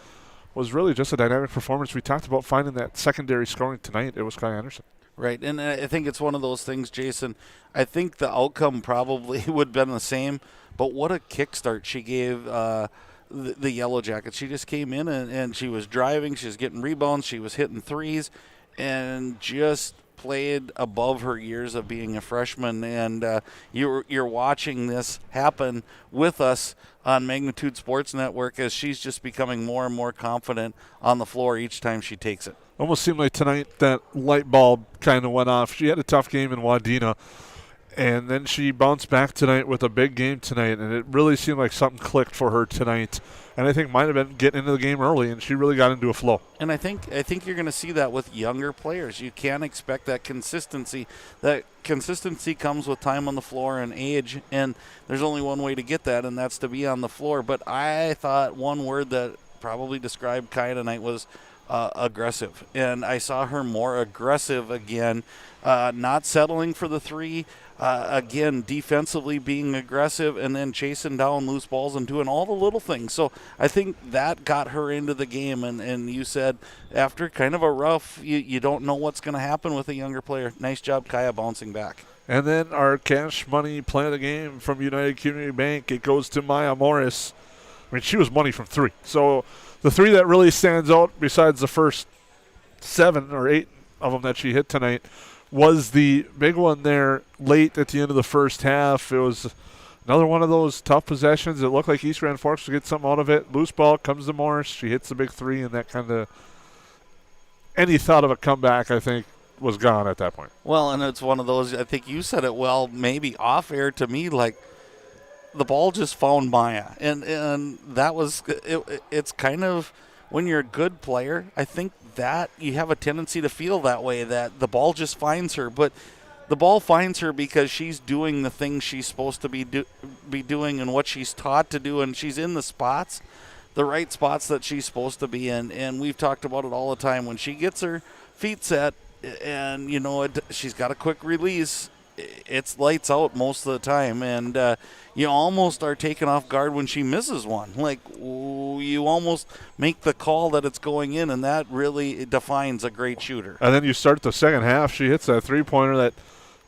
Was really just a dynamic performance. We talked about finding that secondary scoring tonight. It was Kai Anderson. Right, and I think it's one of those things, Jason. I think the outcome probably would have been the same, but what a kickstart she gave the Yellow Jackets. She just came in and she was driving. She was getting rebounds. She was hitting threes and just played above her years of being a freshman, and you're watching this happen with us on Magnitude Sports Network as she's just becoming more and more confident on the floor each time she takes it. Almost seemed like tonight that light bulb kind of went off. She had a tough game in Wadena, and then she bounced back tonight with a big game tonight, and it really seemed like something clicked for her tonight. And I think might have been getting into the game early, and she really got into a flow. And I think you're going to see that with younger players. You can't expect that consistency. That consistency comes with time on the floor and age, and there's only one way to get that, and that's to be on the floor. But I thought one word that probably described Kai tonight was aggressive. And I saw her more aggressive again, not settling for the three. Again, defensively being aggressive and then chasing down loose balls and doing all the little things. So I think that got her into the game. And you said after kind of a rough, you don't know what's going to happen with a younger player. Nice job, Kaya, bouncing back. And then our cash money play of the game from United Community Bank, it goes to Maya Morris. I mean, she was money from three. So the three that really stands out besides the first 7 or 8 of them that she hit tonight was the big one there late at the end of the first half. It was another one of those tough possessions. It looked like East Grand Forks would get something out of it. Loose ball comes to Morris. She hits the big three, and that kind of any thought of a comeback, I think, was gone at that point. Well, and it's one of those, I think you said it well, maybe off air to me, like the ball just found Maya. And that was, it's kind of, when you're a good player, I think that you have a tendency to feel that way, that the ball just finds her. But the ball finds her because she's doing the things she's supposed to be doing and what she's taught to do, and she's in the spots, the right spots that she's supposed to be in. And we've talked about it all the time. When she gets her feet set and, you know, she's got a quick release, it's lights out most of the time. And you almost are taken off guard when she misses one. Like, you almost make the call that it's going in, and that really defines a great shooter. And then you start the second half. She hits that three-pointer that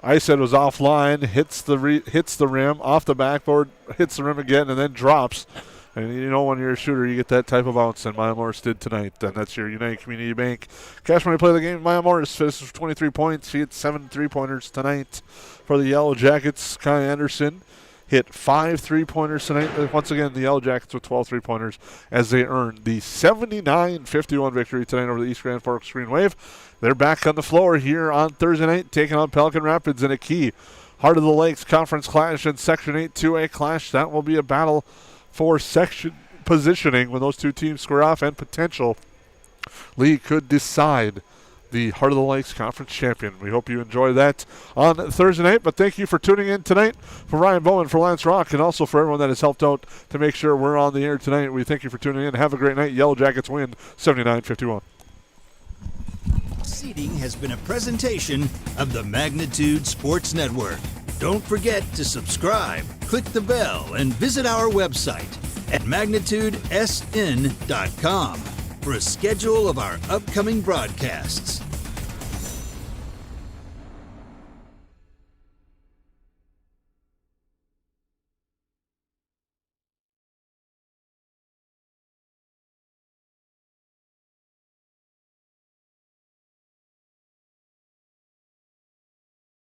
I said was offline, hits the rim, off the backboard, hits the rim again, and then drops. And you know when you're a shooter, you get that type of bounce, and Maya Morris did tonight. And that's your United Community Bank cash money play of the game. Maya Morris finishes with 23 points. She hit 7 3-pointers tonight for the Yellow Jackets. Kai Anderson hit 5 3-pointers tonight. Once again, the Yellow Jackets with 12 3-pointers as they earned the 79-51 victory tonight over the East Grand Forks Green Wave. They're back on the floor here on Thursday night, taking on Pelican Rapids in a key Heart of the Lakes Conference clash and Section 8 2A clash. That will be a battle for section positioning when those two teams square off, and potential Lee could decide the Heart of the Lakes Conference champion. We hope you enjoy that on Thursday night, but thank you for tuning in tonight. For Ryan Bowman, for Lance Rock, and also for everyone that has helped out to make sure we're on the air tonight. We thank you for tuning in. Have a great night. Yellow Jackets win 79-51. Seating has been a presentation of the Magnitude Sports Network. Don't forget to subscribe, click the bell, and visit our website at magnitudesn.com for a schedule of our upcoming broadcasts.